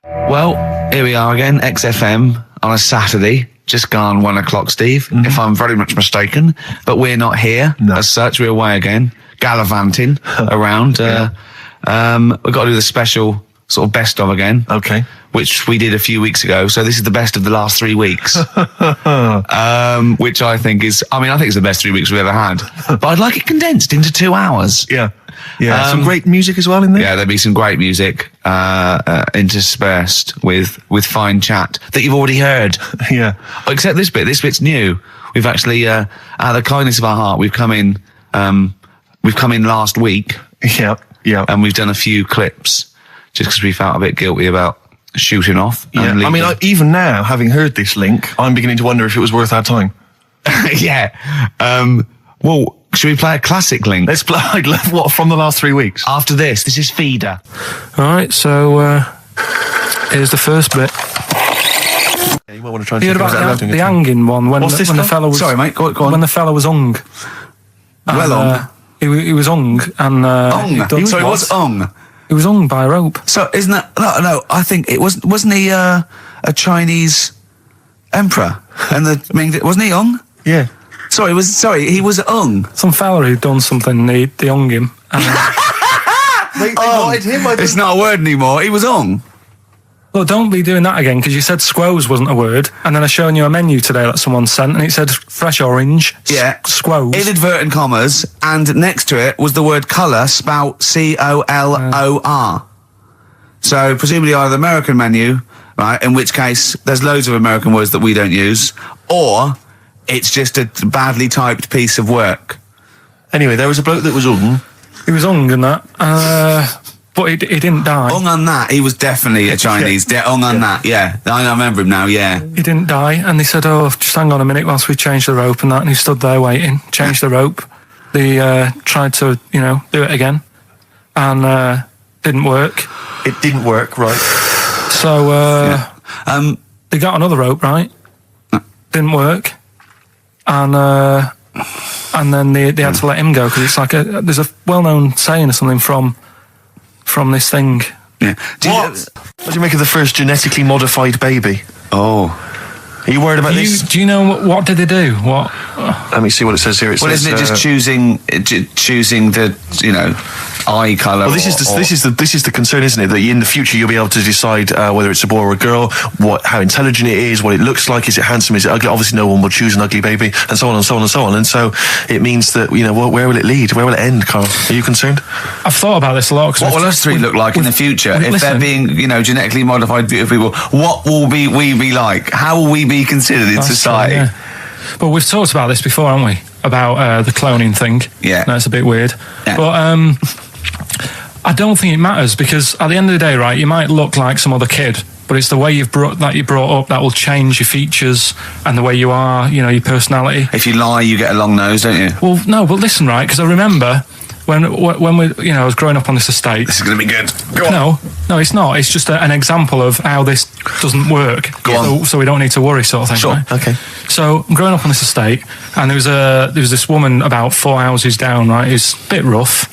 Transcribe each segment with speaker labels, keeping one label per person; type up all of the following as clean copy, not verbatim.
Speaker 1: Well, here we are again, XFM on a Saturday, just gone 1 o'clock, Steve, if I'm very much mistaken. But we're not here as such, we're away again, gallivanting around. We've got to do the special sort of best of again. Okay. Which we did a few weeks ago. So this is the best of the last 3 weeks. Which I think is, I think it's the best 3 weeks we've ever had. But I'd like it condensed into 2 hours. Yeah. Yeah. Some great music as well in there. Yeah, there'll be some great music interspersed with fine chat that you've already heard. Yeah. Except this bit. This bit's new. We've actually, out of the kindness of our heart, we've come in last week. Yeah. Yeah. And we've done a few clips just because we felt a bit guilty about shooting off. Yeah. Even now, having heard this link, I'm beginning to wonder if it was worth our time. Yeah. Well, should we play a classic link? Let's play, what, from the last 3 weeks? After this is Feeder. Alright, so, here's the first bit. Yeah, you might want to try and about the hanging one, when the fellow was... Sorry, mate, go on. When the fellow was hung. He was hung, and... He was hung? He was hung by a rope. So, isn't that... No, I think it wasn't he a Chinese emperor? And wasn't he hung? Yeah. He was hung. Some fella who'd done something, they hung him. They wanted him. It's not a word anymore. He was hung. Well, don't be doing that again, because you said squoze wasn't a word, and then I showed you a menu today that someone sent, and it said fresh orange, squoze. Inadvertent commas, and next to it was the word colour, spelt C-O-L-O-R. So, presumably either the American menu, right, in which case there's loads of American words that we don't use, or it's just a badly typed piece of work. Anyway, there was a bloke that was hung. He was hung and that, but he didn't die. Hung on that, he was definitely a Chinese. Hung on that, yeah. I remember him now, yeah. He didn't die, and they said, just hang on a minute whilst we change the rope and that, and he stood there waiting, changed the rope. They tried to, do it again, and didn't work. It didn't work, right. So, they got another rope, right? Didn't work. And then they had to let him go, because it's like there's a well-known saying or something from this thing. Yeah. What do you make of the first genetically modified baby? Oh. Are you worried about this? Do you know what did they do? What? Let me see what it says here. Isn't it just choosing the eye colour? Well, this is the concern, isn't it? That in the future you'll be able to decide whether it's a boy or a girl, how intelligent it is, what it looks like, is it handsome, is it ugly? Obviously, no one will choose an ugly baby, and so on and so on and so on. And so it means that where will it lead? Where will it end, Carl? Are you concerned? I've thought about this a lot. What will us three look like in the future if they're being genetically modified beautiful people? What will we be like? How will we be considered in society? True, yeah. But we've talked about this before, haven't we? About the cloning thing. Yeah. That's a bit weird. Yeah. But I don't think it matters, because at the end of the day, right, you might look like some other kid, but it's the way you've brought up that will change your features and the way you are, your personality. If you lie, you get a long nose, don't you? Well, no, but listen, right, because I remember when we, I was growing up on this estate. This is going to be good. Go on. No, it's not. It's just an example of how this doesn't work. Go on. So we don't need to worry, sort of thing. Sure. Right? Okay. So I'm growing up on this estate, and there was this woman about 4 houses down. Right, who's a bit rough.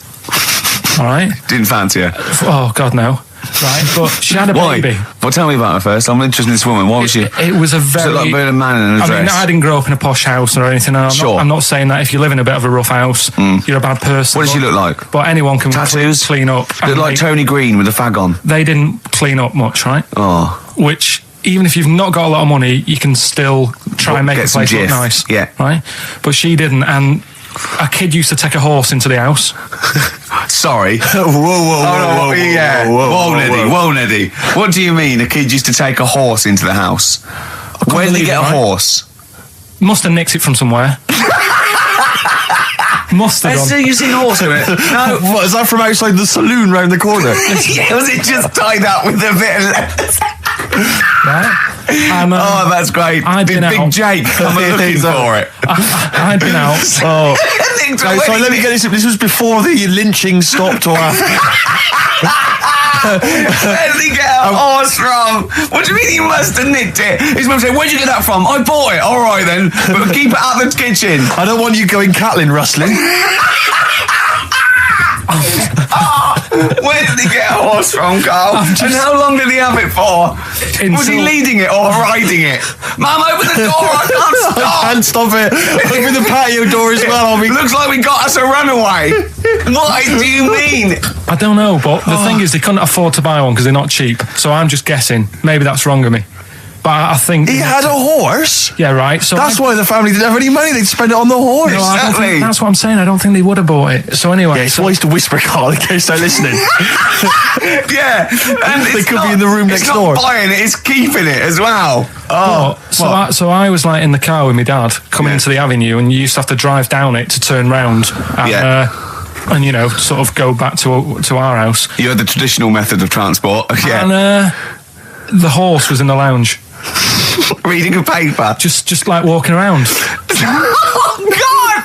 Speaker 1: All right. Didn't fancy her. Oh God, no. Right, but she had a baby. Well, tell me about her first. I'm interested in this woman. What was she? It was a very... Was it like being a man in a dress? I didn't grow up in a posh house or anything. I'm not saying that if you live in a bit of a rough house, you're a bad person. What did she look like? But anyone can clean up. Looked like Tony Green with a fag on. They didn't clean up much, right? Oh. Which, even if you've not got a lot of money, you can still try and make the place look nice. Yeah. Right? But she didn't, and a kid used to take a horse into the house. Sorry. Whoa, Neddy. What do you mean a kid used to take a horse into the house? Where did he get a horse? Must have nicked it from somewhere. Must have done. You've seen a horse in it? No. What, is that from outside the saloon round the corner? Yeah, was it just tied up with a bit of leather? Right. That's great. Big Jake. I'm looking for it. I'd been out. So let me get this. This was before the lynching stopped or after. Where did he get a horse from? What do you mean he must have nicked it? His mum said, where'd you get that from? I bought it. All right then, but keep it out of the kitchen. I don't want you going cattling rustling. Where did he get a horse from, Carl? And how long did he have it for? Was he leading it or riding it? Mum, open the door, I can't stop.
Speaker 2: I can't stop it. Open the patio door as well.
Speaker 1: Looks like we got us a runaway. What do you mean?
Speaker 3: I don't know, but the thing is they couldn't afford to buy one because they're not cheap. So I'm just guessing. Maybe that's wrong of me. But I think...
Speaker 2: He had a horse?
Speaker 3: Yeah, right. So
Speaker 2: that's why the family didn't have any money. They'd spend it on the horse.
Speaker 3: No, I don't think, that's what I'm saying. I don't think they would have bought it. So anyway...
Speaker 2: Yeah, it's wise to whisper, Carl, in case they're listening.
Speaker 1: Yeah. And
Speaker 2: they could be in the room next door.
Speaker 1: It's not buying it, it's keeping it as well.
Speaker 3: Oh. So I was like in the car with my dad coming into the avenue, and you used to have to drive down it to turn round. And you know, sort of go back to our house.
Speaker 1: You had the traditional method of transport. Yeah.
Speaker 3: And the horse was in the lounge.
Speaker 1: Reading a paper.
Speaker 3: Just like walking around.
Speaker 1: Oh God!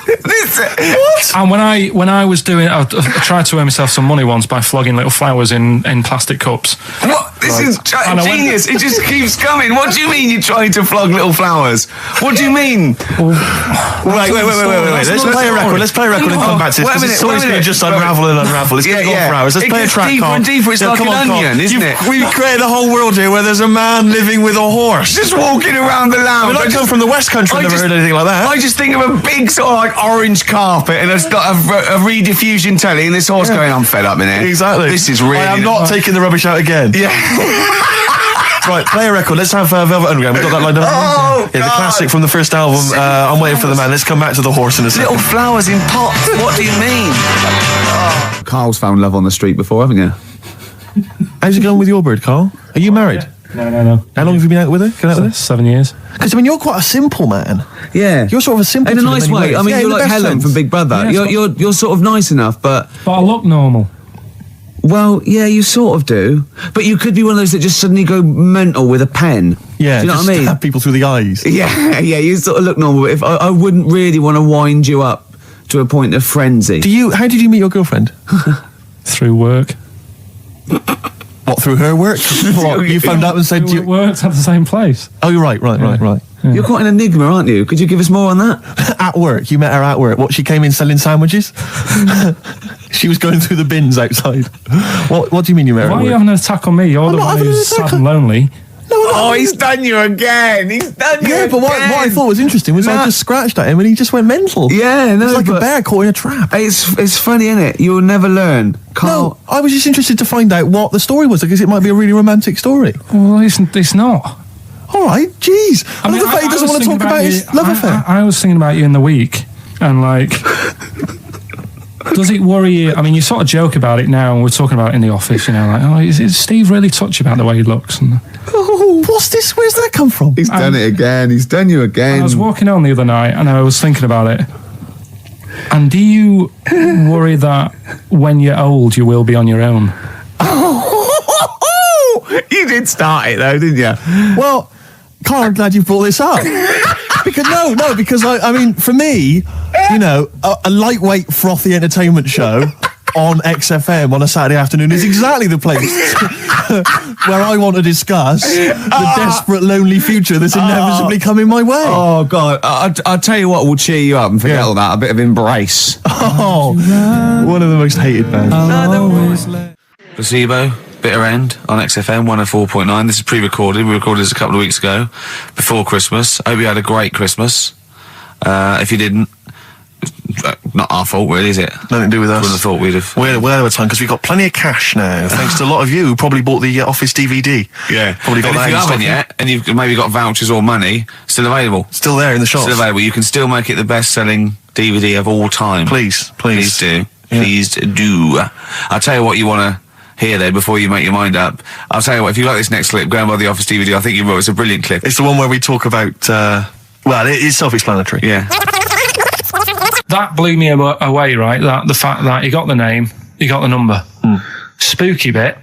Speaker 2: What?
Speaker 3: And when I was doing, I tried to earn myself some money once by flogging little flowers in plastic cups.
Speaker 1: What? This is genius. It just keeps coming. What do you mean you're trying to flog little flowers? What do you mean?
Speaker 2: Wait. Let's play a record. Let's play a record and come back to this. This story's going to just unravel and unravel. It's going to go for hours. Let's play a track,
Speaker 1: deeper and deeper. It's like an onion, isn't it?
Speaker 2: We've created a whole world here where there's a man living with a horse.
Speaker 1: Just walking around the lounge.
Speaker 2: I come from the West Country. I've never heard anything like that.
Speaker 1: I just think of a big sort of like orange carpet and it's got a rediffusion telly and this horse going, I'm fed up in it.
Speaker 2: Exactly.
Speaker 1: This is really...
Speaker 2: I am not taking the rubbish out again.
Speaker 1: Yeah.
Speaker 2: Right, play a record. Let's have Velvet Underground. We've got that lined up.
Speaker 1: Oh,
Speaker 2: yeah, the classic from the first album. I'm waiting for the man. Let's come back to the horse in a second.
Speaker 1: Little flowers in pots. What do you mean? Carl's found love on the street before, haven't you?
Speaker 2: How's it going with your bird, Carl? Are you married?
Speaker 3: No.
Speaker 2: How long have you been out with her?
Speaker 3: 7 years.
Speaker 2: Because, I mean, you're quite a simple man.
Speaker 1: Yeah.
Speaker 2: You're sort of a simple...
Speaker 1: In a nice way. I mean, you're like Helen from Big Brother. Yeah, you're sort of nice enough, but...
Speaker 3: But I look normal.
Speaker 1: Well, yeah, you sort of do. But you could be one of those that just suddenly go mental with a pen.
Speaker 2: Yeah,
Speaker 1: do you know what I mean?
Speaker 2: Stab people through the eyes.
Speaker 1: Yeah, you sort of look normal. If I wouldn't really want to wind you up to a point of frenzy.
Speaker 2: How did you meet your girlfriend?
Speaker 3: Through work.
Speaker 2: What, through her work? What, you found out and said...
Speaker 3: We worked at the same place.
Speaker 2: Oh, you're right. Yeah.
Speaker 1: You're quite an enigma, aren't you? Could you give us more on that?
Speaker 2: At work. You met her at work. What, she came in selling sandwiches? She was going through the bins outside. What do you mean you met her at work?
Speaker 3: Why are you having an attack on me? You're the one who's sad and lonely.
Speaker 2: No,
Speaker 1: oh, he's done you again.
Speaker 2: Yeah, but what I thought was interesting was I just scratched at him and he just went mental.
Speaker 1: Yeah, no,
Speaker 2: it's like a bear caught in a trap.
Speaker 1: It's funny, isn't it? You'll never learn. Carl.
Speaker 2: No, I was just interested to find out what the story was because it might be a really romantic story.
Speaker 3: Well, it's not.
Speaker 2: All right, jeez. I love the fact he doesn't want to talk about his love affair.
Speaker 3: I was thinking about you in the week and like... Does it worry you? I mean, you sort of joke about it now, and we're talking about it in the office, you know, like, oh, is Steve really touchy about the way he looks? And,
Speaker 2: what's this? Where's that come from?
Speaker 1: He's done it again. He's done you again.
Speaker 3: I was walking on the other night, and I was thinking about it. And do you worry that when you're old, you will be on your own?
Speaker 1: You did start it, though, didn't you?
Speaker 2: Well, Carl, I'm glad you brought this up. Because I mean, for me, you know, a lightweight, frothy entertainment show on XFM on a Saturday afternoon is exactly the place where I want to discuss the desperate, lonely future that's inevitably coming my way.
Speaker 1: Oh, God. I'll tell you what will cheer you up and forget all that. A bit of Embrace.
Speaker 2: Oh, one of the most hated bands.
Speaker 1: Placebo. Bitter End on XFM 104.9. This is pre-recorded. We recorded this a couple of weeks ago, before Christmas. Hope you had a great Christmas. If you didn't, not our fault, really, is it?
Speaker 2: Nothing to do with us.
Speaker 1: Wouldn't have thought we'd have.
Speaker 2: We're out of time because we've got plenty of cash now, thanks to a lot of you who probably bought the Office DVD.
Speaker 1: Yeah.
Speaker 2: Probably got
Speaker 1: and
Speaker 2: that.
Speaker 1: If you haven't yet, and you've maybe got vouchers or money, still available.
Speaker 2: Still there in the shops.
Speaker 1: Still available. You can still make it the best-selling DVD of all time.
Speaker 2: Please do.
Speaker 1: Yeah. Please do. I'll tell you what you want to hear there before you make your mind up. I'll tell you what, if you like this next clip, go and buy the Office DVD. I think you will. It's a brilliant clip.
Speaker 2: It's the one where we talk about, well, it's self-explanatory.
Speaker 1: Yeah.
Speaker 3: That blew me away, right? That the fact that he got the name, he got the number. Spooky bit,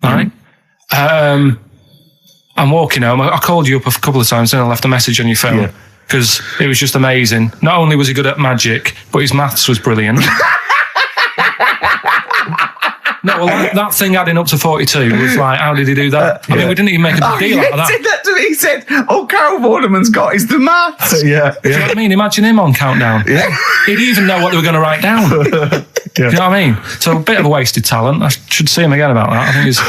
Speaker 3: right? I'm walking home. I called you up a couple of times and I left a message on your phone because it was just amazing. Not only was he good at magic, but his maths was brilliant. No, well, that thing adding up to 42 was like, how did he do that? I mean, we didn't even make a big deal out of that.
Speaker 1: He said that to me. He said, all Carol Vorderman's got is the maths.
Speaker 2: Yeah.
Speaker 3: Do you know what I mean? Imagine him on Countdown.
Speaker 2: Yeah.
Speaker 3: He'd even know what they were going to write down. Do you know what I mean? So a bit of a wasted talent. I should see him again about that. I think he's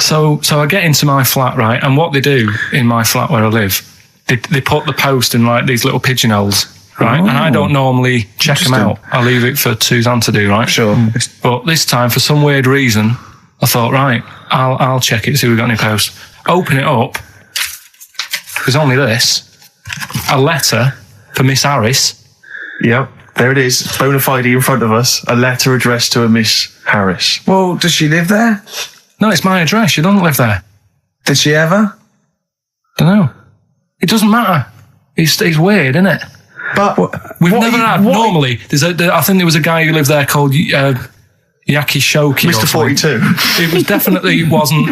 Speaker 3: so I get into my flat, right, and what they do in my flat where I live, they put the post in like these little pigeonholes, right? And I don't normally check them out. I leave it for Suzanne to do, right?
Speaker 1: Sure.
Speaker 3: But this time, for some weird reason, I thought, right, I'll check it, see if we've got any posts. Open it up. There's only this. A letter for Miss Harris.
Speaker 2: Yep. There it is, bona fide in front of us, a letter addressed to a Miss Harris.
Speaker 1: Well, does she live there?
Speaker 3: No, it's my address. She doesn't live there.
Speaker 1: Did she ever?
Speaker 3: Don't know. It doesn't matter. It's weird, isn't it?
Speaker 2: But
Speaker 3: we've never had. Normally, I think there was a guy who lived there called Yaki Shoki.
Speaker 2: Mr. 42.
Speaker 3: It wasn't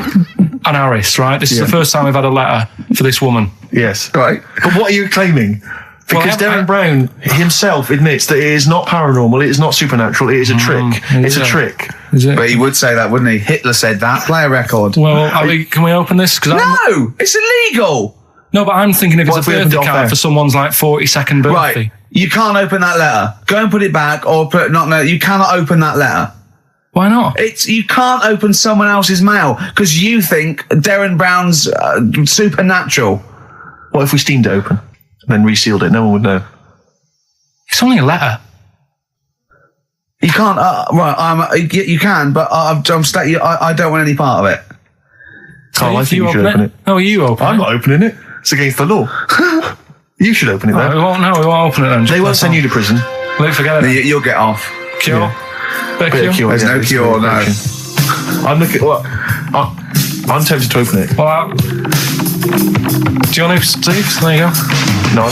Speaker 3: an Harris, right? This is the first time we've had a letter for this woman.
Speaker 2: Yes.
Speaker 1: Right.
Speaker 2: But what are you claiming? Because Darren Brown himself admits that it is not paranormal, it is not supernatural, it is a trick. It's a trick.
Speaker 3: Is it?
Speaker 1: But he would say that, wouldn't he? Hitler said that. Play a record.
Speaker 3: Well, can we open this?
Speaker 1: No, it's illegal.
Speaker 3: No, but I'm thinking if it's a birthday card for someone's like 42nd birthday.
Speaker 1: Right. You can't open that letter. Go and put it back, or you cannot open that letter.
Speaker 3: Why not?
Speaker 1: You can't open someone else's mail because you think Darren Brown's supernatural.
Speaker 2: What if we steamed it open? Then resealed it, no one would know.
Speaker 3: It's only a letter.
Speaker 1: You can't. You can, but I don't want any part of it.
Speaker 2: Carl, I think you should open it.
Speaker 3: No, you open it.
Speaker 2: I'm not opening it. It's against the law. You should open it then.
Speaker 3: We won't open it then.
Speaker 2: They won't send you to prison.
Speaker 3: Forget it.
Speaker 1: You'll get off.
Speaker 3: Cure?
Speaker 2: Yeah.
Speaker 3: Bit of cure?
Speaker 1: There's no cure, no.
Speaker 2: I'm looking. Well, I'm tempted to open it.
Speaker 3: Well, do you want to, Steve? There you go.
Speaker 2: No,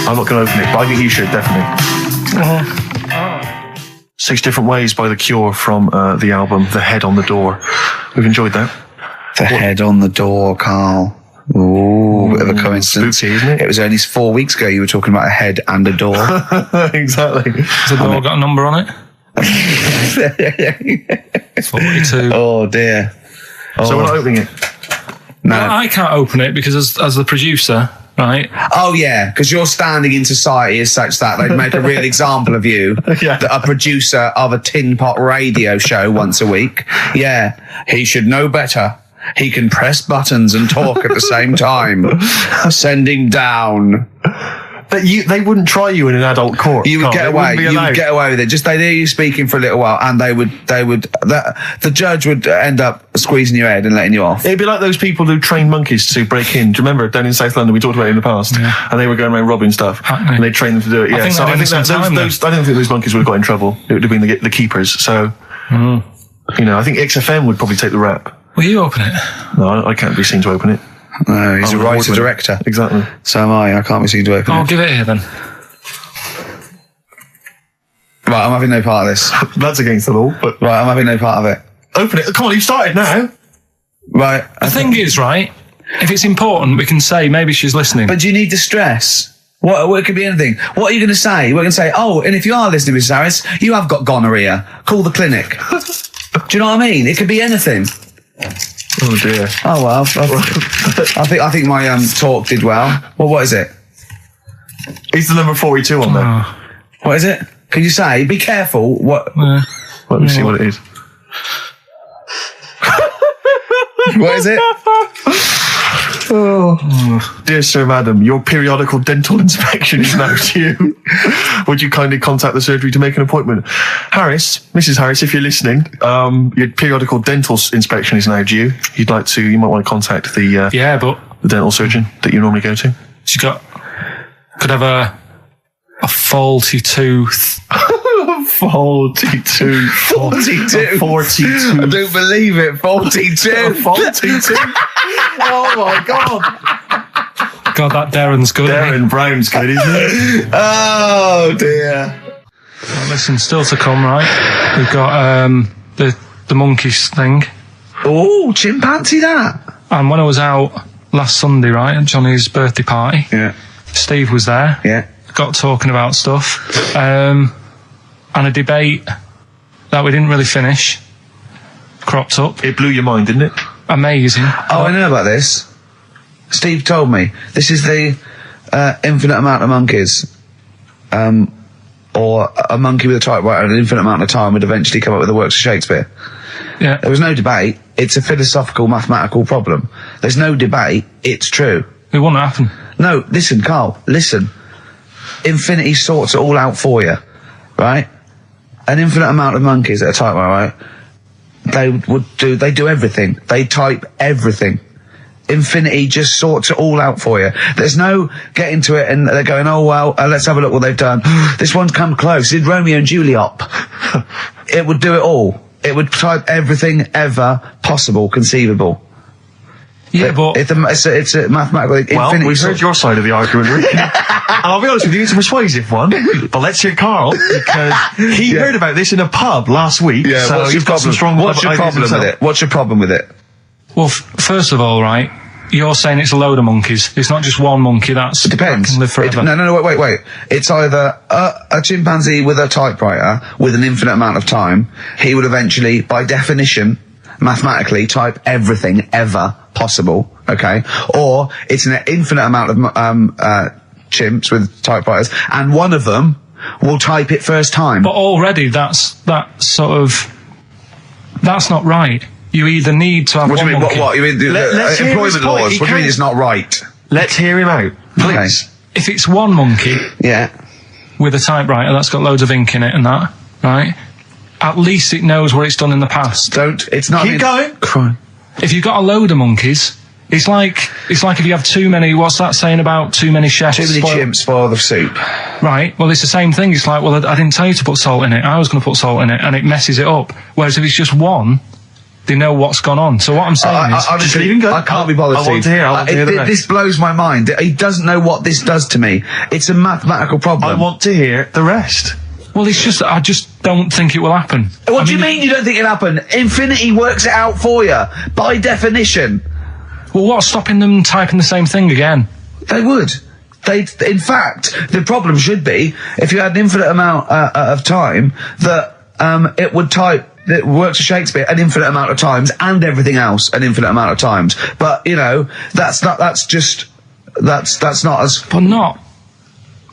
Speaker 2: I'm not going to open it, but I think you should, definitely. 6 Different Ways by The Cure from the album The Head on the Door. We've enjoyed that.
Speaker 1: The Head on the Door, Carl. Ooh, bit of a coincidence.
Speaker 2: Spooky, isn't it?
Speaker 1: It was only 4 weeks ago you were talking about a head and a door.
Speaker 2: Exactly.
Speaker 3: Has the door got a number on it? 42.
Speaker 1: Oh, dear.
Speaker 2: So we're not opening it?
Speaker 1: No.
Speaker 3: Well, I can't open it because as the producer, right?
Speaker 1: Oh, yeah, because your standing in society is such that they'd make a real example of you.
Speaker 2: Yeah.
Speaker 1: A producer of a tin pot radio show once a week. Yeah, he should know better. He can press buttons and talk at the same time. Sending down.
Speaker 2: But they wouldn't try you in an adult court.
Speaker 1: You would get away. You would get away with it. Just they'd hear you speaking for a little while, and the judge would end up squeezing your head and letting you off.
Speaker 2: It'd be like those people who train monkeys to break in. Do you remember down in South London? We talked about it in the past, and they were going around robbing stuff, and they trained them to do it. Yeah, I don't think those monkeys would have got in trouble. It would have been the keepers. So, I think XFM would probably take the rap.
Speaker 3: Will you open it?
Speaker 2: No, I can't be seen to open it.
Speaker 1: No, he's a writer-director.
Speaker 2: Exactly.
Speaker 1: So am I. I can't be seen to open it.
Speaker 3: I'll give it here then.
Speaker 1: Right, I'm having no part of this.
Speaker 2: That's against the law. But
Speaker 1: right, I'm having no part of it.
Speaker 2: Open it. Come on, you've started now.
Speaker 1: Right.
Speaker 3: The thing is, right, if it's important, we can say maybe she's listening.
Speaker 1: But do you need to stress? What it could be anything. What are you going to say? We're going to say, oh, and if you are listening, Mrs. Harris, you have got gonorrhea. Call the clinic. Do you know what I mean? It could be anything.
Speaker 2: Oh dear.
Speaker 1: Oh well. I think my talk did well. Well, what is it?
Speaker 2: Is the number 42 on there?
Speaker 1: What is it? Can you say? Be careful. What?
Speaker 2: Let me see what it is.
Speaker 1: What is it?
Speaker 2: Dear Sir, Madam, your periodical dental inspection is now due. Would you kindly contact the surgery to make an appointment? Mrs. Harris, if you're listening, your periodical dental inspection is now due. You might want to contact the dental surgeon that you normally go to.
Speaker 3: She could have a faulty tooth.
Speaker 2: 42.
Speaker 1: 42.
Speaker 2: 42.
Speaker 1: I don't believe it. 42.
Speaker 2: 42. Oh my God.
Speaker 3: God, that Darren's good.
Speaker 2: Darren Brown's good, isn't it?
Speaker 1: Oh dear.
Speaker 3: Well, listen, still to come, right? We've got the monkeys thing.
Speaker 1: Oh, chimpanzee that.
Speaker 3: And when I was out last Sunday, right, at Johnny's birthday party, Steve was there.
Speaker 1: Yeah.
Speaker 3: Got talking about stuff. And a debate that we didn't really finish cropped up.
Speaker 2: It blew your mind, didn't it?
Speaker 3: Amazing.
Speaker 1: Oh, I know about this. Steve told me. This is the infinite amount of monkeys. or a monkey with a typewriter and an infinite amount of time would eventually come up with the works of Shakespeare.
Speaker 3: Yeah.
Speaker 1: There was no debate. It's a philosophical, mathematical problem. There's no debate. It's true.
Speaker 3: It wouldn't happen.
Speaker 1: No, listen, Carl, listen. Infinity sorts it all out for you, right? An infinite amount of monkeys at a typewriter, right? They do everything. They type everything. Infinity just sorts it all out for you. There's no getting to it and they're going, oh, well, let's have a look what they've done. This one's come close. Did Romeo and Juliet. It would do it all. It would type everything ever possible, conceivable.
Speaker 3: Yeah, but
Speaker 1: it's a mathematical infinity.
Speaker 2: Well, we've heard your side of the argument, Rick. And I'll be honest with you, it's a persuasive one. But let's hear Carl, because he heard about this in a pub last week.
Speaker 1: Yeah,
Speaker 2: so
Speaker 1: what's your problem? What's your problem with it? What's your problem with it?
Speaker 3: well, first of all, right, you're saying it's a load of monkeys. It's not just one monkey. It
Speaker 1: depends.
Speaker 3: Can live forever.
Speaker 1: No, wait. It's either a chimpanzee with a typewriter with an infinite amount of time. He would eventually, by definition, mathematically, type everything ever possible. Okay, or it's an infinite amount of chimps with typewriters, and one of them will type it first time.
Speaker 3: But already, that's not right. You either need to have
Speaker 1: What do
Speaker 3: one
Speaker 1: you mean?
Speaker 3: monkey.
Speaker 1: What? You mean
Speaker 2: Let's hear his
Speaker 1: employment
Speaker 2: point.
Speaker 1: laws? What do you mean it's not right?
Speaker 2: Let's hear him out, please.
Speaker 3: If it's one monkey
Speaker 1: Yeah.
Speaker 3: with a typewriter that's got loads of ink in it and that, right? At least it knows what it's done in the past.
Speaker 1: It's not.
Speaker 2: Keep going.
Speaker 1: Crime.
Speaker 3: If you've got a load of monkeys, it's like if you have too many. What's that saying about too many chefs?
Speaker 1: Too many chimps spoil the soup.
Speaker 3: Right. Well, it's the same thing. It's like, well, I didn't tell you to put salt in it. I was going to put salt in it, and it messes it up. Whereas if it's just one, they know what's gone on. So what I'm saying is,
Speaker 2: just leave him go.
Speaker 1: I can't be bothered.
Speaker 2: I want to hear. I want to hear the rest.
Speaker 1: This blows my mind. He doesn't know what this does to me. It's a mathematical problem.
Speaker 2: I want to hear the rest.
Speaker 3: well, it's just I just don't think it will happen.
Speaker 1: What do you mean you don't think it'll happen? Infinity works it out for you by definition.
Speaker 3: Well, what's stopping them typing the same thing again?
Speaker 1: They would. In fact, the problem should be if you had an infinite amount of time that it would type the works of Shakespeare an infinite amount of times and everything else an infinite amount of times. But you know, that's not as.
Speaker 3: But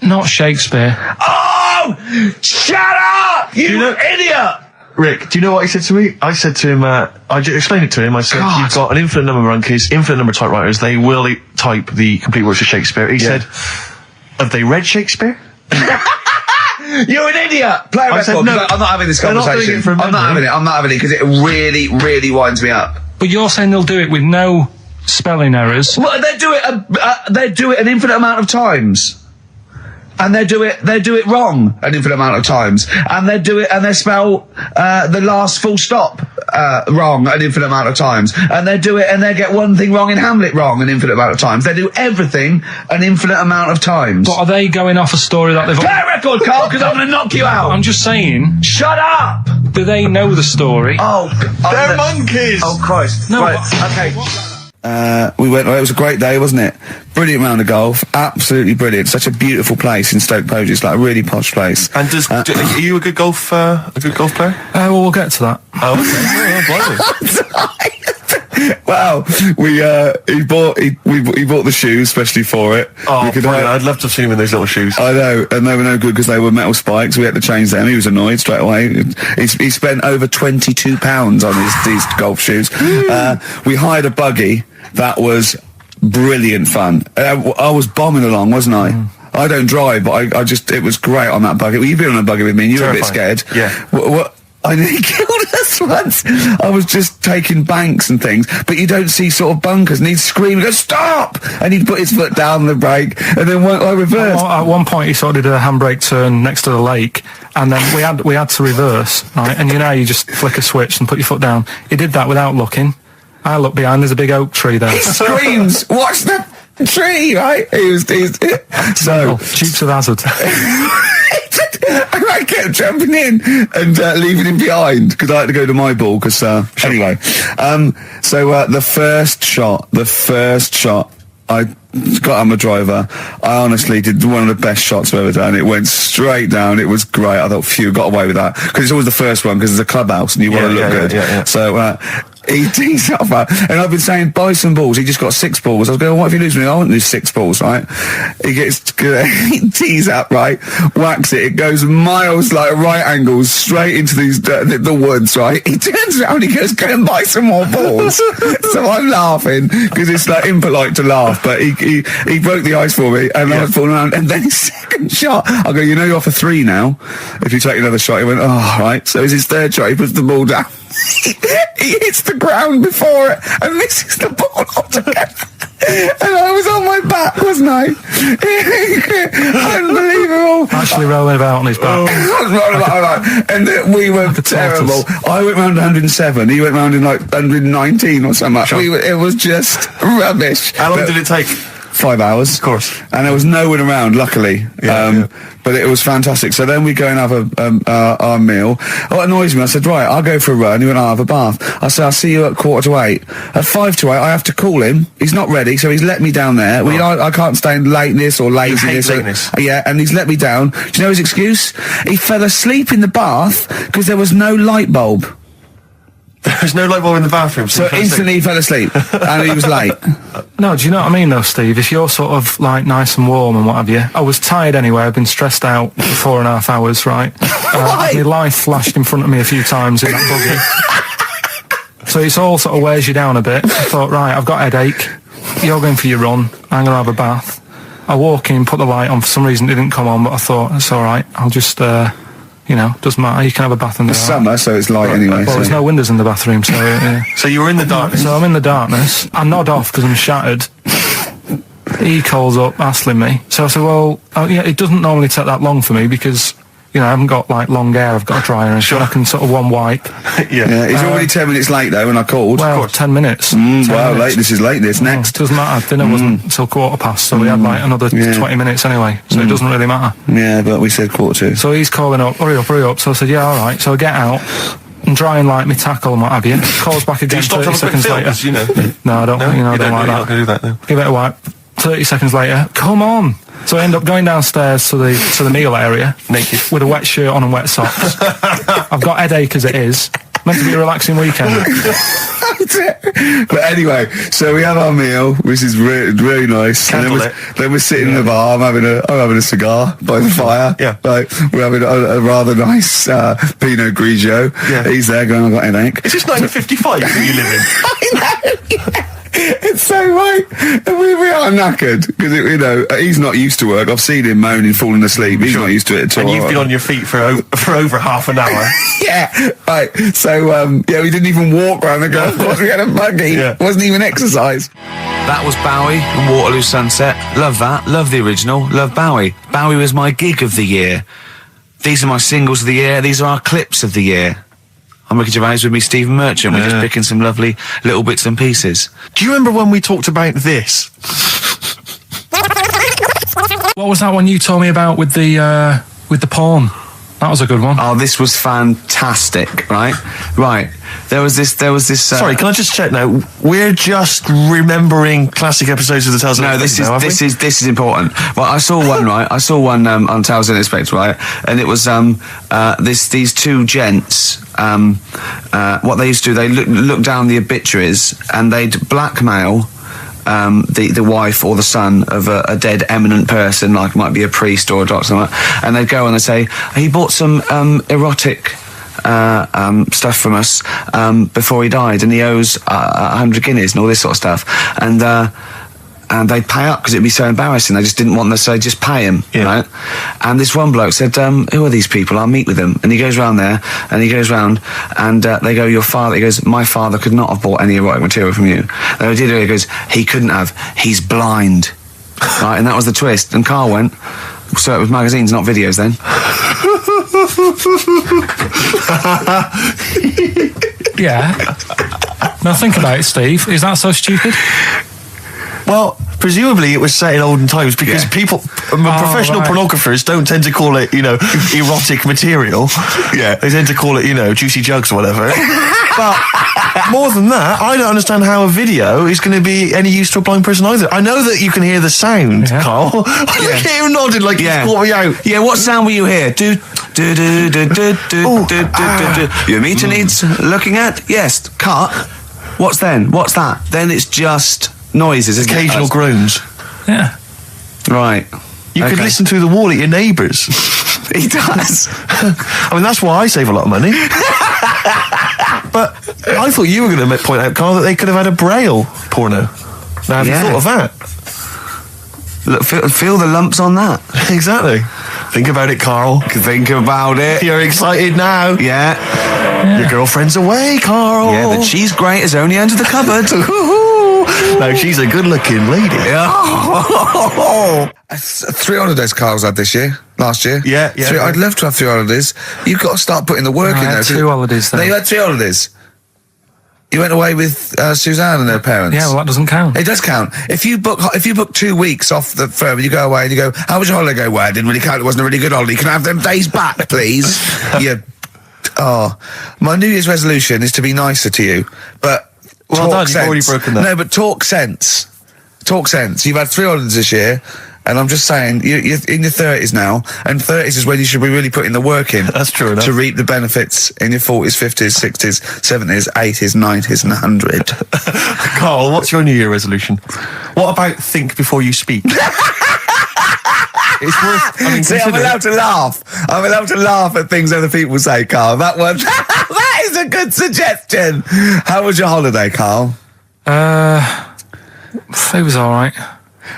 Speaker 3: not Shakespeare.
Speaker 1: Oh, shut up, you idiot!
Speaker 2: Rick, do you know what he said to me? I said to him, I explained it to him. I said,
Speaker 1: God.
Speaker 2: You've got an infinite number of monkeys, infinite number of typewriters. They will type the complete works of Shakespeare. He said, have they read Shakespeare?
Speaker 1: You're an idiot! Play a record.
Speaker 2: said, no,
Speaker 1: I'm not having this
Speaker 2: they're not doing
Speaker 1: conversation.
Speaker 2: it from
Speaker 1: I'm not having it because it really, really winds me up.
Speaker 3: But you're saying they'll do it with no spelling errors.
Speaker 1: Well, they do it an infinite amount of times. And they do it wrong an infinite amount of times. And they spell the last full stop wrong an infinite amount of times. And they get one thing wrong in Hamlet wrong an infinite amount of times. They do everything an infinite amount of times.
Speaker 3: But are they going off a story that they've...
Speaker 1: Play a record, Carl, because I'm going to knock you out.
Speaker 3: I'm just saying...
Speaker 1: Shut up!
Speaker 3: Do they know the story?
Speaker 2: Oh, they're monkeys!
Speaker 1: Oh, Christ.
Speaker 3: No,
Speaker 1: right, okay. We went. It was a great day, wasn't it? Brilliant round of golf, absolutely brilliant. Such a beautiful place in Stoke Poges, it's like a really posh place.
Speaker 2: And are you a good golf player?
Speaker 3: Well, we'll get to that.
Speaker 2: Oh, okay.
Speaker 1: Well, he bought the shoes especially for it.
Speaker 2: Oh, I'd love to have seen him in those little shoes.
Speaker 1: I know, and they were no good because they were metal spikes. We had to change them. He was annoyed straight away. He spent over £22 on these golf shoes. We hired a buggy that was brilliant fun. I was bombing along, wasn't I? I don't drive, but it was great on that buggy. Well, you've been on a buggy with me and you were a bit scared.
Speaker 2: Yeah.
Speaker 1: What? I nearly killed us once. I was just taking banks and things, but you don't see sort of bunkers, and he'd scream and go, stop! And he'd put his foot down the brake, and then I reversed.
Speaker 3: At one point, he sort of did a handbrake turn next to the lake, and then we had to reverse, right? And you know, you just flick a switch and put your foot down. He did that without looking. I look behind, there's a big oak tree there.
Speaker 1: He screams, watch the tree, right? So
Speaker 3: Dukes of Hazzard.
Speaker 1: I kept jumping in and leaving him behind because I had to go to my ball. Because anyway, the first shot, I got out my driver. I honestly did one of the best shots I've ever done. It went straight down. It was great. I thought, phew, got away with that because it's always the first one because it's a clubhouse and you want to look good.
Speaker 2: Yeah.
Speaker 1: So He tees up, and I've been saying, buy some balls. He just got 6 balls. I was going, what if you lose me? I won't lose 6 balls, right? He tees up, right? Whacks it. It goes miles, like right angles, straight into the woods, right? He turns around, he goes, go and buy some more balls. So I'm laughing, because it's like impolite to laugh, but he broke the ice for me, and I was falling around, and then his second shot, I go, you're off for 3 now. If you take another shot, he went, oh, right. So it's his third shot, he puts the ball down. He hits the ground before it and misses the ball altogether. And I was on my back, wasn't I? Unbelievable.
Speaker 3: Actually rolling about on his back.
Speaker 1: And we were terrible. I went round 107. He went round in like 119 or something. Sure. It was just rubbish.
Speaker 2: How long did it take?
Speaker 1: 5 hours.
Speaker 2: Of course.
Speaker 1: And there was no one around, luckily. But it was fantastic. So then we go and have our meal. What annoys me, I said, right, I'll go for a run. He went, I'll have a bath. I said, I'll see you at 7:45. At 7:55, I have to call him. He's not ready, so he's let me down there. I can't stand lateness or laziness.
Speaker 2: You hate lateness.
Speaker 1: And he's let me down. Do you know his excuse? He fell asleep in the bath because there was no light bulb.
Speaker 2: There's no light bulb in the bathroom.
Speaker 1: So instantly he fell asleep, and he was late.
Speaker 3: No, do you know what I mean though, Steve? If you're sort of like nice and warm and what have you, I was tired anyway. I've been stressed out for 4.5 hours, right? My life flashed in front of me a few times in that buggy. So it's all sort of wears you down a bit. I thought, right, I've got a headache. You're going for your run. I'm gonna have a bath. I walk in, put the light on. For some reason, it didn't come on, but I thought it's all right. I'll just. Doesn't matter. You can have a bath in the
Speaker 1: summer, so it's light anyway.
Speaker 3: Well, there's no windows in the bathroom, so...
Speaker 2: So you were in the darkness?
Speaker 3: So I'm in the darkness. I nod off because I'm shattered. He calls up, hassling me. So I said, well, it doesn't normally take that long for me because... I haven't got, like, long hair. I've got a dryer and I can sort of one wipe.
Speaker 1: He's already 10 minutes late, though, when I called.
Speaker 3: Well, 10 minutes.
Speaker 1: 10 minutes. This is late, this. Next.
Speaker 3: Doesn't matter. Dinner wasn't until 7:15, so we had, like, another 20 minutes anyway. So it doesn't really matter.
Speaker 1: Yeah, but we said 7:45.
Speaker 3: So he's calling up, hurry up. So I said, yeah, all right. So I get out and dry and like my tackle and what have you. Calls back again 30 seconds later. No, I don't. I don't like that.
Speaker 2: Not gonna do that, no.
Speaker 3: Give it a wipe. 30 seconds later, come on. So I end up going downstairs to the meal area,
Speaker 2: naked,
Speaker 3: with a wet shirt on and wet socks. I've got headache as it is. Meant to be a relaxing weekend.
Speaker 1: But anyway, so we have our meal, which is really nice. And then we're sitting in the bar. I'm having a cigar by the fire.
Speaker 2: Yeah.
Speaker 1: Like, we're having a rather nice Pinot Grigio. Yeah. He's there going, I've got headache.
Speaker 2: Is this 1955 that you live in?
Speaker 1: I know. It's so right. We are knackered because he's not used to work. I've seen him moaning, falling asleep. He's not used to it at all.
Speaker 2: And you've been on your feet for over half an hour.
Speaker 1: Yeah, right. So we didn't even walk around the golf course. We had a buggy. Yeah. It wasn't even exercise. That was Bowie and Waterloo Sunset. Love that. Love the original. Love Bowie. Bowie was my gig of the year. These are my singles of the year. These are our clips of the year. I'm Ricky Gervais with me, Stephen Merchant. We're just picking some lovely little bits and pieces.
Speaker 2: Do you remember when we talked about this?
Speaker 3: What was that one you told me about with the porn? That was a good one.
Speaker 1: Oh, this was fantastic, right? Right. There was this.
Speaker 2: Sorry, can I just check now? We're just remembering classic episodes of the Tales.
Speaker 1: No, this is important. Well, I saw one, right? I saw one on Tales in Inspect, right? And it was these two gents. What they used to do, they look down the obituaries and they'd blackmail the wife or the son of a dead eminent person, like might be a priest or a doctor, and they'd go and they'd say, he bought some erotic stuff from us before he died, and he owes 100 guineas and all this sort of stuff, and they'd pay up because it'd be so embarrassing. They just didn't want them, so they'd just pay him, right? And this one bloke said, who are these people? I'll meet with them. And he goes round there, and he goes round, and they go, your father, he goes, my father could not have bought any erotic material from you. They did it, he goes, he couldn't have, he's blind. Right, and that was the twist. And Carl went, so it was magazines, not videos then.
Speaker 3: Yeah. Now think about it, Steve. Is that so stupid?
Speaker 2: Well, presumably it was set in olden times because people, professional pornographers don't tend to call it, erotic material.
Speaker 1: Yeah.
Speaker 2: They tend to call it, juicy jugs or whatever. But more than that, I don't understand how a video is going to be any use to a blind person either. I know that you can hear the sound, Carl. Look at him nodding like you caught me out.
Speaker 1: Yeah, what sound will you hear? Do. Your meter needs looking at? Yes. Cut. What's then? What's that? Then it's just noises, isn't
Speaker 2: Occasional
Speaker 1: it?
Speaker 2: groans.
Speaker 3: Yeah.
Speaker 1: Right.
Speaker 2: You could listen through the wall at your neighbours.
Speaker 1: He does.
Speaker 2: I mean, that's why I save a lot of money. But I thought you were going to point out, Carl, that they could have had a Braille porno. Now, have you thought of that?
Speaker 1: Look, feel the lumps on that.
Speaker 2: Exactly. Think about it, Carl.
Speaker 1: Think about it.
Speaker 2: You're excited now.
Speaker 1: Yeah.
Speaker 2: Your girlfriend's away, Carl.
Speaker 1: Yeah, the cheese grate is only under the cupboard.
Speaker 2: No, she's a good-looking lady.
Speaker 1: Yeah. 3 holidays Carl's had this year. Last year.
Speaker 2: Yeah.
Speaker 1: I'd love to have 3 holidays. You've got to start putting the work in there.
Speaker 3: 2 holidays, though.
Speaker 1: No, you had 3 holidays. You went away with Suzanne and her parents.
Speaker 3: Yeah, well, that doesn't count.
Speaker 1: It does count. If you book 2 weeks off the firm and you go away and you go, how was your holiday? Go, well, it didn't really count. It wasn't a really good holiday. Can I have them days back, please? My New Year's resolution is to be nicer to you, but
Speaker 2: well done, you've already broken that.
Speaker 1: No, but talk sense. Talk sense. You've had 3 holidays this year, and I'm just saying, you're in your 30s now, and 30s is when you should be really putting the work in.
Speaker 2: That's true enough.
Speaker 1: To reap the benefits in your 40s, 50s, 60s, 70s, 80s, 90s, and 100.
Speaker 2: Carl, what's your New Year resolution? What about think before you speak? It's worth. I mean,
Speaker 1: see, I'm allowed to laugh. I'm allowed to laugh at things other people say, Carl. That one, that is a good suggestion. How was your holiday, Carl?
Speaker 3: It was all right.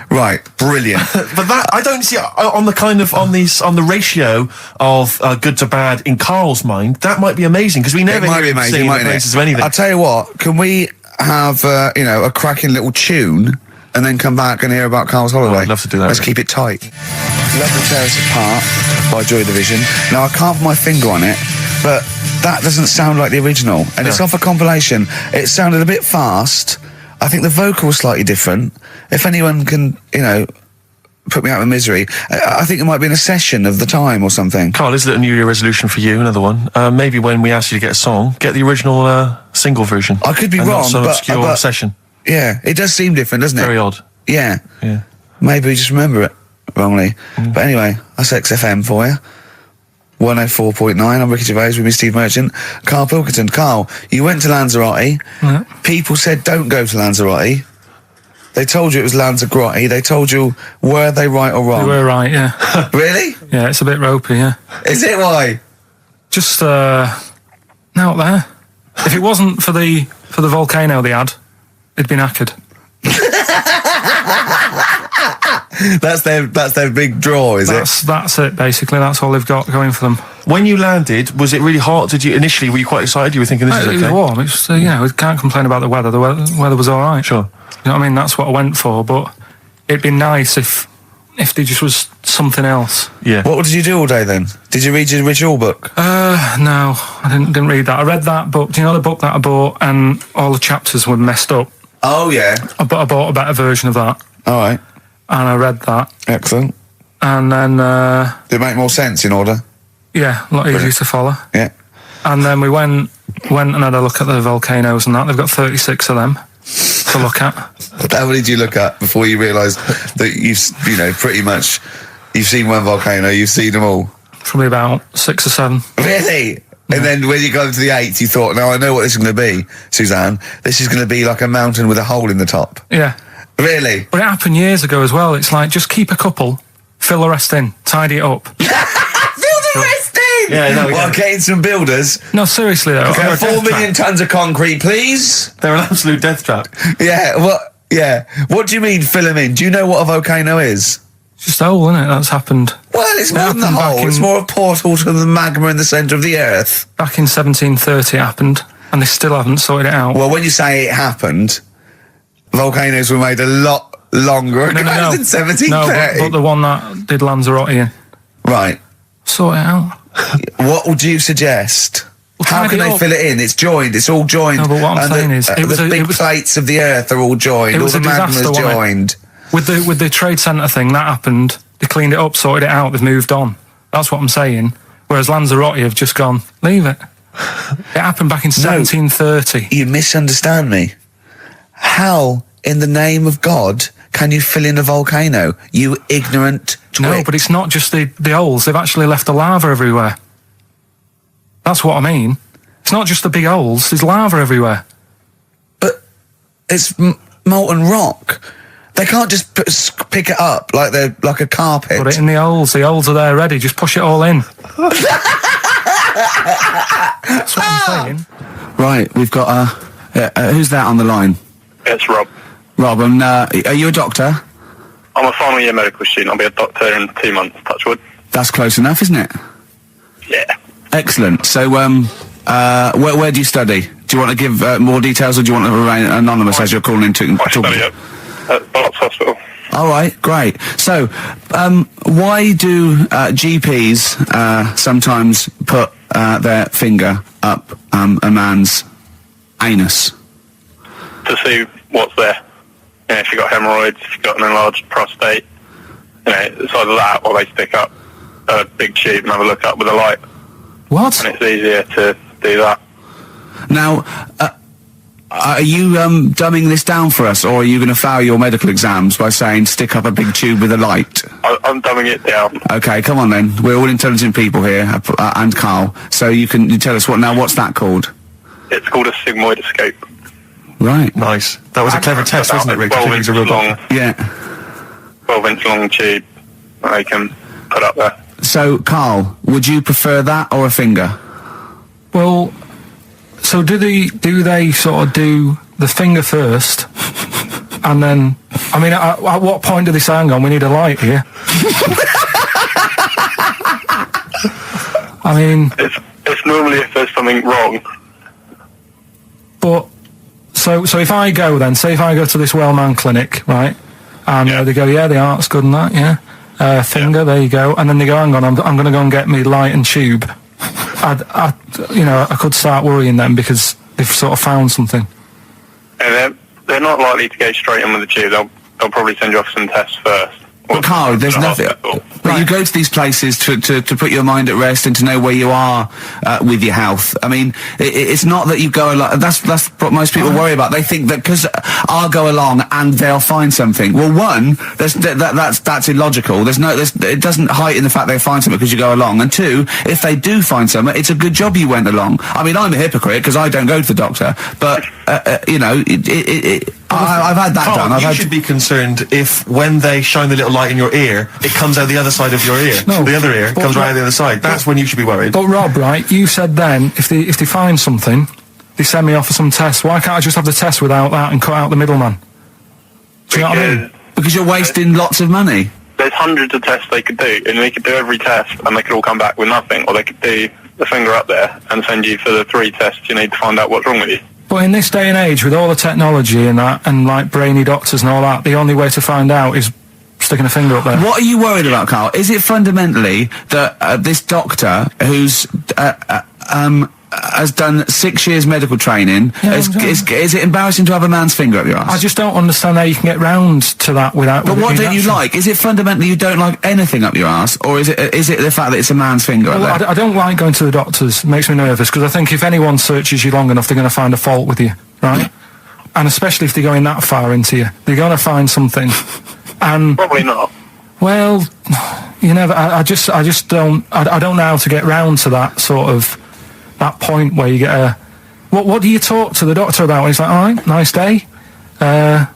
Speaker 1: Right, brilliant.
Speaker 2: But that I don't see on the ratio of good to bad in Carl's mind. That might be amazing because we never
Speaker 1: might be amazing, mightn't it?
Speaker 2: Of anything.
Speaker 1: I'll tell you what. Can we have a cracking little tune and then come back and hear about Carl's holiday?
Speaker 2: I'd love to do that.
Speaker 1: Let's keep it tight. Love to Tear Us Apart by Joy Division. Now I can't put my finger on it, but that doesn't sound like the original, and it's off a compilation. It sounded a bit fast. I think the vocal was slightly different. If anyone can, put me out of misery, I think it might be in a session of the time or something.
Speaker 2: Carl, is it a New Year resolution for you? Another one. Maybe when we ask you to get a song, get the original single version.
Speaker 1: I could be wrong,
Speaker 2: not some
Speaker 1: but
Speaker 2: obscure session.
Speaker 1: Yeah, it does seem different, doesn't it?
Speaker 2: Very odd.
Speaker 1: Yeah.
Speaker 2: Yeah.
Speaker 1: Maybe we just remember it wrongly. But anyway, that's XFM for you. 104.9, I'm Ricky Gervais with me, Steve Merchant. Karl Pilkington. Carl, you went to Lanzarote.
Speaker 3: Yeah.
Speaker 1: People said don't go to Lanzarote. They told you it was Lanzarote. They told you, were they right or wrong?
Speaker 3: They were right, yeah.
Speaker 1: Really?
Speaker 3: Yeah, it's a bit ropey, yeah.
Speaker 1: Is it? Why?
Speaker 3: Just out there. If it wasn't for the volcano they had, it'd been knackered.
Speaker 1: That's their big draw, is it?
Speaker 3: That's it, basically. That's all they've got going for them.
Speaker 2: When you landed, was it really hot? Were you quite excited? You were thinking this is okay?
Speaker 3: It was warm. It's we can't complain about the weather. The weather was all right.
Speaker 2: Sure.
Speaker 3: You know what I mean? That's what I went for, but it'd be nice if there just was something else.
Speaker 2: Yeah.
Speaker 1: What did you do all day then? Did you read your ritual book?
Speaker 3: No, I didn't read that. I read that book. Do you know the book that I bought and all the chapters were messed up?
Speaker 1: Oh, yeah.
Speaker 3: I bought a better version of that.
Speaker 1: All right.
Speaker 3: And I read that.
Speaker 1: Excellent.
Speaker 3: And then...
Speaker 1: Did it make more sense in order?
Speaker 3: Yeah, a lot easier to follow.
Speaker 1: Yeah.
Speaker 3: And then we went and had a look at the volcanoes and that. They've got 36 of them to look at.
Speaker 1: How many did you look at before you realised that pretty much, you've seen one volcano, you've seen them all?
Speaker 3: Probably about 6 or 7.
Speaker 1: Really? Yeah. And then when you got to the 8th, you thought, now I know what this is going to be, Suzanne. This is going to be like a mountain with a hole in the top.
Speaker 3: Yeah.
Speaker 1: Really?
Speaker 3: But it happened years ago as well. It's like, just keep a couple, fill the rest in, tidy it up.
Speaker 1: Fill the rest in?
Speaker 2: Yeah, no.
Speaker 1: Well, getting some builders.
Speaker 3: No, seriously though.
Speaker 1: Okay, 4 million tons of concrete, please.
Speaker 2: They're an absolute death trap.
Speaker 1: Yeah, what do you mean fill them in? Do you know what a volcano is?
Speaker 3: It's just a hole, isn't it? That's happened.
Speaker 1: Well, it's more than a hole. It's more a portal to the magma in the centre of the earth.
Speaker 3: Back in 1730 it happened, and they still haven't sorted it out.
Speaker 1: Well, when you say it happened, volcanoes were made a lot longer ago than 1730.
Speaker 3: No, but the one that did Lanzarote in.
Speaker 1: Right.
Speaker 3: Sort it out.
Speaker 1: What would you suggest?
Speaker 3: Well,
Speaker 1: how can they fill it in? It's joined. It's all joined.
Speaker 3: No, but what I'm saying is...
Speaker 1: the big plates of the earth are all joined. All the magma's joined.
Speaker 3: With the trade centre thing, that happened. They cleaned it up, sorted it out, they've moved on. That's what I'm saying. Whereas Lanzarote have just gone, leave it. It happened back in 1730.
Speaker 1: You misunderstand me. How, in the name of God, can you fill in a volcano? You ignorant twit.
Speaker 3: No, but it's not just the holes. They've actually left the lava everywhere. That's what I mean. It's not just the big holes. There's lava everywhere.
Speaker 1: But it's molten rock. They can't just pick it up like they're like a carpet.
Speaker 3: Put it in the holes. The holes are there ready. Just push it all in. That's what I'm saying.
Speaker 1: Right, we've got who's that on the line?
Speaker 4: It's Rob.
Speaker 1: Rob, and are you a doctor?
Speaker 4: I'm a final year medical student. I'll be a doctor in 2 months, touch wood.
Speaker 1: That's close enough, isn't it?
Speaker 4: Yeah.
Speaker 1: Excellent. So, where do you study? Do you want to give more details, or do you want to remain anonymous as you're calling in to
Speaker 4: I study at Barts Hospital.
Speaker 1: All right, great. So, why do GPs sometimes put their finger up a man's anus?
Speaker 4: To see what's there. You know, if you've got hemorrhoids, if you've got an enlarged prostate, you know, it's either that or they stick up a big tube and have a look up with a light.
Speaker 3: What?
Speaker 4: And it's easier to do that.
Speaker 1: Now, are you dumbing this down for us, or are you going to fail your medical exams by saying stick up a big tube with a light?
Speaker 4: I'm dumbing it down.
Speaker 1: Okay, come on then. We're all intelligent people here, and Carl. So you tell us what's that called?
Speaker 4: It's called a sigmoidoscope.
Speaker 1: Right.
Speaker 2: Nice. That was a clever test, wasn't it, Rick?
Speaker 4: 12 inch long.
Speaker 1: Yeah.
Speaker 4: 12 inch long tube that they can put up there.
Speaker 1: So, Carl, would you prefer that or a finger?
Speaker 3: Well, so do they sort of do the finger first, and then, I mean, at what point do they say, hang on, we need a light here? I mean...
Speaker 4: It's normally if there's something wrong.
Speaker 3: But, so if I go then, say if I go to this Wellman clinic, right, and they go, yeah, the art's good and that, yeah, finger, there you go, and then they go, hang on, I'm going to go and get me light and tube. I could start worrying then because they've sort of found something.
Speaker 4: And they're not likely to go straight in with the tube. They'll probably send you off some tests first.
Speaker 1: But Carl, there's nothing. But you go to these places to put your mind at rest and to know where you are with your health. I mean, it's not that you go along. That's what most people worry about. They think that because I'll go along and they'll find something. Well, one, that's illogical. It doesn't heighten the fact they find something because you go along. And two, if they do find something, it's a good job you went along. I mean, I'm a hypocrite because I don't go to the doctor, but I've had that done.
Speaker 2: You should be concerned if when they shine the little light in your ear, it comes out the other side of your ear.
Speaker 3: No,
Speaker 2: the other ear comes right out the other side. That's when you should be worried.
Speaker 3: But Rob, right, you said then, if they find something, they send me off for some tests. Why can't I just have the test without that and cut out the middleman? Do you know what I mean?
Speaker 1: Because you're wasting lots of money.
Speaker 4: There's hundreds of tests they could do, and they could do every test, and they could all come back with nothing, or they could do the finger up there and send you for the 3 tests you need to find out what's wrong with you.
Speaker 3: But in this day and age, with all the technology and that, and like brainy doctors and all that, the only way to find out is sticking a finger up there.
Speaker 1: What are you worried about, Carl? Is it fundamentally that this doctor who's has done 6 years medical training, is it embarrassing to have a man's finger up your ass?
Speaker 3: I just don't understand how you can get round to that without...
Speaker 1: But what don't you like? Is it fundamentally you don't like anything up your ass, or is it the fact that it's a man's finger up there?
Speaker 3: I don't like going to the doctors. It makes me nervous, because I think if anyone searches you long enough, they're going to find a fault with you, right? And especially if they're going that far into you. They're going to find something. And
Speaker 4: probably not.
Speaker 3: Well, you never... I just don't... I don't know how to get round to that sort of... that point where you get a... What do you talk to the doctor about? He's like, all right, nice day.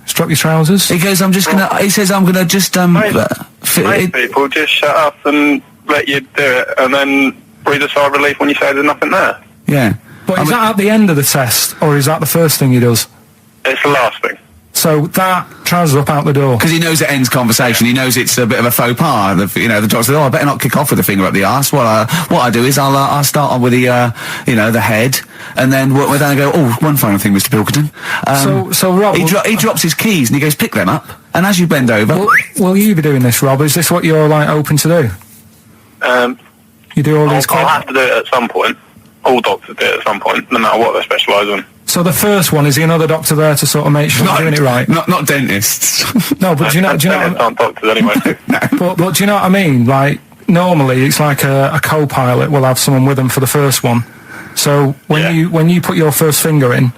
Speaker 3: Strap your trousers.
Speaker 1: He goes, he says, I'm gonna just,
Speaker 4: Most people just shut up and let you do it, and then breathe a sigh of relief when you say there's nothing there.
Speaker 1: Yeah.
Speaker 3: But is that at the end of the test, or is that the first thing he does?
Speaker 4: It's the last thing.
Speaker 3: So that trousers up out the door.
Speaker 1: Because he knows it ends conversation. He knows it's a bit of a faux pas. The doctor says, I better not kick off with the finger up the arse. What I do is I'll start on with the, the head, and then we're then go, one final thing, Mr. Pilkington.
Speaker 3: So Rob...
Speaker 1: He drops his keys and he goes, pick them up, and as you bend over...
Speaker 3: Will you be doing this, Rob? Is this what you're, open to do? You do all these...
Speaker 4: I'll have to do it at some point. All doctors do it at some point, no matter what they specialise in.
Speaker 3: So the first one, is there another doctor there to sort of make sure you're doing it right?
Speaker 1: Not dentists.
Speaker 3: No, but do you know...
Speaker 4: aren't doctors anyway.
Speaker 3: But do you know what I mean? Like, normally it's like a co-pilot will have someone with them for the first one. So when you put your first finger in,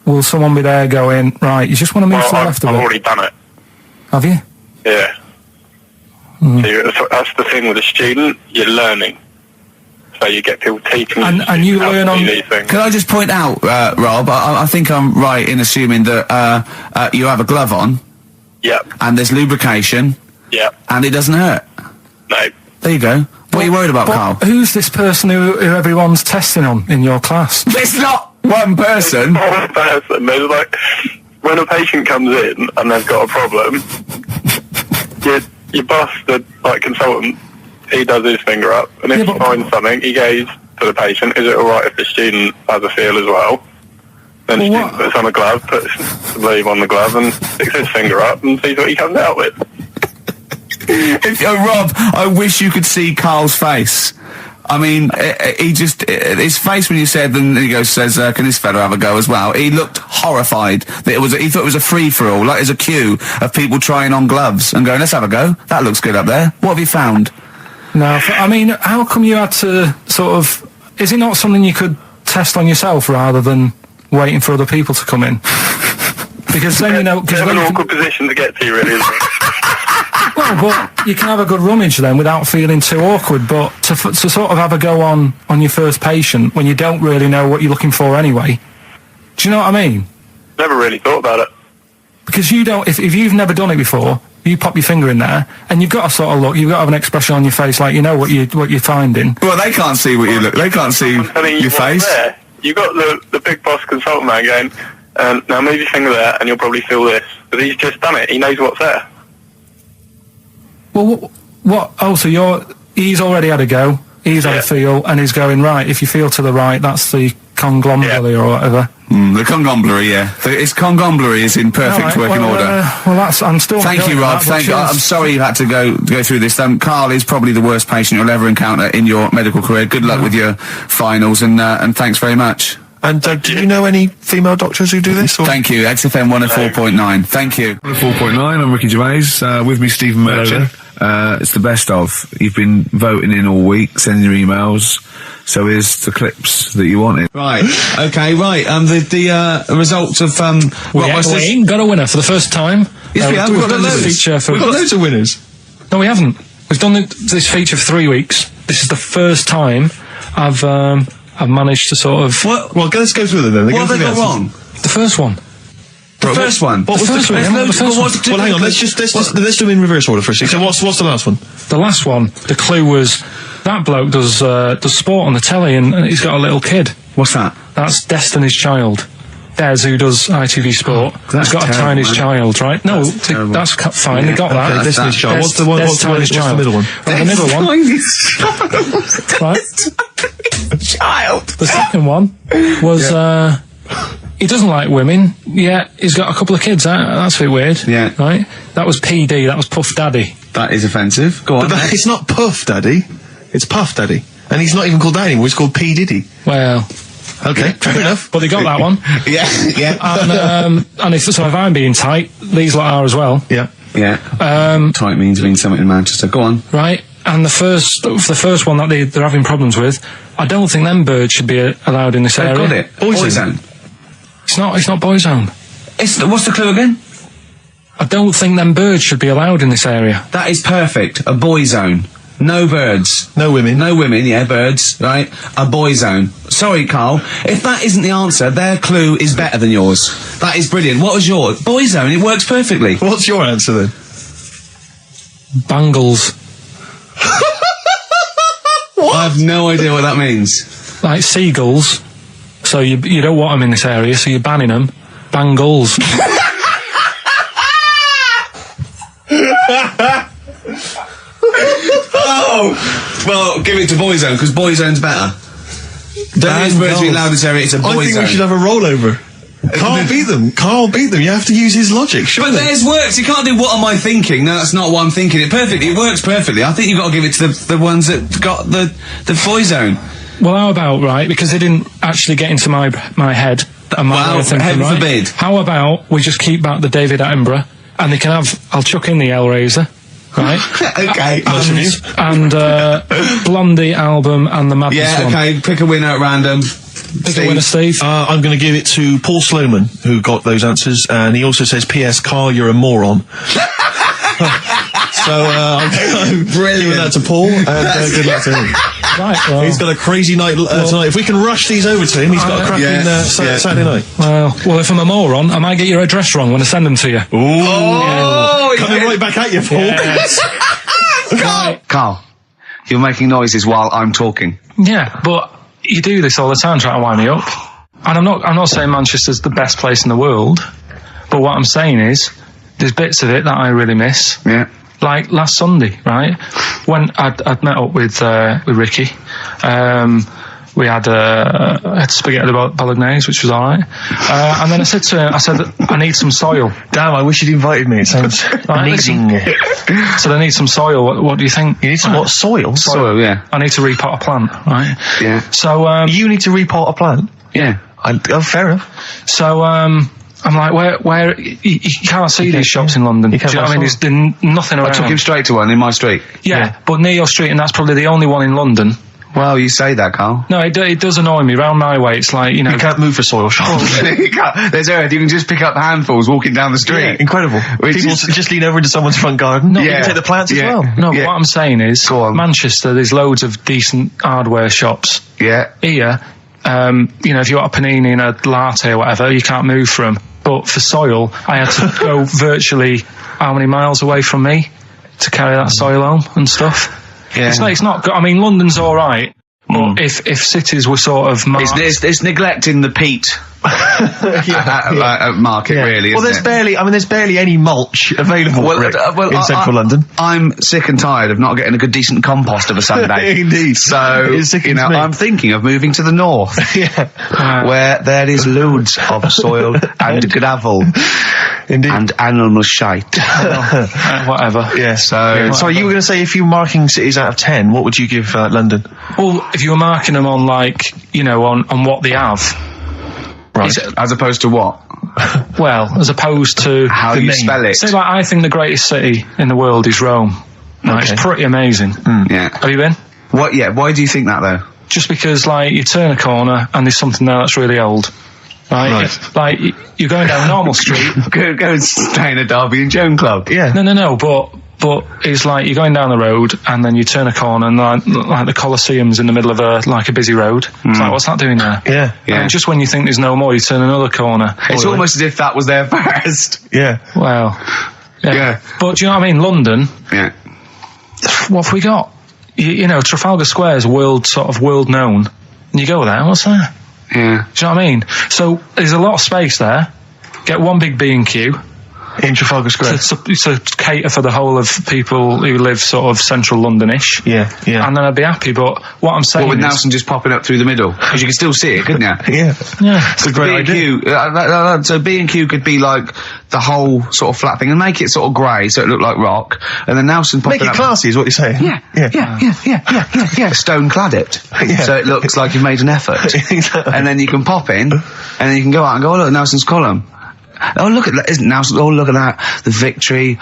Speaker 3: will someone be there going, right, you just want to move to the left of it?
Speaker 4: I've already done it.
Speaker 3: Have you?
Speaker 4: Yeah. So that's the thing with a student, you're learning. So you get people teaching
Speaker 3: and you learn on
Speaker 4: these things.
Speaker 1: Can I just point out, Rob, I think I'm right in assuming that you have a glove on.
Speaker 4: Yep.
Speaker 1: And there's lubrication.
Speaker 4: Yep.
Speaker 1: And it doesn't hurt.
Speaker 4: No.
Speaker 1: There you go. What are you worried about, Carl?
Speaker 3: Who's this person who everyone's testing on in your class?
Speaker 1: It's not one person.
Speaker 4: It's not one person. There's like, when a patient comes in and they've got a problem, your boss, the consultant, he does his finger up, and if he finds something, he goes to the patient, is it alright if the student has a feel as well? Then the student puts on a glove, puts the bleed on the glove, and sticks his finger up and sees what he comes out with.
Speaker 1: Rob, I wish you could see Carl's face. I mean, his face when you said, and he says, can this fella have a go as well? He looked horrified. That he thought it was a free-for-all, like there's a queue of people trying on gloves and going, let's have a go. That looks good up there. What have you found?
Speaker 3: No, I mean, how come you had to sort of... Is it not something you could test on yourself rather than waiting for other people to come in? Because then, you know...
Speaker 4: It's an awkward position to get to, really, isn't it?
Speaker 3: Well, but you can have a good rummage then without feeling too awkward, but to sort of have a go on your first patient when you don't really know what you're looking for anyway, do you know what I mean?
Speaker 4: Never really thought about it.
Speaker 3: Because you don't, if you've never done it before, you pop your finger in there, and you've got to sort of look, you've got to have an expression on your face like you know what you're finding.
Speaker 1: Well, they can't see what you look, they can't see your face.
Speaker 4: There. You got the big boss consultant man going, now move your finger there and you'll probably feel this. But he's just done it, he knows what's there.
Speaker 3: Well, what? Oh, so he's already had a go. He's had a feel, and he's going right. If you feel to the right, that's the conglomerate or whatever.
Speaker 1: The conglomerate, yeah. Its conglomerate is in perfect working order.
Speaker 3: Well, that's. I'm still.
Speaker 1: Thank you, Rob. I'm sorry you had to go through this. Carl is probably the worst patient you'll ever encounter in your medical career. Good luck with your finals, and thanks very much.
Speaker 2: And do you know any female doctors who do this? Or?
Speaker 1: Thank you. XFM 104.9. Thank you.
Speaker 5: 104.9. I'm Ricky Gervais. With me, Stephen Merchant. It's the best of. You've been voting in all week, sending your emails. So here's the clips that you wanted.
Speaker 1: Right. Okay. Right. The results of
Speaker 3: we ain't got a winner for the first time.
Speaker 1: Yes, we have. We've got loads.
Speaker 2: We've got loads of winners.
Speaker 3: No, we haven't. We've done this feature for 3 weeks. This is the first time I've managed to sort of...
Speaker 2: Well, let's go through them then.
Speaker 1: What have they got wrong?
Speaker 3: The first one.
Speaker 1: The first one?
Speaker 2: What was the first one? Well, hang on, let's do them in reverse order first. So what's the last one?
Speaker 3: The last one, the clue was, that bloke does sport on the telly and he's got a little kid.
Speaker 1: What's that?
Speaker 3: That's Destiny's Child. Des, who does ITV Sport, has got a tiny child, right? No, that's fine, they got that.
Speaker 2: Destiny's Child. What's the middle one?
Speaker 3: The middle one. Right.
Speaker 1: Child.
Speaker 3: The second one was, he doesn't like women, yet he's got a couple of kids. That's a bit weird.
Speaker 1: Yeah.
Speaker 3: Right? That was PD, that was Puff Daddy.
Speaker 1: That is offensive. Go on.
Speaker 2: But it's not Puff Daddy, it's Puff Daddy. And he's not even called that anymore, he's called P. Diddy.
Speaker 3: Well...
Speaker 2: Okay, fair enough.
Speaker 3: But they got that one.
Speaker 1: Yeah.
Speaker 3: And if I'm being tight, these lot are as well.
Speaker 2: Yeah.
Speaker 1: Yeah. Tight means something in Manchester. Go on.
Speaker 3: Right. And the first one that they're having problems with, I don't think them birds should be allowed in this area.
Speaker 1: Got it. Boyzone.
Speaker 3: It's not Boyzone.
Speaker 1: What's the clue again?
Speaker 3: I don't think them birds should be allowed in this area.
Speaker 1: That is perfect. A boyzone. No birds.
Speaker 2: No women.
Speaker 1: No women, yeah, birds, right? A boyzone. Sorry, Carl. If that isn't the answer, their clue is better than yours. That is brilliant. What was yours? Boyzone, it works perfectly.
Speaker 2: What's your answer then?
Speaker 3: Bangles.
Speaker 2: What?
Speaker 1: I have no idea what that means.
Speaker 3: Like seagulls. So you don't want them in this area, so you're banning them. Bangles.
Speaker 1: Oh! Well, give it to Boyzone, because Boyzone's better. Don't use birds being allowed in this area, it's a Boyzone.
Speaker 2: I think we should have a rollover. Carl beat them. You have to use his logic, surely.
Speaker 1: But theirs works. You can't do what am I thinking. No, that's not what I'm thinking. It works perfectly. I think you've got to give it to the ones that got the Boyzone.
Speaker 3: Well, how about, right, because they didn't actually get into my head and my way of thinking,
Speaker 1: heaven
Speaker 3: right?
Speaker 1: forbid.
Speaker 3: How about we just keep back the David Attenborough, and they can have, I'll chuck in the Hellraiser, right?
Speaker 1: Okay.
Speaker 3: And Blondie album and the Madness one.
Speaker 1: Yeah, okay, pick a winner at random.
Speaker 3: Pick a winner, Steve.
Speaker 2: I'm going to give it to Paul Sloman, who got those answers, and he also says, P.S. Carl, you're a moron. So, I'm giving that to Paul, and good luck to him.
Speaker 3: Right, well.
Speaker 2: He's got a crazy night tonight. If we can rush these over to him, he's got a cracking Saturday night.
Speaker 3: Well, if I'm a moron, I might get your address wrong when I send them to you.
Speaker 2: Coming right back at you, Paul.
Speaker 3: Yes.
Speaker 1: Carl, you're making noises while I'm talking.
Speaker 3: Yeah, but you do this all the time trying to wind me up. And I'm not saying Manchester's the best place in the world, but what I'm saying is there's bits of it that I really miss.
Speaker 1: Yeah.
Speaker 3: Like last Sunday, right? When I'd met up with Ricky, we had spaghetti bolognese, which was all right. And then I said to him, I need some soil.
Speaker 2: Damn, I wish you'd invited me. It sounds amazing.
Speaker 3: So I need some soil. What do you think?
Speaker 2: You need some what? Soil?
Speaker 1: Soil, yeah.
Speaker 3: I need to repot a plant, right?
Speaker 1: Yeah.
Speaker 3: So
Speaker 2: you need to repot a plant?
Speaker 1: Yeah.
Speaker 2: Fair enough.
Speaker 3: So I'm like, where you can't see these shops in London. Do you know what I mean? There's nothing around.
Speaker 1: I took him straight to one in my street.
Speaker 3: Yeah, but near your street, and that's probably the only one in London.
Speaker 1: Well, you say that, Carl.
Speaker 3: No, it does annoy me. Round my way, it's like, you know...
Speaker 2: You can't move for soil shops.
Speaker 1: There's earth. You can just pick up handfuls walking down the street.
Speaker 2: Yeah, incredible. People just lean over into someone's front garden.
Speaker 3: No,
Speaker 2: you can take the plants as well.
Speaker 3: No, but what I'm saying is, Manchester, there's loads of decent hardware shops.
Speaker 1: Yeah.
Speaker 3: Here, you know, if you want a panini and a latte or whatever, you can't move from. But for soil, I had to go virtually how many miles away from me to carry that soil home and stuff. Yeah. It's not good. I mean, London's all right, but if cities were sort of...
Speaker 1: It's neglecting the peat market, really.
Speaker 2: Well, there's barely any mulch available in central London.
Speaker 1: I'm sick and tired of not getting a good, decent compost of a Sunday.
Speaker 2: Indeed.
Speaker 1: So, you know, I'm thinking of moving to the north, where there is loads of soil and gravel.
Speaker 2: Indeed.
Speaker 1: And animal shite.
Speaker 3: Whatever.
Speaker 2: Yeah. So you were going to say, if you were marking cities out of 10, what would you give London?
Speaker 3: Well, if you were marking them on, like, you know, on what they have.
Speaker 1: Right. As opposed to what?
Speaker 3: Well, as opposed to...
Speaker 1: How you spell it.
Speaker 3: Say, like, I think the greatest city in the world is Rome. Right? Okay. It's pretty amazing.
Speaker 1: Yeah.
Speaker 3: Have you been?
Speaker 1: What? Yeah. Why do you think that, though?
Speaker 3: Just because, like, you turn a corner and there's something there that's really old. Right. Like, you're going down a normal street.
Speaker 1: go and stay in a Derby and Joan club.
Speaker 3: Yeah. No, but it's like you're going down the road and then you turn a corner and like the Colosseum's in the middle of a busy road. It's like, what's that doing there?
Speaker 2: Yeah.
Speaker 3: And just when you think there's no more, you turn another corner.
Speaker 1: It's almost as if that was there first.
Speaker 2: Yeah.
Speaker 3: Well. Yeah. But do you know what I mean? London.
Speaker 1: Yeah.
Speaker 3: What have we got? You know, Trafalgar Square is world known. And you go there, what's there?
Speaker 1: Yeah.
Speaker 3: Do you know what I mean? So there's a lot of space there. Get one big B&Q.
Speaker 2: In Trafalgar Square.
Speaker 3: To cater for the whole of people who live sort of central Londonish.
Speaker 2: Yeah.
Speaker 3: And then I'd be happy, but what I'm saying
Speaker 1: with Nelson just popping up through the middle? Because you can still see it, couldn't you?
Speaker 2: Yeah. It's a great idea.
Speaker 1: So B&Q could be like the whole sort of flat thing and make it sort of grey so it looked like rock, and then Nelson popping up...
Speaker 2: Make it classy is what you're saying.
Speaker 1: Yeah. Stone clad it. Yeah. So it looks like you've made an effort.
Speaker 2: Exactly.
Speaker 1: And then you can pop in, and then you can go out and go, oh, look, Nelson's column. Oh, look at that. Isn't Nelson? Oh, look at that. The victory.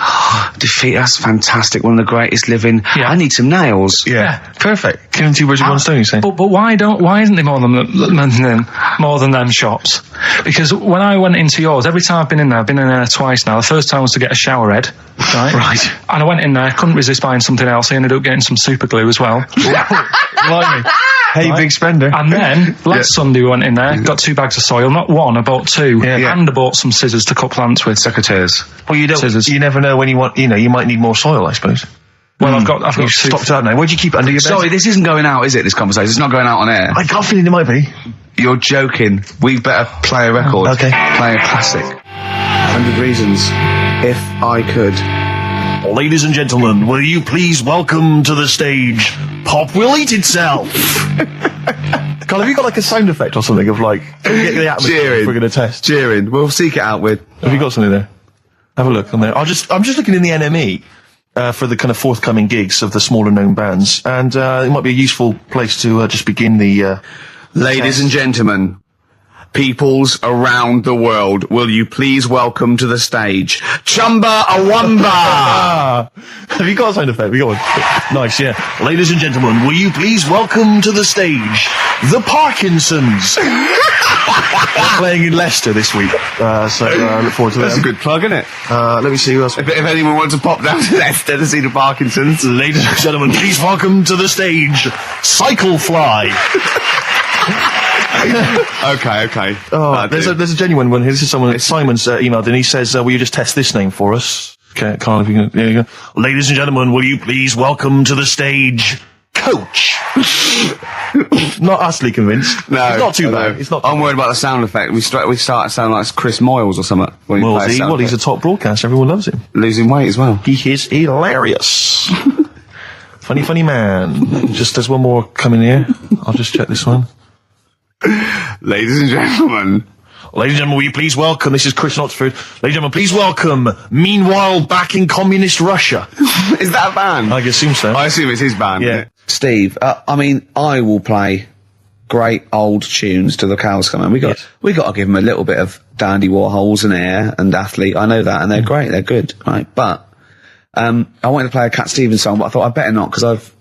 Speaker 1: Defeat. That's fantastic. One of the greatest living. Yeah. I need some nails.
Speaker 2: Yeah. Perfect. Killing two birds with one stone, you're saying?
Speaker 3: But why isn't there more than them shops? Because when I went into yours, every time I've been in there twice now. The first time was to get a shower head. Right. And I went in there, couldn't resist buying something else. I ended up getting some super glue as well.
Speaker 2: Blimey. Hey, big spender.
Speaker 3: And then, last Sunday we went in there, got 2 bags of soil, not one, I bought 2. And I bought some scissors to cut plants with.
Speaker 1: Secateurs.
Speaker 2: Well, you never know when you want, you might need more soil, I suppose.
Speaker 3: Well, I've got
Speaker 2: stocked out now. Where'd you keep it under your bed?
Speaker 1: Sorry, this isn't going out, is it, this conversation? It's not going out on air.
Speaker 2: I got a feeling it might be.
Speaker 1: You're joking. We better play a record.
Speaker 2: Okay.
Speaker 1: Play a classic. 100 Reasons. If I Could.
Speaker 2: Ladies and gentlemen, will you please welcome to the stage Pop Will Eat Itself? Carl, have you got like a sound effect or something of like, get the atmosphere
Speaker 1: cheering.
Speaker 2: We're going to test?
Speaker 1: Cheering. We'll seek it out with.
Speaker 2: Have you got something there? Have a look on there. I'm just looking in the NME for the kind of forthcoming gigs of the smaller known bands, and it might be a useful place to just begin the
Speaker 1: Ladies and gentlemen, peoples around the world, will you please welcome to the stage Chumba Awamba?
Speaker 2: Have you got a sound effect? We got one. Nice, yeah. Ladies and gentlemen, will you please welcome to the stage the Parkinsons? They're playing in Leicester this week, so look forward to that.
Speaker 5: That's a good plug, isn't it?
Speaker 2: Let me see who else.
Speaker 5: If anyone wants to pop down to Leicester to see the Parkinsons.
Speaker 2: Ladies and gentlemen, please welcome to the stage, Cycle Fly.
Speaker 5: Okay.
Speaker 2: Oh, there's a genuine one here. This is someone, Simon's emailed, and he says, will you just test this name for us? Okay, Carl, if you can, there you go. Ladies and gentlemen, will you please welcome to the stage, Coach. Not utterly convinced.
Speaker 5: No,
Speaker 2: it's not too bad. It's not.
Speaker 5: I'm worried about the sound effect. We start to sound like Chris Moyles or something.
Speaker 2: He's a top broadcaster. Everyone loves him.
Speaker 5: Losing weight as well.
Speaker 2: He is hilarious. funny man. Just there's one more coming here. I'll just check this one.
Speaker 5: Ladies and gentlemen,
Speaker 2: will you please welcome, this is Chris Oxford. Ladies and gentlemen, please welcome, meanwhile back in communist Russia.
Speaker 5: Is that a band?
Speaker 2: I assume so.
Speaker 5: I assume it's his band.
Speaker 2: Yeah.
Speaker 1: Steve, I will play great old tunes till the cows come in. We got to give them a little bit of Dandy Warhols and Air and Athlete. I know that, and they're great. They're good, right? But I wanted to play a Cat Stevens song, but I thought I'd better not because I've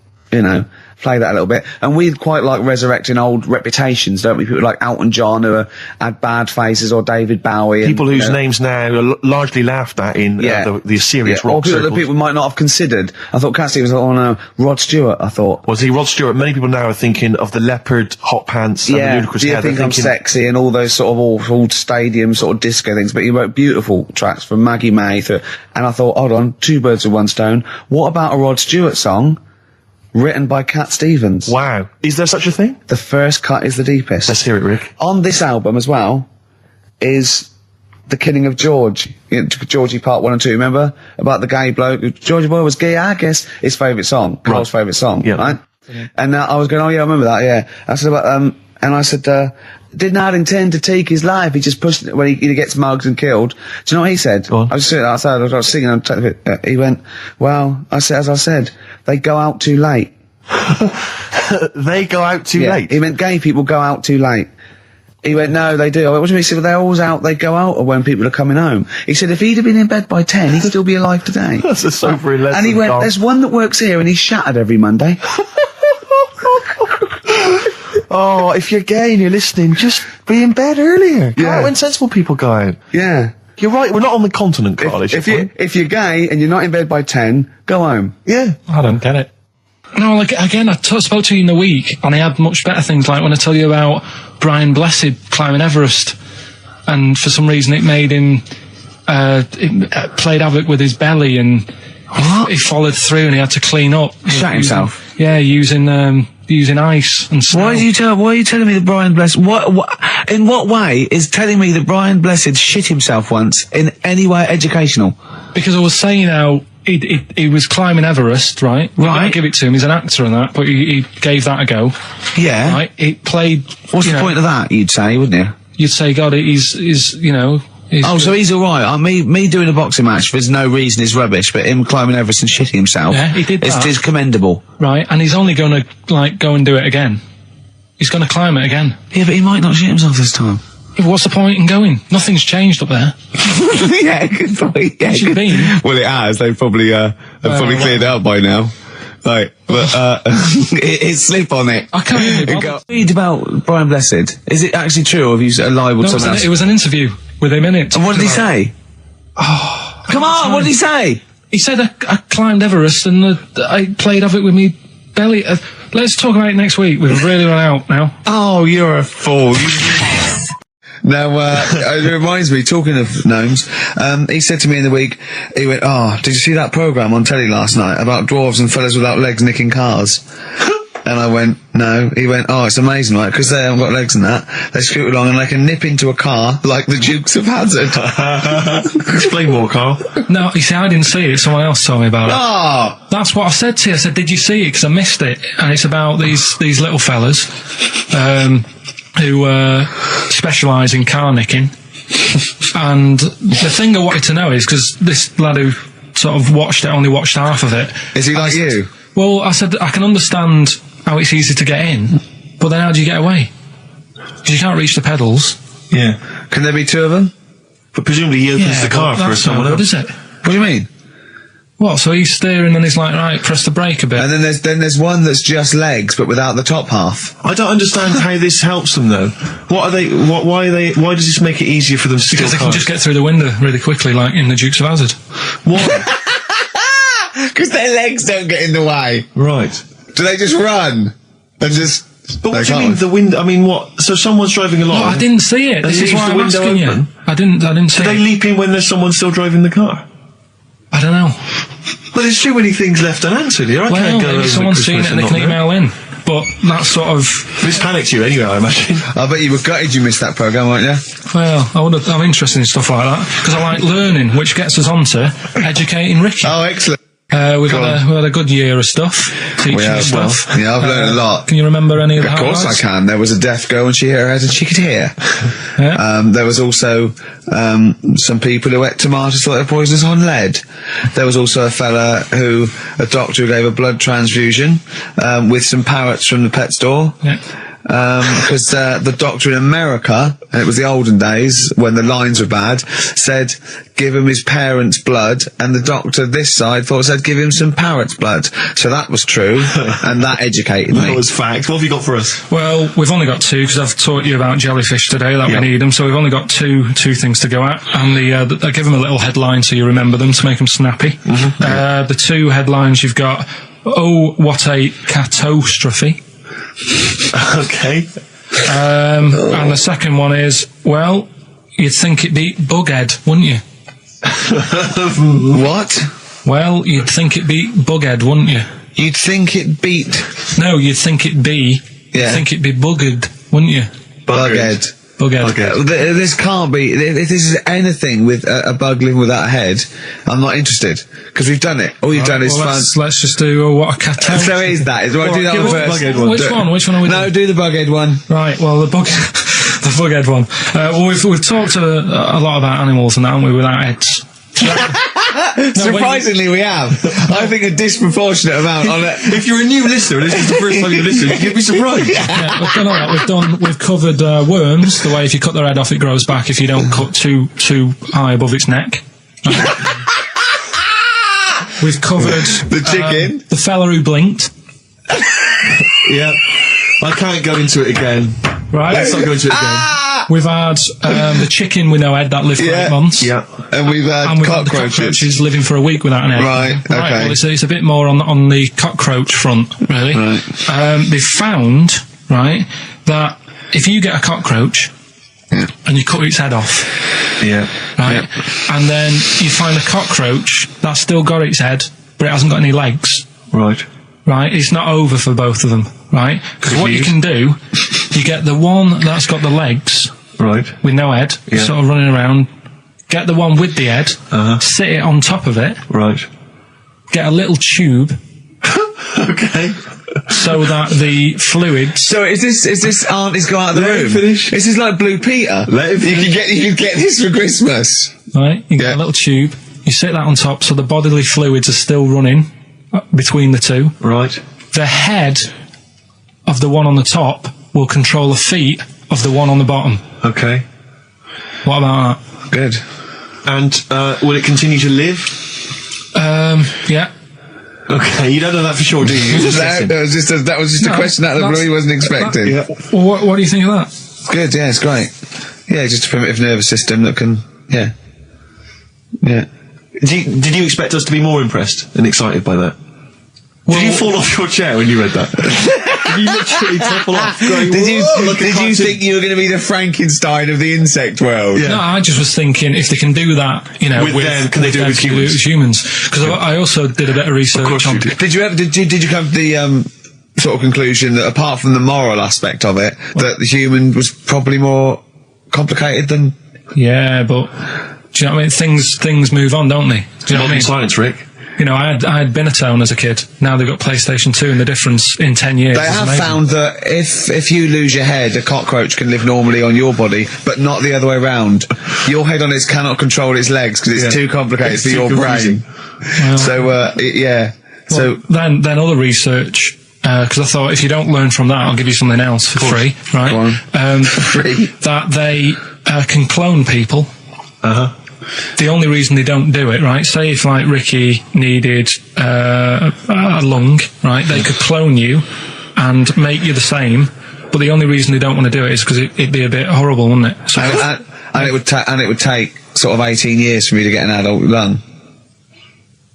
Speaker 1: play that a little bit. And we quite like resurrecting old reputations, don't we? People like Elton John who had bad faces, or David Bowie.
Speaker 2: People whose names now are largely laughed at in the serious rock
Speaker 1: or people
Speaker 2: circles.
Speaker 1: that people might not have considered. I thought Cat Stevens, Rod Stewart, I thought.
Speaker 2: Was he Rod Stewart? Many people now are thinking of the leopard hot pants and the ludicrous
Speaker 1: Do you
Speaker 2: hair.
Speaker 1: think I'm sexy and all those sort of old stadium sort of disco things, but he wrote beautiful tracks from Maggie May and I thought, hold on, two birds with one stone. What about a Rod Stewart song written by Cat Stevens?
Speaker 2: Wow. Is there such a thing?
Speaker 1: The first cut is the deepest.
Speaker 2: Let's hear it, Rick.
Speaker 1: On this album as well is The Killing of George. Georgie Part 1 and 2, remember? About the gay bloke. Georgie Boy was gay, I guess. His favourite song. Carl's favourite song, right? Yeah. And I was going, I remember that, yeah. I said about, and I said, did not intend to take his life. He just pushed it when he gets mugged and killed. Do you know what he said? I was sitting outside, I was singing, he went, well, as I said, they go out too late.
Speaker 2: They go out too late?
Speaker 1: He meant gay people go out too late. He went, no, they do. I went, what do you mean? He said, well, they're always out, they go out when people are coming home. He said, if he'd have been in bed by 10, he'd still be alive today.
Speaker 2: That's a sobering lesson.
Speaker 1: And he went, there's one that works here and he's shattered every Monday.
Speaker 2: Oh, if you're gay and you're listening, just be in bed earlier. Go out when sensible people go out.
Speaker 1: Yeah.
Speaker 2: You're right, we're not on the continent, Carl.
Speaker 1: If you're gay and you're not in bed by 10, go home.
Speaker 2: Yeah.
Speaker 3: I don't get it. No, like, again, I spoke to you in the week, and I had much better things, like when I tell you about Brian Blessed climbing Everest, and for some reason it made him, it played havoc with his belly, and he followed through and he had to clean up.
Speaker 1: Shut himself?
Speaker 3: Yeah, using ice and snow.
Speaker 1: Why are you telling me that Brian Blessed, in what way is telling me that Brian Blessed shit himself once in any way educational?
Speaker 3: Because I was saying how he was climbing Everest, right? I give it to him, he's an actor and that, but he gave that a go.
Speaker 1: Yeah.
Speaker 3: Right? It played...
Speaker 1: What's the point of that, you'd say, wouldn't you?
Speaker 3: You'd say, God, he's
Speaker 1: so he's alright. Me doing a boxing match for no reason is rubbish, but him climbing Everest and shitting himself
Speaker 3: he did that.
Speaker 1: is commendable.
Speaker 3: Right, and he's only going to, go and do it again. He's going to climb it again.
Speaker 1: Yeah, but he might not shit himself this time.
Speaker 3: Yeah, what's the point in going? Nothing's changed up there.
Speaker 1: Yeah, good point. Yeah,
Speaker 3: should be.
Speaker 5: Well, it has. They've probably cleared it up by now. Like, but
Speaker 1: it's slip on it.
Speaker 3: I can't even
Speaker 1: read about Brian Blessed. Is it actually true, or have you libelled someone else?
Speaker 3: It was an interview with him in it.
Speaker 1: And what did he say?
Speaker 3: Oh,
Speaker 1: come on! What did he say?
Speaker 3: He said I climbed Everest and I played of it with me belly. Let's talk about it next week. We've really run out now.
Speaker 1: Oh, you're a fool. Now, it reminds me, talking of gnomes, he said to me in the week, he went, did you see that programme on telly last night about dwarves and fellas without legs nicking cars? And I went, no. He went, it's amazing, right? Because they haven't got legs and that. They scoot along and they can nip into a car like the Dukes of Hazzard.
Speaker 2: Explain more, Carl.
Speaker 3: No, you see, I didn't see it. Someone else told me about it. That's what I said to you. I said, did you see it? Because I missed it. And it's about these little fellas, who specialise in car nicking. And the thing I wanted to know is, because this lad who sort of only watched half of it.
Speaker 1: Is he like you?
Speaker 3: Well, I said, I can understand how it's easy to get in, but then how do you get away? Because you can't reach the pedals.
Speaker 2: Yeah.
Speaker 1: Can there be two of them?
Speaker 2: But presumably he opens the car for someone else.
Speaker 3: Is it?
Speaker 1: What do you mean?
Speaker 3: What? So he's steering and he's like, right, press the brake a bit.
Speaker 1: And then there's one that's just legs, but without the top half.
Speaker 2: I don't understand how this helps them though. What are they? Why does this make it easier for them?
Speaker 3: Because they can just get through the window really quickly, like in the Dukes of Hazzard.
Speaker 2: What?
Speaker 1: Because their legs don't get in the way.
Speaker 2: Right.
Speaker 1: Do they just run and just?
Speaker 2: But what do you mean the window? I mean, what? So someone's driving along.
Speaker 3: No, I didn't see it. This is why I'm asking you. I didn't see it.
Speaker 2: Do they leap in when there's someone still driving the car?
Speaker 3: I don't know.
Speaker 2: Well, there's too many things left unanswered here. I can't go
Speaker 3: maybe someone's seen it and they can email in. But that sort of...
Speaker 2: This panicked you anyway, I imagine.
Speaker 1: I bet you were gutted you missed that programme, weren't you?
Speaker 3: Well, I'm interested in stuff like that, because I like learning, which gets us on to educating Ricky.
Speaker 1: Oh, excellent.
Speaker 3: We've had a good year of stuff, teaching stuff.
Speaker 1: Well, yeah, I've learned a lot.
Speaker 3: Can you remember any of the highlights?
Speaker 1: Of course I can. There was a deaf girl and she hit her head and she could hear.
Speaker 3: Yeah.
Speaker 1: There was also some people who ate tomatoes thought they were poisonous on lead. There was also a doctor who gave a blood transfusion with some parrots from the pet store.
Speaker 3: Yeah.
Speaker 1: Because the doctor in America, and it was the olden days when the lines were bad, said give him his parents' blood, and the doctor this side said give him some parrot's blood. So that was true, and that educated me.
Speaker 2: That was fact. What have you got for us?
Speaker 3: Well, we've only got two, because I've taught you about jellyfish today, that we need them, so we've only got two things to go at, and I give them a little headline so you remember them to make them snappy. Mm-hmm. The two headlines you've got, oh, what a catastrophe.
Speaker 2: Okay.
Speaker 3: And the second one is, well, you'd think it beat Bughead, wouldn't you?
Speaker 1: What?
Speaker 3: Well, you'd think it beat Bughead, wouldn't you?
Speaker 1: You'd think it beat...
Speaker 3: No, you'd think it be...
Speaker 1: Yeah.
Speaker 3: You'd think it be Buggered, wouldn't you?
Speaker 1: Bughead.
Speaker 3: Bughead.
Speaker 1: This can't be... If this is anything with a bug living without a head, I'm not interested. Because we've done it. All you've done is fun.
Speaker 3: Let's just do what a catastrophe.
Speaker 1: So is that. Do I do that one first?
Speaker 3: Which one are we doing?
Speaker 1: No, do the Bughead one.
Speaker 3: Right, well, the Bughead one. Well, we've talked a lot about animals and that, haven't we, without heads.
Speaker 1: Surprisingly, we have. I think a disproportionate amount on it.
Speaker 2: If you're a new listener, and this is the first time you listen, you'd be surprised.
Speaker 3: Yeah, we've done all that. We've covered worms. The way if you cut their head off, it grows back. If you don't cut too high above its neck. We've covered
Speaker 1: the chicken,
Speaker 3: the fella who blinked.
Speaker 2: Yeah, I can't go into it again.
Speaker 3: Right,
Speaker 2: let's not go into it again.
Speaker 3: We've had the chicken with no head that lived for 8 months.
Speaker 1: Yeah, and we've had
Speaker 3: cockroaches living for a week without an head.
Speaker 1: Right, okay.
Speaker 3: Well, it's a bit more on the cockroach front, really.
Speaker 1: Right.
Speaker 3: They've found, right, that if you get a cockroach and you cut its head off, right, and then you find a cockroach that's still got its head, but it hasn't got any legs.
Speaker 2: Right.
Speaker 3: Right, it's not over for both of them, right? Because what you can do, you get the one that's got the legs,
Speaker 2: right,
Speaker 3: with no head, sort of running around. Get the one with the head, sit it on top of it,
Speaker 2: right.
Speaker 3: Get a little tube,
Speaker 2: okay,
Speaker 3: so that the fluids.
Speaker 1: So is this auntie's go out of the room?
Speaker 2: Finish.
Speaker 1: This is like Blue Peter. You can get this for Christmas,
Speaker 3: right? You get a little tube. You sit that on top, so the bodily fluids are still running between the two.
Speaker 2: Right.
Speaker 3: The head of the one on the top will control the feet of the one on the bottom.
Speaker 2: Okay.
Speaker 3: What about that?
Speaker 1: Good.
Speaker 2: And will it continue to live?
Speaker 3: Yeah.
Speaker 2: Okay, you don't know that for sure, do you?
Speaker 1: That was just a question out of the blue he wasn't expecting.
Speaker 3: Well, what do you think of that?
Speaker 1: Good, yeah, it's great. Yeah, just a primitive nervous system that can, yeah.
Speaker 2: Did you expect us to be more impressed and excited by that? Did you fall off your chair when you read that? Did you literally topple off?
Speaker 1: Did you think you were going to be the Frankenstein of the insect world?
Speaker 3: Yeah. No, I just was thinking if they can do that, you know,
Speaker 2: with them, can they do it with
Speaker 3: humans? Because I also did a bit of research on.
Speaker 1: Did you come to the sort of conclusion that apart from the moral aspect of it, that the human was probably more complicated than?
Speaker 3: Yeah, but do you know what I mean? Things move on, don't they? Do you know what I mean?
Speaker 2: Science, Rick.
Speaker 3: You know, I had Binatone as a kid. Now they've got PlayStation 2, and the difference in 10 years.
Speaker 1: They have found that if you lose your head, a cockroach can live normally on your body, but not the other way around. Your head on it cannot control its legs because it's too complicated for your brain. Well, so yeah. So
Speaker 3: then other research. Because I thought if you don't learn from that, I'll give you something else for free, right?
Speaker 1: Go on.
Speaker 3: Free. That they can clone people. the only reason they don't do it, right? Say if like Ricky needed a lung, right? They could clone you and make you the same. But the only reason they don't want to do it is because it'd be a bit horrible, wouldn't it? So
Speaker 1: and it would take sort of 18 years for me to get an adult lung.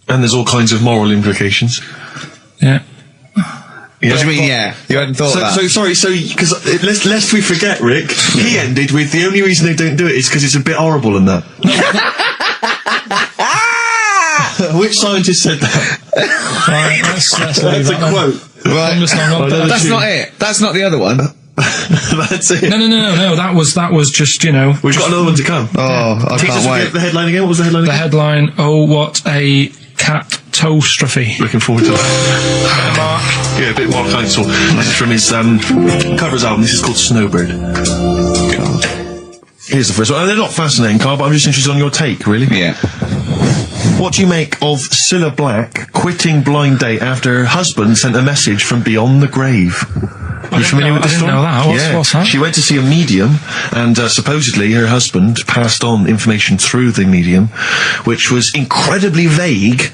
Speaker 2: And there's all kinds of moral implications.
Speaker 3: Yeah.
Speaker 1: What do you mean, yeah? You hadn't thought of that?
Speaker 2: Because lest we forget, Rick, he ended with the only reason they don't do it is because it's a bit horrible and that. Which scientist said that?
Speaker 3: Right, that's
Speaker 2: a quote.
Speaker 1: Right. That's not it. That's not the other one.
Speaker 2: That's it.
Speaker 3: No. That was just, you know.
Speaker 2: We've got another one to come.
Speaker 1: Oh, I can't wait.
Speaker 2: The headline again? What was the headline again?
Speaker 3: The headline, oh, what a catastrophe.
Speaker 2: Looking forward to that. Mark. Yeah, a bit more counsel. This is from his covers album. This is called Snowbird. Here's the first one. They're not fascinating, Carl, but I'm just interested on your take, really.
Speaker 1: Yeah.
Speaker 2: What do you make of Cilla Black quitting Blind Date after her husband sent a message from beyond the grave? Are you familiar with this story?
Speaker 3: I didn't know that. What's that?
Speaker 2: She went to see a medium, and supposedly her husband passed on information through the medium, which was incredibly vague,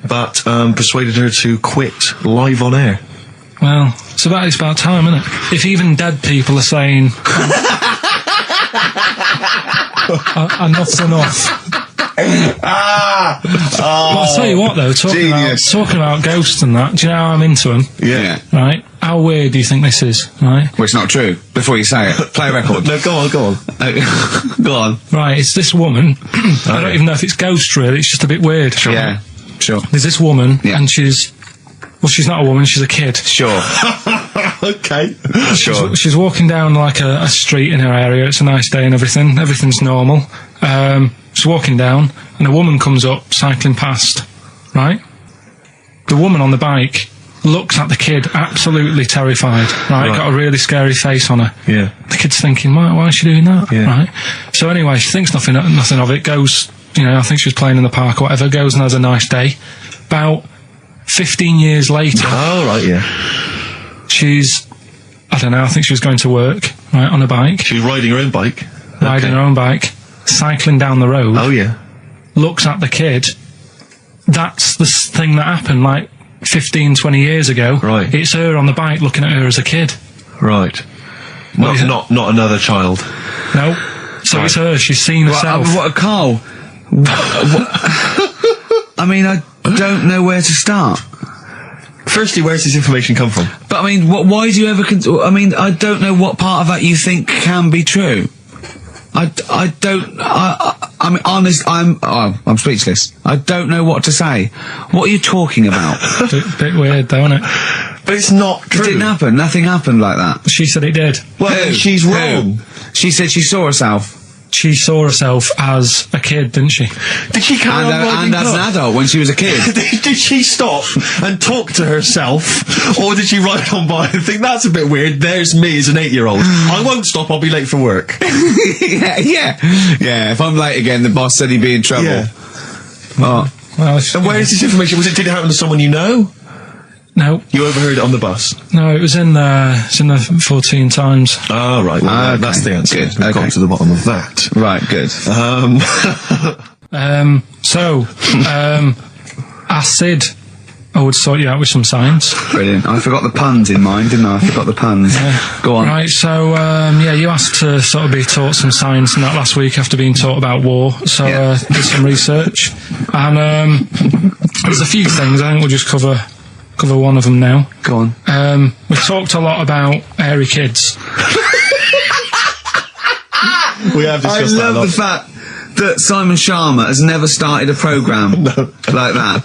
Speaker 2: but persuaded her to quit live on air.
Speaker 3: Well, it's about time, isn't it? If even dead people are saying, enough's enough. Well, I'll tell you what, though, talking about ghosts and that, do you know how I'm into them?
Speaker 1: Yeah.
Speaker 3: Right? How weird do you think this is, right?
Speaker 1: Well, it's not true. Before you say it, play a record.
Speaker 2: No, go on.
Speaker 1: Go on.
Speaker 3: Right, it's this woman. I don't even know if it's ghost, really. It's just a bit weird.
Speaker 1: Sure. Yeah, sure.
Speaker 3: There's this woman, and she's not a woman, she's a kid.
Speaker 1: Sure.
Speaker 2: Okay.
Speaker 1: Sure.
Speaker 3: She's walking down, like, a street in her area. It's a nice day and everything. Everything's normal. She's walking down, and a woman comes up, cycling past, right? The woman on the bike looks at the kid, absolutely terrified, right? Got a really scary face on her.
Speaker 2: Yeah.
Speaker 3: The kid's thinking, why is she doing that?
Speaker 2: Yeah.
Speaker 3: Right? So anyway, she thinks nothing of it, goes, you know, I think she was playing in the park or whatever, goes and has a nice day. About 15 years later...
Speaker 2: Oh, right, yeah.
Speaker 3: She's, I don't know, I think she was going to work, right, on a bike.
Speaker 2: She was riding her own bike.
Speaker 3: Riding her own bike, cycling down the road.
Speaker 2: Oh, yeah.
Speaker 3: Looks at the kid. That's the thing that happened, like, 15, 20 years ago.
Speaker 2: Right.
Speaker 3: It's her on the bike looking at her as a kid.
Speaker 2: Not another child.
Speaker 3: No. So it's her. She's seen herself.
Speaker 1: What a Carl. I mean, I don't know where to start.
Speaker 2: Firstly, where's this information come from?
Speaker 1: But I mean, why do you ever? I mean, I don't know what part of that you think can be true. I mean, honest. I'm speechless. I don't know what to say. What are you talking about?
Speaker 3: Bit weird, though, isn't it?
Speaker 2: But it's not true.
Speaker 1: It didn't happen. Nothing happened like that.
Speaker 3: She said it did.
Speaker 2: Well, she's wrong.
Speaker 1: She said she saw herself.
Speaker 3: She saw herself as a kid, didn't she?
Speaker 2: Did she carry on riding
Speaker 1: and as an adult when she was a kid.
Speaker 2: Did she stop and talk to herself, or did she ride on by and think, that's a bit weird, there's me as an 8-year-old. I won't stop, I'll be late for work.
Speaker 1: Yeah, if I'm late again, the boss said he'd be in trouble.
Speaker 2: Yeah.
Speaker 3: Well,
Speaker 2: and where is this information? Did it happen to someone you know?
Speaker 3: No.
Speaker 2: You overheard it on the bus?
Speaker 3: No, it was in the 14 Times.
Speaker 2: Oh, right. Well,
Speaker 1: okay.
Speaker 2: That's the answer.
Speaker 1: Good.
Speaker 2: We've got to the bottom of that.
Speaker 1: Right, good.
Speaker 3: Acid. I would sort you out with some science.
Speaker 1: Brilliant. I forgot the puns in mind, didn't I? I forgot the puns. Go on.
Speaker 3: Right, so, you asked to sort of be taught some science and that last week after being taught about war. So, did some research. And, there's a few things. I think we'll just cover one of them now.
Speaker 1: Go on.
Speaker 3: We talked a lot about hairy kids.
Speaker 2: We have discussed that a lot.
Speaker 1: I love the fact that Simon Sharma has never started a programme like that.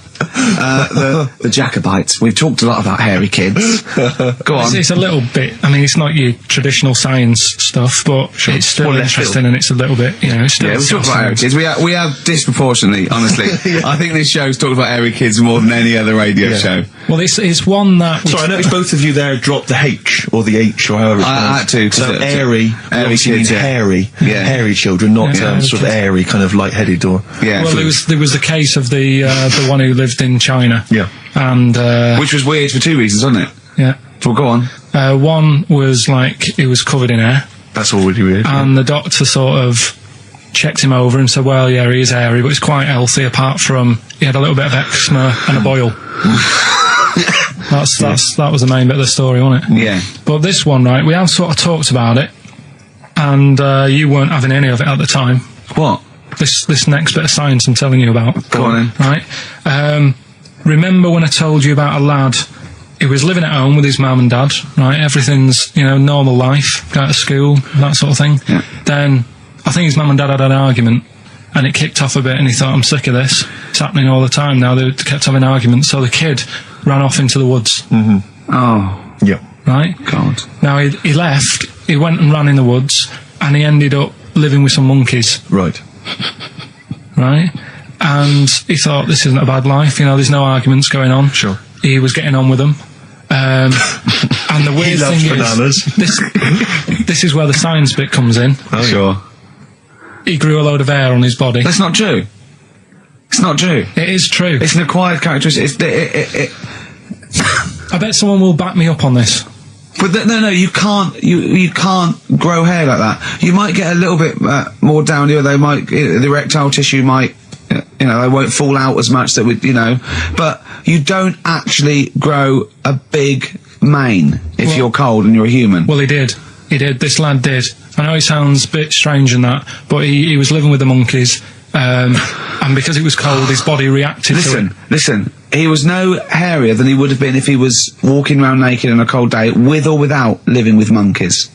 Speaker 1: The Jacobites. We've talked a lot about hairy kids. Go on.
Speaker 3: It's a little bit, I mean, it's not your traditional science stuff, but it's still interesting and it's a little bit, you know, it's still...
Speaker 1: Yeah, we talk about hairy kids. We have disproportionately, honestly. I think this show's talked about hairy kids more than any other radio show.
Speaker 3: Well, it's one that...
Speaker 2: Sorry, I noticed both of you there dropped the H, or the H, or however it's
Speaker 1: I had to.
Speaker 2: So airy
Speaker 1: kids,
Speaker 2: means hairy.
Speaker 1: Yeah.
Speaker 2: Hairy children, not sort of airy, kind of light-headed or...
Speaker 1: Yeah.
Speaker 3: Well, there was the case of the one who lived in China.
Speaker 2: Yeah.
Speaker 3: And...
Speaker 1: which was weird for two reasons, wasn't it?
Speaker 3: Yeah.
Speaker 1: Well, go on.
Speaker 3: One was, like, it was covered in hair.
Speaker 2: That's already weird.
Speaker 3: And the doctor sort of checked him over and said, well, yeah, he is hairy, but he's quite healthy, apart from he had a little bit of eczema and a boil. That was the main bit of the story, wasn't it?
Speaker 1: Yeah.
Speaker 3: But this one, right, we have sort of talked about it, and you weren't having any of it at the time.
Speaker 1: What?
Speaker 3: This next bit of science I'm telling you about.
Speaker 1: Go on then.
Speaker 3: Right? Remember when I told you about a lad who was living at home with his mum and dad, right? Everything's, normal life, go to school, that sort of thing.
Speaker 1: Yeah.
Speaker 3: Then, I think his mum and dad had an argument, and it kicked off a bit, and he thought, I'm sick of this. It's happening all the time now. They kept having arguments, so the kid ran off into the woods.
Speaker 2: Mm-hmm.
Speaker 1: Oh.
Speaker 2: Yeah.
Speaker 3: Right?
Speaker 1: God.
Speaker 3: Now, he left, he went and ran in the woods, and he ended up living with some monkeys.
Speaker 2: Right.
Speaker 3: Right? And he thought, this isn't a bad life, there's no arguments going on.
Speaker 2: Sure.
Speaker 3: He was getting on with them. And the weird thing
Speaker 2: bananas.
Speaker 3: is, this is where the science bit comes in.
Speaker 1: Oh, sure.
Speaker 3: He grew a load of hair on his body.
Speaker 1: That's not true. It's not true.
Speaker 3: It is true.
Speaker 1: It's an acquired characteristic.
Speaker 3: I bet someone will back me up on this.
Speaker 1: But no, you can't. You can't grow hair like that. You might get a little bit more down here. They might, the erectile tissue might, they won't fall out as much. That would, but you don't actually grow a big mane if you're cold and you're a human.
Speaker 3: Well, he did. This lad did. I know he sounds a bit strange in that, but he was living with the monkeys, and because it was cold, his body reacted to it.
Speaker 1: Listen, he was no hairier than he would have been if he was walking around naked on a cold day, with or without living with monkeys.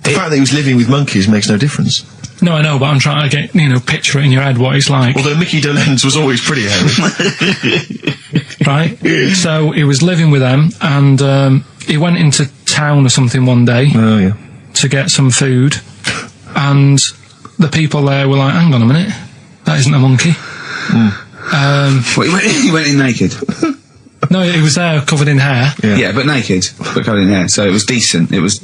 Speaker 2: The fact that he was living with monkeys makes no difference.
Speaker 3: No, I know, but I'm trying to get, picture it in your head what he's like.
Speaker 2: Although Mickey Dolenz was always pretty hairy.
Speaker 3: Right? So he was living with them, and he went into town or something one day to get some food, and the people there were like, hang on a minute, that isn't a monkey.
Speaker 1: He went in naked?
Speaker 3: No, he was there covered in hair.
Speaker 1: Yeah, but naked, but covered in hair, so it was decent. It was.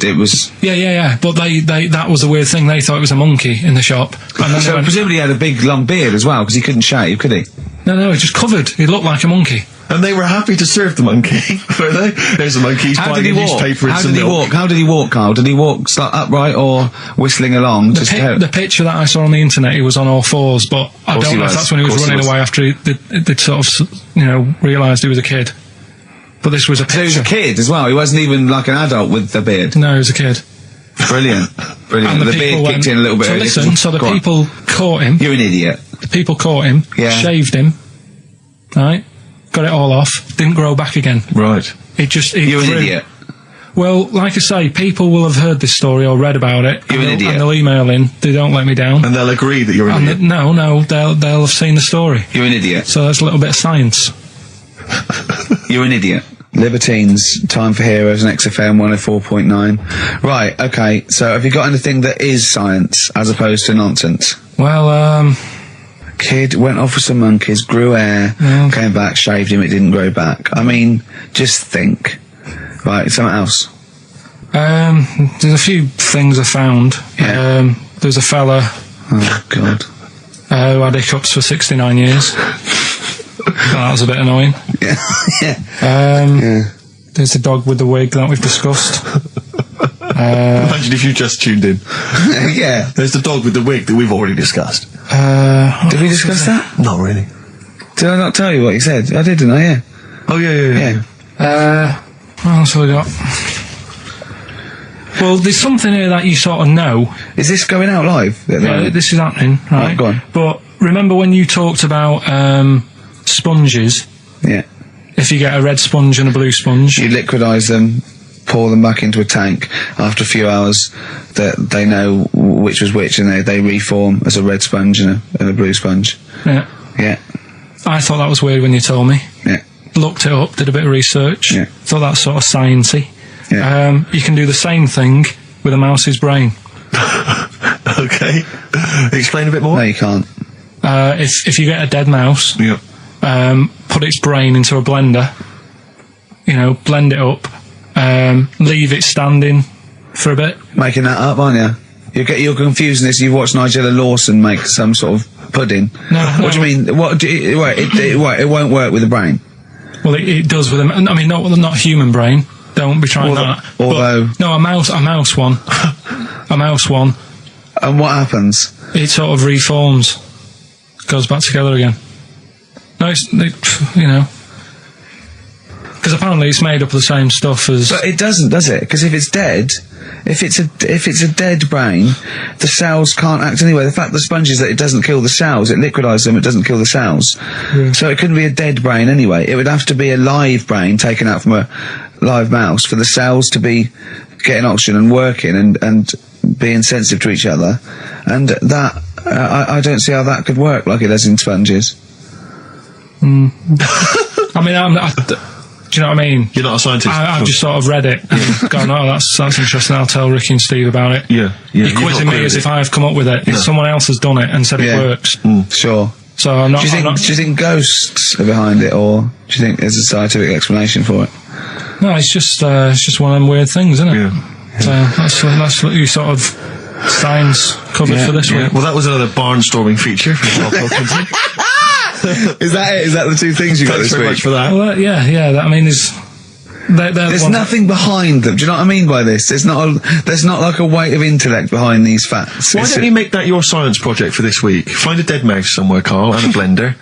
Speaker 3: Yeah. But that was a weird thing. They thought it was a monkey in the shop. And then
Speaker 1: so presumably he had a big long beard as well, because he couldn't shave, could he?
Speaker 3: No, he was just covered. He looked like a monkey.
Speaker 2: And they were happy to serve the monkey, were they? There's a monkey, he's buying a newspaper and some milk.
Speaker 1: How did he walk, Carl? Did he walk upright or whistling along?
Speaker 3: The picture that I saw on the internet, he was on all fours, but I don't know if that's when he was running away after they'd sort of, realised he was a kid. But this was a picture.
Speaker 1: So he was a kid as well? He wasn't even like an adult with the beard?
Speaker 3: No, he was a kid.
Speaker 1: Brilliant.
Speaker 3: And
Speaker 1: the beard kicked in a little bit.
Speaker 3: So the people caught him.
Speaker 1: You're an idiot.
Speaker 3: The people caught him, shaved him, right? Got it all off, didn't grow back again.
Speaker 2: Right.
Speaker 1: You're an idiot.
Speaker 3: Well, like I say, people will have heard this story or read about it.
Speaker 1: You're an idiot.
Speaker 3: And they'll email in. They don't let me down.
Speaker 2: And they'll agree that you're an idiot.
Speaker 3: No, they'll have seen the story.
Speaker 1: You're an idiot.
Speaker 3: So that's a little bit of science.
Speaker 1: You're an idiot. Libertines, Time for Heroes, and XFM 104.9. Right, okay, so have you got anything that is science as opposed to nonsense?
Speaker 3: Well,
Speaker 1: Kid went off with some monkeys, grew hair, came back, shaved him, it didn't grow back. I mean, just think. Right, something else.
Speaker 3: There's a few things I found.
Speaker 1: Yeah.
Speaker 3: There's a fella...
Speaker 1: Oh, God.
Speaker 3: Who had hiccups for 69 years. That was a bit annoying.
Speaker 1: Yeah.
Speaker 3: There's the dog with the wig that we've discussed.
Speaker 2: Imagine if you just tuned in.
Speaker 1: Yeah.
Speaker 2: There's the dog with the wig that we've already discussed.
Speaker 1: Did we discuss that?
Speaker 2: Not really.
Speaker 1: Did I not tell you what you said? I did, didn't I? Yeah.
Speaker 2: Oh, yeah.
Speaker 3: What else have we got? Well, there's something here that you sort of know.
Speaker 1: Is this going out live?
Speaker 3: Yeah, this is happening, right?
Speaker 1: Go on.
Speaker 3: But remember when you talked about sponges?
Speaker 1: Yeah.
Speaker 3: If you get a red sponge and a blue sponge,
Speaker 1: You liquidise them, pour them back into a tank. After a few hours, they know which was which, and they reform as a red sponge and a blue sponge.
Speaker 3: Yeah.
Speaker 1: Yeah.
Speaker 3: I thought that was weird when you told me.
Speaker 1: Yeah.
Speaker 3: Looked it up, did a bit of research.
Speaker 1: Yeah.
Speaker 3: Thought that's sort of sciencey.
Speaker 1: Yeah.
Speaker 3: You can do the same thing with a mouse's brain.
Speaker 2: Okay. Explain a bit more.
Speaker 1: No, you can't.
Speaker 3: If you get a dead mouse,
Speaker 2: Yeah.
Speaker 3: put its brain into a blender, blend it up, leave it standing for a bit.
Speaker 1: Making that up, aren't you? You're confusing this. You've watched Nigella Lawson make some sort of pudding.
Speaker 3: No.
Speaker 1: What do you mean? It won't work with the brain.
Speaker 3: Well, it does with I mean, not a human brain. Don't be trying that.
Speaker 1: Although,
Speaker 3: a mouse one. A mouse one.
Speaker 1: And what happens?
Speaker 3: It sort of reforms, goes back together again. No, because apparently it's made up of the same stuff as.
Speaker 1: But it doesn't, does it? Because if it's dead, if it's a dead brain, the cells can't act anyway. The fact the sponge is that it doesn't kill the cells, it liquidizes them, it doesn't kill the cells. Yeah. So it couldn't be a dead brain anyway. It would have to be a live brain taken out from a live mouse for the cells to be getting oxygen and working and being sensitive to each other. And that, I don't see how that could work like it does in sponges.
Speaker 3: I mean, do you know what I mean?
Speaker 6: You're not a scientist.
Speaker 3: I've just sort of read it and gone, oh, that's interesting. I'll tell Ricky and Steve about it.
Speaker 6: Yeah.
Speaker 3: You're quizzing me as if I've come up with it. Someone else has done it and said it works.
Speaker 1: Sure.
Speaker 3: So I'm not. Do
Speaker 1: you think ghosts are behind it, or do you think there's a scientific explanation for it?
Speaker 3: No, it's just one of them weird things, isn't it? Yeah. So that's what you sort of science covered for this week.
Speaker 6: Well, that was another barnstorming feature from Karl Pilkington.
Speaker 1: Is that it? Is that the two things you got this week?
Speaker 6: Thanks very much for that.
Speaker 3: Well, yeah. I mean, there's
Speaker 1: nothing behind them. Do you know what I mean by this? There's not like a weight of intellect behind these facts.
Speaker 6: Why don't you make that your science project for this week? Find a dead mouse somewhere, Karl, and a blender,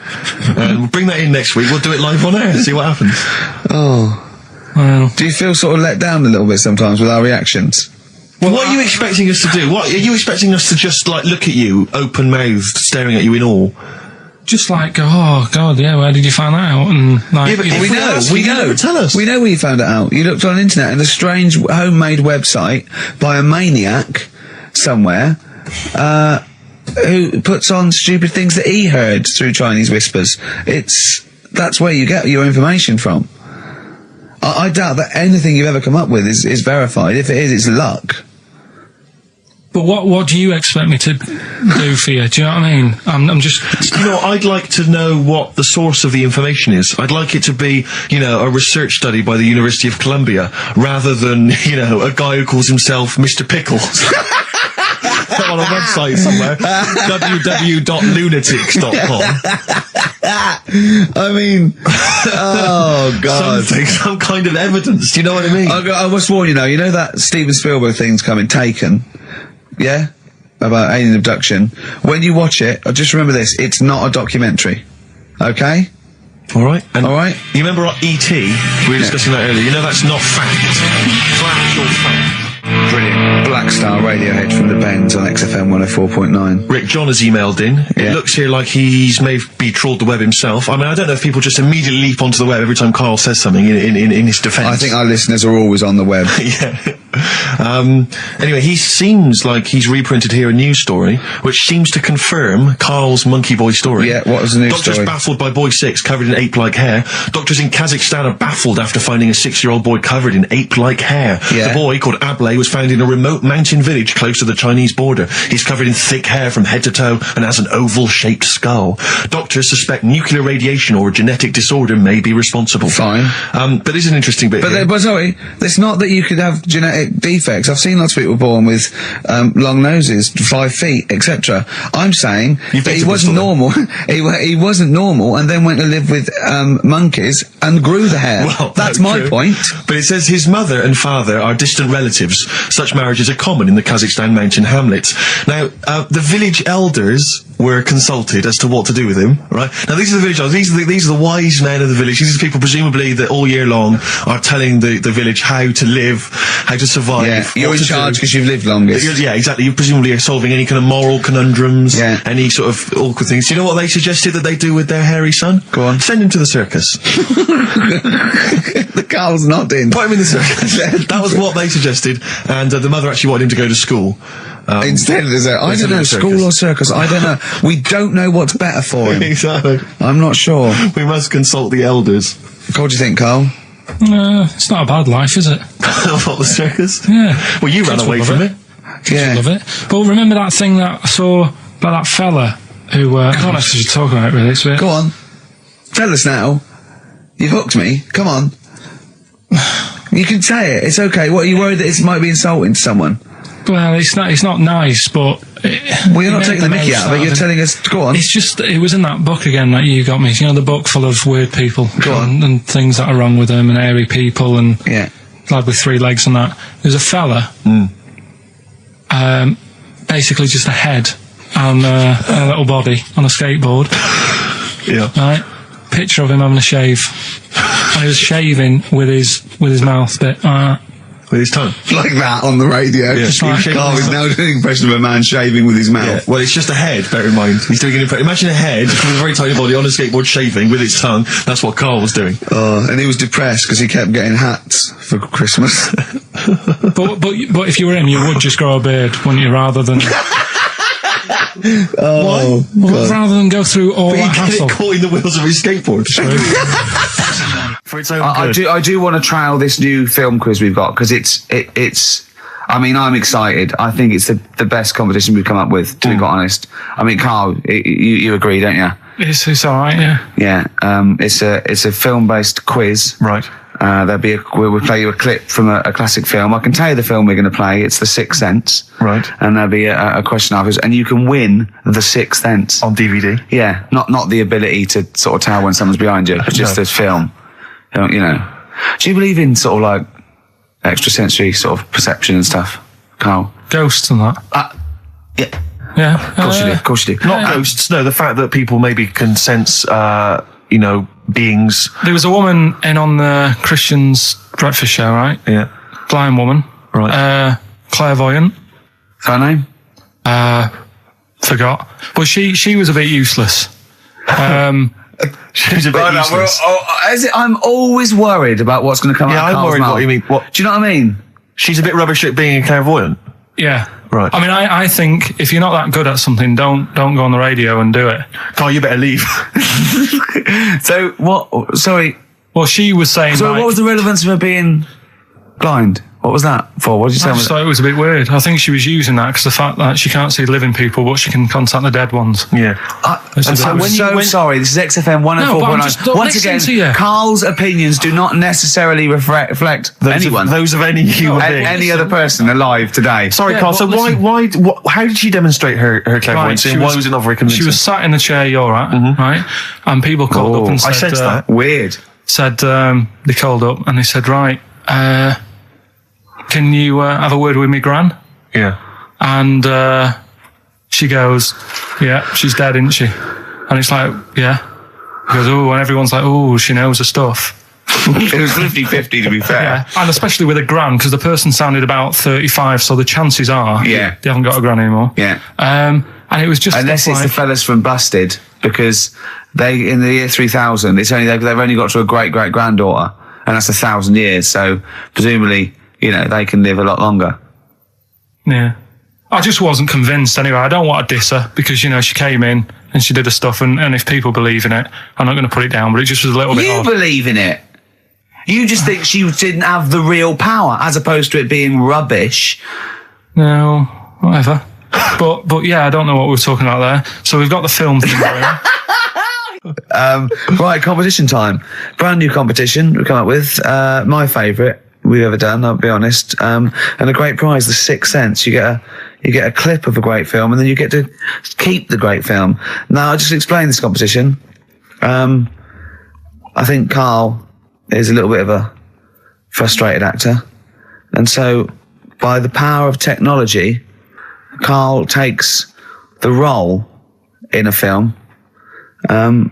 Speaker 6: and we'll bring that in next week. We'll do it live on air and see what happens.
Speaker 1: Oh.
Speaker 3: Well.
Speaker 1: Do you feel sort of let down a little bit sometimes with our reactions?
Speaker 6: Well, what are you expecting us to do? What are you expecting us to just like look at you, open-mouthed, staring at you in awe?
Speaker 3: Just like, oh God, yeah. Where did you find that out? And like,
Speaker 1: we know.
Speaker 6: Tell us.
Speaker 1: We know where you found it out. You looked on the internet and a strange homemade website by a maniac somewhere who puts on stupid things that he heard through Chinese whispers. That's where you get your information from. I doubt that anything you've ever come up with is verified. If it is, it's luck.
Speaker 3: But what do you expect me to do for you? Do you know what I mean? I'm just...
Speaker 6: You know, I'd like to know what the source of the information is. I'd like it to be, a research study by the University of Columbia, rather than, a guy who calls himself Mr. Pickles. On a website somewhere. www.lunatics.com.
Speaker 1: I mean, oh God.
Speaker 6: Some kind of evidence, do you know what I mean?
Speaker 1: I must warn you now, that Steven Spielberg thing's coming, Taken, yeah? About alien abduction. When you watch it, just remember this, it's not a documentary. Okay?
Speaker 6: Alright.
Speaker 1: Alright?
Speaker 6: You remember E.T.? We were discussing that earlier. That's not fact. Flash or fact.
Speaker 1: Brilliant. Black Star Radiohead from the Bends on XFM 104.9.
Speaker 6: Rick John has emailed in. It looks here like he's maybe trawled the web himself. I mean, I don't know if people just immediately leap onto the web every time Karl says something in his defence.
Speaker 1: I think our listeners are always on the web.
Speaker 6: Yeah. Anyway, he seems like he's reprinted here a news story, which seems to confirm Karl's Monkey Boy story.
Speaker 1: Yeah, what was the news
Speaker 6: Doctors
Speaker 1: story?
Speaker 6: baffled by boy 6 covered in ape-like hair. Doctors in Kazakhstan are baffled after finding a 6-year-old boy covered in ape-like hair.
Speaker 1: Yeah.
Speaker 6: The boy, called Ablay, was found in a remote mountain village close to the Chinese border. He's covered in thick hair from head to toe and has an oval-shaped skull. Doctors suspect nuclear radiation or a genetic disorder may be responsible.
Speaker 1: Fine.
Speaker 6: But there's an interesting bit here.
Speaker 1: But sorry, it's not that you could have genetic defects. I've seen lots of people born with long noses, 5 feet, etc. I'm saying that he wasn't normal. he wasn't normal, and then went to live with monkeys and grew the hair.
Speaker 6: Well,
Speaker 1: that's my
Speaker 6: true.
Speaker 1: point.
Speaker 6: But it says his mother and father are distant relatives. Such marriages are common in the Kazakhstan mountain hamlets. Now, the village elders were consulted as to what to do with him, right? Now, these are the village elders. These are the wise men of the village. These are the people, presumably, that all year long are telling the village how to live, how to survive.
Speaker 1: Yeah, you're in charge because you've lived longest.
Speaker 6: Yeah, exactly. You presumably are solving any kind of moral conundrums, any sort of awkward things. Do you know what they suggested that they do with their hairy son?
Speaker 1: Go on.
Speaker 6: Send him to the circus.
Speaker 1: The Carl's nodding.
Speaker 6: Put him in the circus. That was what they suggested, and the mother actually wanted him to go to school.
Speaker 1: Instead of I don't know, school or circus, I don't know. We don't know what's better for him.
Speaker 6: Exactly.
Speaker 1: I'm not sure.
Speaker 6: We must consult the elders.
Speaker 1: What do you think, Karl?
Speaker 3: It's not a bad life, is it?
Speaker 6: What, the circus?
Speaker 3: Yeah.
Speaker 6: Well, you ran away from it.
Speaker 1: Yeah.
Speaker 3: Love it. But remember that thing that I saw about that fella who, I don't actually talk about it really, it's a bit...
Speaker 1: Go on. Tell us now. You've hooked me. Come on. You can say it. It's okay. What, are you worried that it might be insulting to someone?
Speaker 3: Well, it's not nice, but...
Speaker 1: Well, you're not taking the mickey out of it, you're telling us... Go on.
Speaker 3: It's just, it was in that book again that you got me. You know, the book full of weird people.
Speaker 1: Go on.
Speaker 3: And things that are wrong with them, and hairy people, and...
Speaker 1: Yeah.
Speaker 3: Lad with 3 legs and that. There's a fella... basically just a head and a little body on a skateboard.
Speaker 6: Yeah.
Speaker 3: Right? Picture of him having a shave. And he was shaving with his mouth bit.
Speaker 6: With his tongue.
Speaker 5: Like that on the radio.
Speaker 6: Yeah.
Speaker 5: Carl is now doing an impression of a man shaving with his mouth.
Speaker 6: Yeah. Well, it's just a head, bear in mind. He's doing an impression. Imagine a head with a very tiny body on a skateboard shaving with its tongue. That's what Carl was doing.
Speaker 5: And he was depressed because he kept getting hats for Christmas.
Speaker 3: but if you were him, you would just grow a beard, wouldn't you, rather than... rather than go through all that hassle.
Speaker 6: Caught in the wheels of his skateboard. For its own good.
Speaker 1: I do want to trial this new film quiz we've got, because it's I mean, I'm excited. I think it's the best competition we've come up with, to be quite honest. I mean, Carl, you agree, don't you?
Speaker 3: It's all right, yeah.
Speaker 1: Yeah, it's a film-based quiz.
Speaker 6: Right.
Speaker 1: We'll play you a clip from a classic film. I can tell you the film we're going to play. It's The Sixth Sense.
Speaker 6: Right.
Speaker 1: And there'll be a question afterwards, and you can win The Sixth Sense
Speaker 6: on DVD.
Speaker 1: Yeah, not the ability to sort of tell when someone's behind you, but just this film. You know. Do you believe in sort of like extrasensory sort of perception and stuff, Carl?
Speaker 3: Ghosts and that?
Speaker 1: Yeah.
Speaker 3: Yeah.
Speaker 1: Of course you do.
Speaker 6: Not ghosts, no, the fact that people maybe can sense, beings.
Speaker 3: There was a woman in on the Christian's breakfast show, right?
Speaker 6: Yeah.
Speaker 3: Blind woman.
Speaker 6: Right.
Speaker 3: Clairvoyant.
Speaker 1: Her name?
Speaker 3: Forgot. But she was a bit useless.
Speaker 6: She's a bit useless.
Speaker 1: I'm always worried about what's going to come out of Carl's
Speaker 6: I'm worried
Speaker 1: mouth.
Speaker 6: what you mean. What?
Speaker 1: Do you know what I mean?
Speaker 6: She's a bit rubbish at being a clairvoyant.
Speaker 3: Yeah.
Speaker 6: Right.
Speaker 3: I mean, I think if you're not that good at something, don't go on the radio and do it.
Speaker 6: Carl, you better leave.
Speaker 1: So, what? Sorry.
Speaker 3: Well, she was saying...
Speaker 1: So what was the relevance of her being blind? What was that for? What did you say?
Speaker 3: I just thought it was a bit weird. I think she was using that because the fact that she can't see living people, but she can contact the dead ones.
Speaker 6: Yeah.
Speaker 1: I'm so sorry. This is XFM 104.9. Once again, Carl's opinions do not necessarily reflect
Speaker 6: those of any human being.
Speaker 1: Any other person alive today.
Speaker 6: Sorry, Carl. So how did she demonstrate her clairvoyance? Right, why was it not very convincing?
Speaker 3: She was sat in the chair you're at, right? And people called up and said...
Speaker 6: I sensed that.
Speaker 1: Weird.
Speaker 3: They called up and they said, right, can you have a word with me, Gran?
Speaker 6: Yeah.
Speaker 3: And she goes, yeah, she's dead, isn't she? And it's like, yeah. He goes, oh, and everyone's like, oh, she knows her stuff.
Speaker 1: It was 50-50, to be fair.
Speaker 3: Yeah, and especially with a Gran, because the person sounded about 35, so the chances are they haven't got a Gran anymore.
Speaker 1: Yeah.
Speaker 3: And it was just...
Speaker 1: Unless it's the fellas from Busted, because they, in the year 3000, they've only got to a great-great-granddaughter, and that's 1,000 years, so presumably... they can live a lot longer.
Speaker 3: Yeah. I just wasn't convinced anyway. I don't want to diss her because, she came in and she did her stuff and if people believe in it, I'm not going to put it down, but it just was a little bit odd.
Speaker 1: You believe in it? You just think she didn't have the real power as opposed to it being rubbish?
Speaker 3: No, whatever. But yeah, I don't know what we were talking about there. So we've got the film thing going.
Speaker 1: Right, competition time. Brand new competition we come up with. My favourite we've ever done, I'll be honest, and a great prize, The Sixth Sense. You get a clip of a great film, and then you get to keep the great film. Now, I'll just explain this competition. I think Carl is a little bit of a frustrated actor, and so by the power of technology, Carl takes the role in a film, and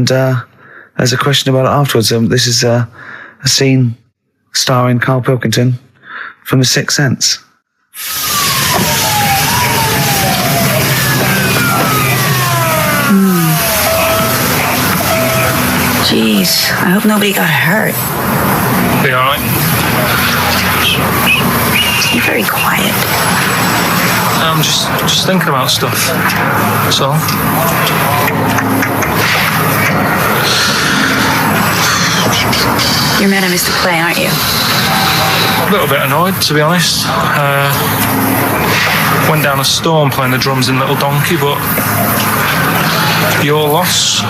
Speaker 1: there's a question about it afterwards. This is a scene starring Karl Pilkington from The Sixth Sense.
Speaker 7: Jeez, I hope nobody got hurt.
Speaker 3: Be alright?
Speaker 7: You're very quiet.
Speaker 3: I'm just thinking about stuff. That's all.
Speaker 7: You're mad I missed the play, aren't you?
Speaker 3: A little bit annoyed, to be honest. Went down a storm playing the drums in Little Donkey, but your loss.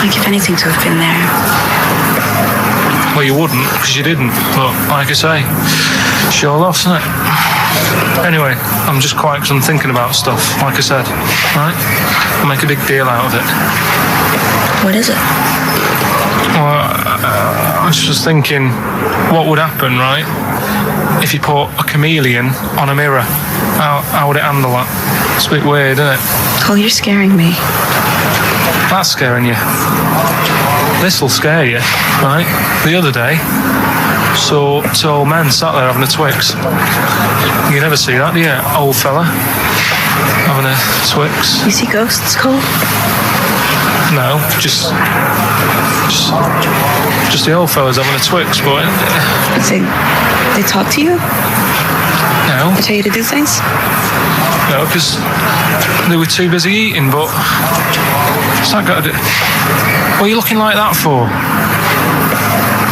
Speaker 7: I'd give anything to have been there.
Speaker 3: Well, you wouldn't, because you didn't. But like I say, it's your loss, isn't it? Anyway, I'm just quiet because I'm thinking about stuff, like I said. Right? I'll make a big deal out of it.
Speaker 7: What is it?
Speaker 3: Well, I was just thinking what would happen, right, if you put a chameleon on a mirror, how would it handle that? It's a bit weird, isn't it?
Speaker 7: Oh, you're scaring me.
Speaker 3: That's scaring you. This'll scare you, right? The other day, so old men sat there having a Twix. You never see that, do you? Old fella having a Twix.
Speaker 7: You see ghosts, Cole?
Speaker 3: No, just the old fellas having a Twix, but
Speaker 7: They talk to you?
Speaker 3: no,
Speaker 7: They tell you to do things?
Speaker 3: no, because they were too busy eating. But what's that got to do? What are you looking like that for?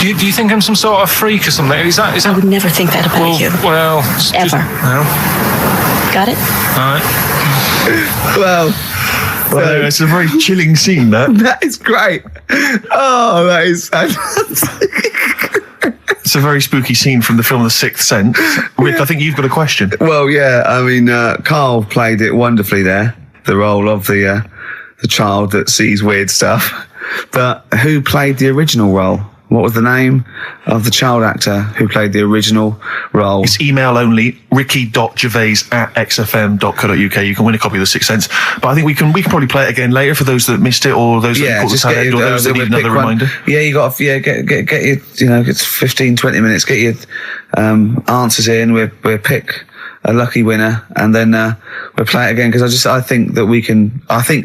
Speaker 3: Do you think I'm some sort of freak or something? Is that?
Speaker 7: I would never think that about you.
Speaker 3: Well,
Speaker 7: Ever.
Speaker 3: No.
Speaker 7: Got it?
Speaker 3: All right.
Speaker 2: Well, it's a very chilling scene, that.
Speaker 1: That is great. Oh, that is fantastic.
Speaker 2: It's a very spooky scene from the film The Sixth Sense. Rick, I think you've got a question.
Speaker 1: Well, yeah, I mean, Karl played it wonderfully there, the role of the child that sees weird stuff. But who played the original role? What was the name of the child actor who played the original role?
Speaker 2: It's email only, ricky.gervais@xfm.co.uk. You can win a copy of The Sixth Sense. But I think we can probably play it again later for those that missed it, or those that caught the tail end, or those that need another reminder.
Speaker 1: Yeah, you got to get your, it's 15, 20 minutes, get your answers in. We'll pick a lucky winner, and then we'll play it again, because I think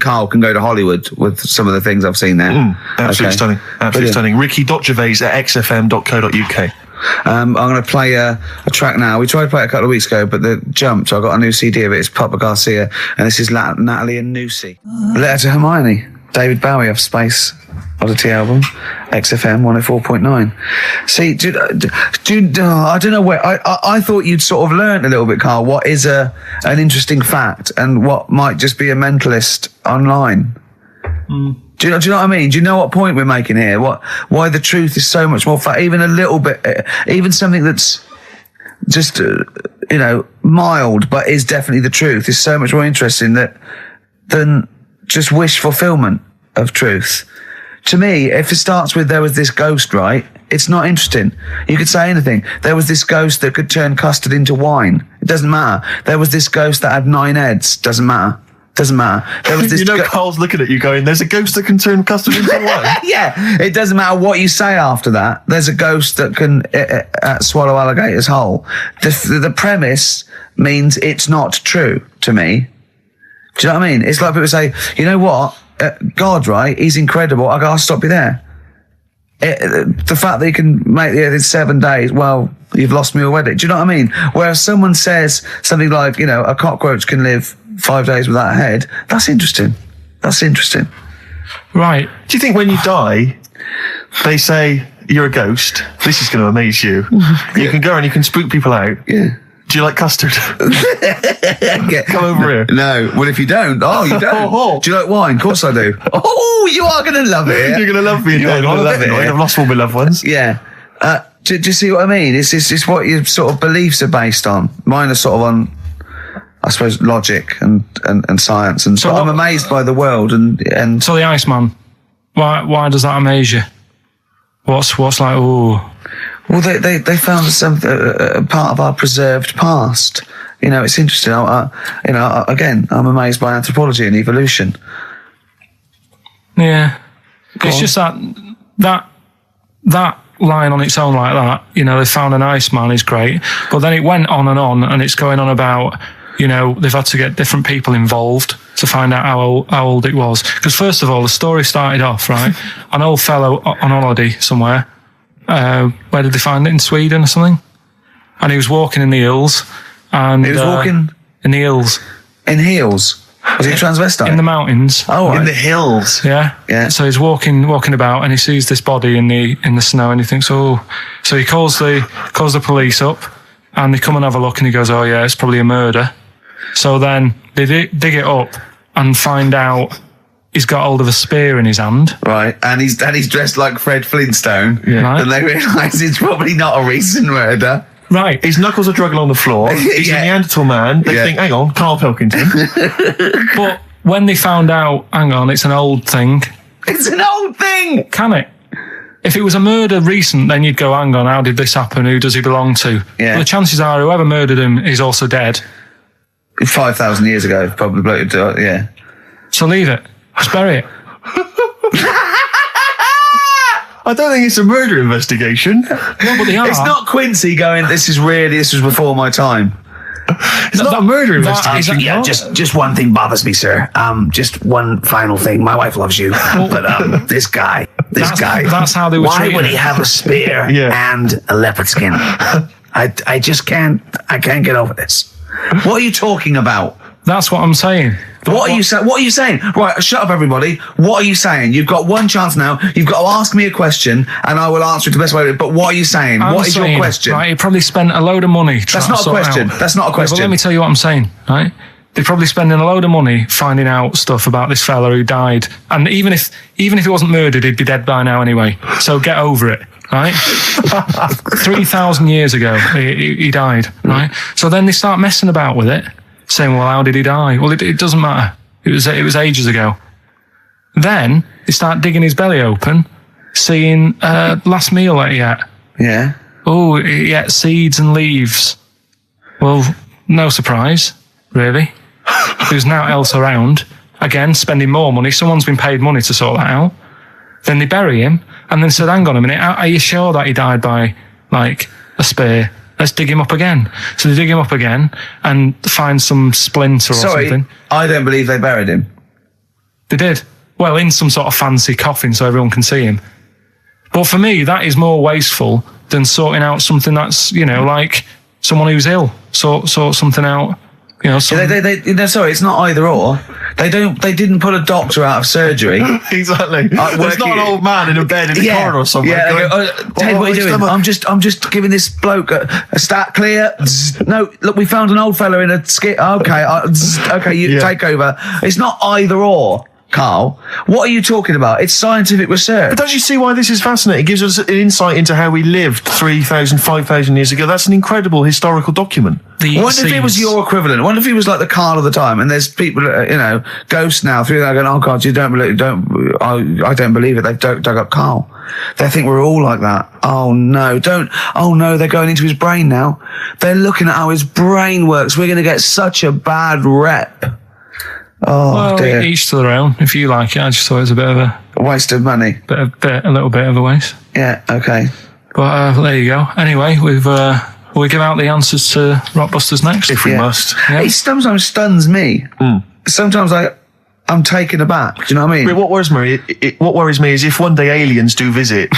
Speaker 1: Karl can go to Hollywood with some of the things I've seen there.
Speaker 2: Absolutely stunning. Absolutely stunning. ricky.gervais@xfm.co.uk.
Speaker 1: I'm going to play a track now. We tried to play it a couple of weeks ago, but the jumped. So I got a new CD of it. It's Papa Garcia, and this is Natalie and Nusi. Letter to Hermione, David Bowie of Space Oddity album, XFM 104.9. See, I don't know where. I thought you'd sort of learnt a little bit, Karl, what is an interesting fact and what might just be a mentalist online. Do you know what I mean? Do you know what point we're making here? Why the truth is so much more fact? Even a little bit, even something that's just mild, but is definitely the truth, is so much more interesting than just wish fulfillment of truth. To me, if it starts with there was this ghost, right? It's not interesting. You could say anything. There was this ghost that could turn custard into wine. It doesn't matter. There was this ghost that had 9 heads. Doesn't matter. Doesn't matter. There was this
Speaker 2: Carl's looking at you going, there's a ghost that can turn custard into wine?
Speaker 1: Yeah. It doesn't matter what you say after that. There's a ghost that can swallow alligators whole. The premise means it's not true to me. Do you know what I mean? It's like people say, you know what? God, right? He's incredible. I go, I'll stop you there. The fact that he can make the earth in 7 days, well, you've lost me already. Do you know what I mean? Whereas someone says something like, a cockroach can live 5 days without a head, that's interesting. That's interesting.
Speaker 3: Right.
Speaker 2: Do you think when you die, they say, you're a ghost, this is going to amaze you. You can go and you can spook people out.
Speaker 1: Yeah.
Speaker 2: Do you like custard? Come over here.
Speaker 1: No. Well, if you don't, you don't. Do you like wine? Of course I do. Oh, you are going to love it.
Speaker 2: You're going to love me.
Speaker 1: You're going to love it.
Speaker 2: I've lost all my loved ones.
Speaker 1: Yeah. Do you see what I mean? It's what your sort of beliefs are based on. Mine are sort of on, I suppose, logic and science. And so I'm amazed by the world. And
Speaker 3: so the Iceman, why does that amaze you? What's like, ooh?
Speaker 1: Well, they found some part of our preserved past. It's interesting. Again, I'm amazed by anthropology and evolution.
Speaker 3: Yeah, it's just that line on its own like that. They found an Iceman is great, but then it went on, and it's going on about they've had to get different people involved to find out how old it was. Because first of all, the story started off right. An old fellow on holiday somewhere. Where did they find it? In Sweden or something? And he was walking in the hills. And
Speaker 1: he was walking
Speaker 3: in the hills.
Speaker 1: In heels? Was he a transvestite?
Speaker 3: In the mountains.
Speaker 1: Oh, right.
Speaker 2: In the hills.
Speaker 3: Yeah.
Speaker 1: Yeah.
Speaker 3: So he's walking about, and he sees this body in the snow, and he thinks, oh. So he calls the police up, and they come and have a look, and he goes, oh yeah, it's probably a murder. So then they dig it up and find out. He's got hold of a spear in his hand. Right.
Speaker 1: And he's dressed like Fred Flintstone.
Speaker 3: Yeah. Right.
Speaker 1: And they realise it's probably not a recent murder.
Speaker 3: Right.
Speaker 2: His knuckles are dragging on the floor. He's a Neanderthal man. They think, hang on, Karl Pilkington.
Speaker 3: But when they found out, hang on, it's an old thing.
Speaker 1: It's an old thing!
Speaker 3: Can it? If it was a murder recent, then you'd go, hang on, how did this happen? Who does he belong to?
Speaker 1: Yeah.
Speaker 3: Well, the chances are whoever murdered him is also dead.
Speaker 1: 5,000 years ago, probably. Yeah.
Speaker 3: So leave it. Just bury it.
Speaker 2: I don't think it's a murder investigation.
Speaker 3: No, but they are.
Speaker 1: It's not Quincy going, this was before my time.
Speaker 2: It's not a murder investigation.
Speaker 1: Yeah, just one thing bothers me, sir. Just one final thing. My wife loves you, but this guy.
Speaker 3: That's how they were
Speaker 1: Why
Speaker 3: treated.
Speaker 1: would he have a spear and a leopard skin? I just can't. I can't get over this. What are you talking about?
Speaker 3: That's what I'm saying.
Speaker 1: What are you saying? Right, shut up, everybody. What are you saying? You've got one chance now. You've got to ask me a question, and I will answer it the best way. But what are you saying? What is your question?
Speaker 3: Right, he probably spent a load of money.
Speaker 1: That's not a question. That's not a question.
Speaker 3: But let me tell you what I'm saying. Right, they're probably spending a load of money finding out stuff about this fella who died. And even if he wasn't murdered, he'd be dead by now anyway. So get over it. Right, 3,000 years ago he died. Right, so then they start messing about with it. Saying, well, how did he die? Well, it doesn't matter. It was ages ago. Then they start digging his belly open, seeing last meal that he ate.
Speaker 1: Yeah.
Speaker 3: Oh, he ate seeds and leaves. Well, no surprise, really. There's now else around. Again, spending more money. Someone's been paid money to sort that out. Then they bury him, and then said, hang on a minute, are you sure that he died by, like, a spear? Let's dig him up again. So they dig him up again and find some splinter or something.
Speaker 1: I don't believe they buried him.
Speaker 3: They did. Well, in some sort of fancy coffin so everyone can see him. But for me, that is more wasteful than sorting out something that's, like someone who's ill. Sort something out.
Speaker 1: Sorry, it's not either or. They didn't put a doctor out of surgery.
Speaker 2: Exactly. There's not an old man in a bed in the corridor or something.
Speaker 1: Yeah, they go, Ted, what are you doing? I'm just giving this bloke a stat clear. No, look, we found an old fella in a skit. Okay, you take over. It's not either or. Carl, what are you talking about? It's scientific research.
Speaker 2: But don't you see why this is fascinating? It gives us an insight into how we lived 3,000, 5,000 years ago. That's an incredible historical document.
Speaker 1: I wonder if it was your equivalent. I wonder if he was like the Carl of the time, and there's people, ghosts now through there going, oh God, I don't believe it. They've dug up Carl. They think we're all like that. Oh no, they're going into his brain now. They're looking at how his brain works. We're going to get such a bad rep. Oh,
Speaker 3: well,
Speaker 1: dear.
Speaker 3: Each to their own. If you like it, I just thought it was a bit of a
Speaker 1: waste of money.
Speaker 3: A little bit of a waste.
Speaker 1: Yeah, okay.
Speaker 3: But there you go. Anyway, we'll give out the answers to Rockbusters next.
Speaker 2: If we must.
Speaker 3: Yeah.
Speaker 1: It sometimes stuns me. Sometimes I'm taken aback. Do you know what I mean?
Speaker 2: But what worries me is if one day aliens do visit,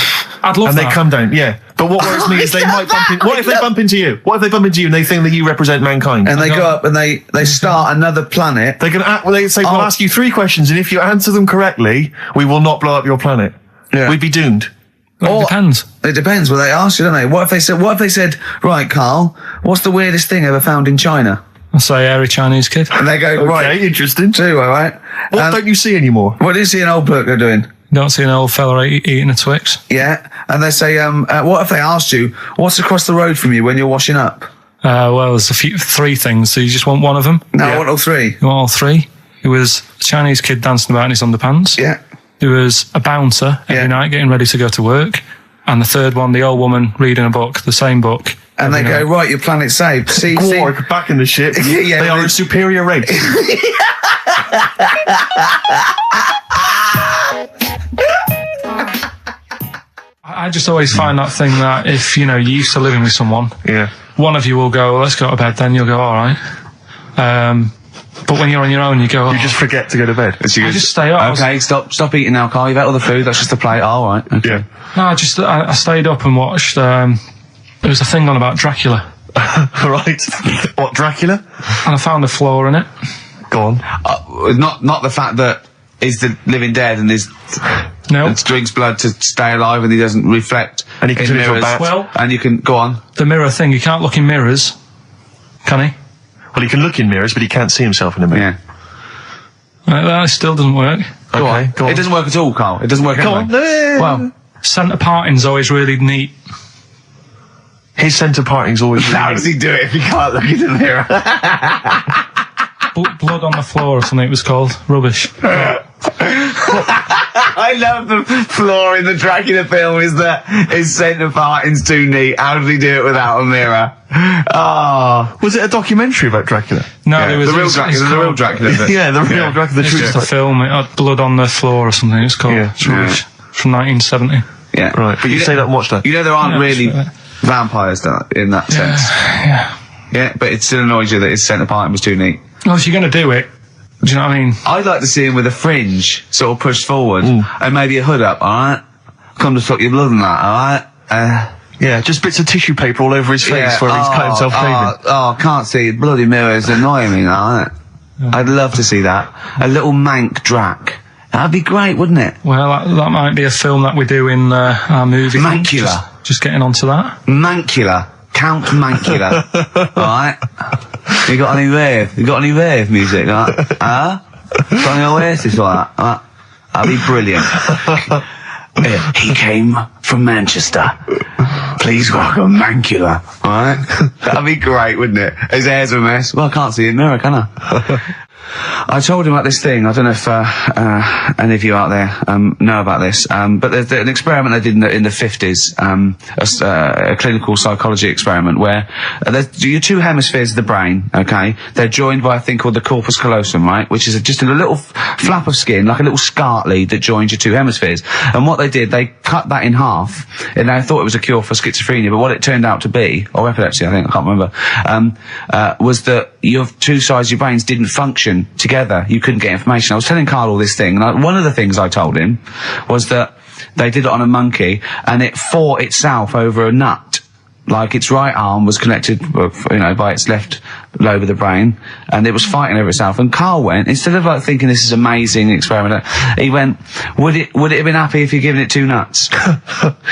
Speaker 3: I'd love
Speaker 2: and
Speaker 3: that.
Speaker 2: they come down. Yeah. But what worries me is they might bump into. What if they bump into you? What if they bump into you and they think that you represent mankind?
Speaker 1: And they go up and they start another planet.
Speaker 2: They can they say, we'll ask you 3 questions, and if you answer them correctly, we will not blow up your planet.
Speaker 1: Yeah.
Speaker 2: We'd be doomed.
Speaker 3: Well, it depends.
Speaker 1: It depends. Well, they ask you, don't they? What if they said, right, Carl, what's the weirdest thing ever found in China?
Speaker 3: I'll say hairy Chinese kid.
Speaker 1: And they go, right.
Speaker 2: Okay, interesting.
Speaker 1: Too, all right.
Speaker 2: What don't you see anymore?
Speaker 1: What do you see an old bloke doing?
Speaker 3: Don't see an old fella eating a Twix.
Speaker 1: Yeah. And they say, what if they asked you, what's across the road from you when you're washing up?
Speaker 3: Well, there's 3 things. So you just want one of them?
Speaker 1: No, I want all 3.
Speaker 3: You want all 3? It was a Chinese kid dancing about in his underpants.
Speaker 1: Yeah.
Speaker 3: There was a bouncer every night getting ready to go to work. And the third one, the old woman reading a book, the same book.
Speaker 1: And they go, right, your planet's saved. See,
Speaker 2: Quark, back in the ship.
Speaker 1: Yeah,
Speaker 2: they are a superior race.
Speaker 3: I just always find that thing that if, you're used to living with someone, one of you will go, let's go to bed, then you'll go, all right. But when you're on your own, you go,
Speaker 2: you just forget to go to bed.
Speaker 3: I just stay up.
Speaker 1: Okay, stop eating now, Carl. You've had all the food. That's just a plate. All right. Okay.
Speaker 2: Yeah.
Speaker 3: No, I stayed up and watched, there was a thing on about Dracula.
Speaker 2: Right. What, Dracula?
Speaker 3: And I found a flaw in it.
Speaker 2: Go on.
Speaker 1: Not the fact that he's the living dead and drinks blood to stay alive and he doesn't reflect
Speaker 2: and he can
Speaker 1: in mirrors.
Speaker 3: Well,
Speaker 1: and you can go on.
Speaker 3: The mirror thing, he can't look in mirrors, can he?
Speaker 2: Well, he can look in mirrors, but he can't see himself in a mirror.
Speaker 3: Yeah. That still doesn't work.
Speaker 1: Go on. It doesn't work at all, Carl. It doesn't work
Speaker 2: Go
Speaker 1: anyway.
Speaker 2: on.
Speaker 3: Well, centre parting's always really neat.
Speaker 2: His centre parting's always really
Speaker 1: How does he do it if he can't look in the mirror?
Speaker 3: Blood on the floor or something it was called. Rubbish.
Speaker 5: I love the flaw in the Dracula film is that his centre parting's too neat. How did he do it without a mirror? Oh.
Speaker 6: Was it a documentary about Dracula?
Speaker 3: No,
Speaker 5: Yeah,
Speaker 3: there was
Speaker 5: the real Dracula.
Speaker 6: Yeah, the real Dracula. The true
Speaker 3: It's a
Speaker 6: story.
Speaker 3: film. It had blood on the floor or something. It's called.
Speaker 6: Yeah.
Speaker 3: It's rubbish. From 1970.
Speaker 5: Yeah.
Speaker 6: Right, but you say that and watch that.
Speaker 5: You know there aren't
Speaker 3: Yeah,
Speaker 5: really
Speaker 3: sure.
Speaker 5: vampires in that sense.
Speaker 3: Yeah.
Speaker 5: Yeah, but it still annoys you that his centre parting was too neat.
Speaker 3: Well, if you're going to do it, do you know what I mean?
Speaker 5: I'd like to see him with a fringe sort of pushed forward and maybe a hood up, alright? Come to suck your blood and that, alright?
Speaker 6: Yeah, just bits of tissue paper all over his face where he's cut himself shaving.
Speaker 5: I can't see. Bloody mirrors annoying me now, isn't it? I'd love to see that. A little mank Drac. That'd be great, wouldn't it?
Speaker 3: Well, that might be a film that we do in our movie.
Speaker 5: Mancula.
Speaker 3: Just getting onto that.
Speaker 5: Mancula. Count Mancula. Alright? You got any rave music, like? Huh? Got any Oasis like that? That'd be brilliant. He came from Manchester. Please welcome Mancula. Alright? That'd be great, wouldn't it? His hair's a mess. Well, I can't see it in the mirror, can I? I told him about this thing. I don't know if any of you out there know about this, but there's an experiment they did in the 50s, a clinical psychology experiment where there's your two hemispheres of the brain, okay? They're joined by a thing called the corpus callosum, right? Which is just a little flap of skin, like a little scarlet lead that joins your two hemispheres. And what they did, they cut that in half, and they thought it was a cure for schizophrenia, but what it turned out to be, or epilepsy, I think, I can't remember, was that your two sides of your brains didn't function together. You couldn't get information. I was telling Karl all this thing, and one of the things I told him was that they did it on a monkey, and it fought itself over a nut. Like its right arm was connected, by its left lobe of the brain, and it was fighting over itself. And Karl went, instead of like thinking this is amazing experiment, he went, would it have been happy if you'd given it two nuts?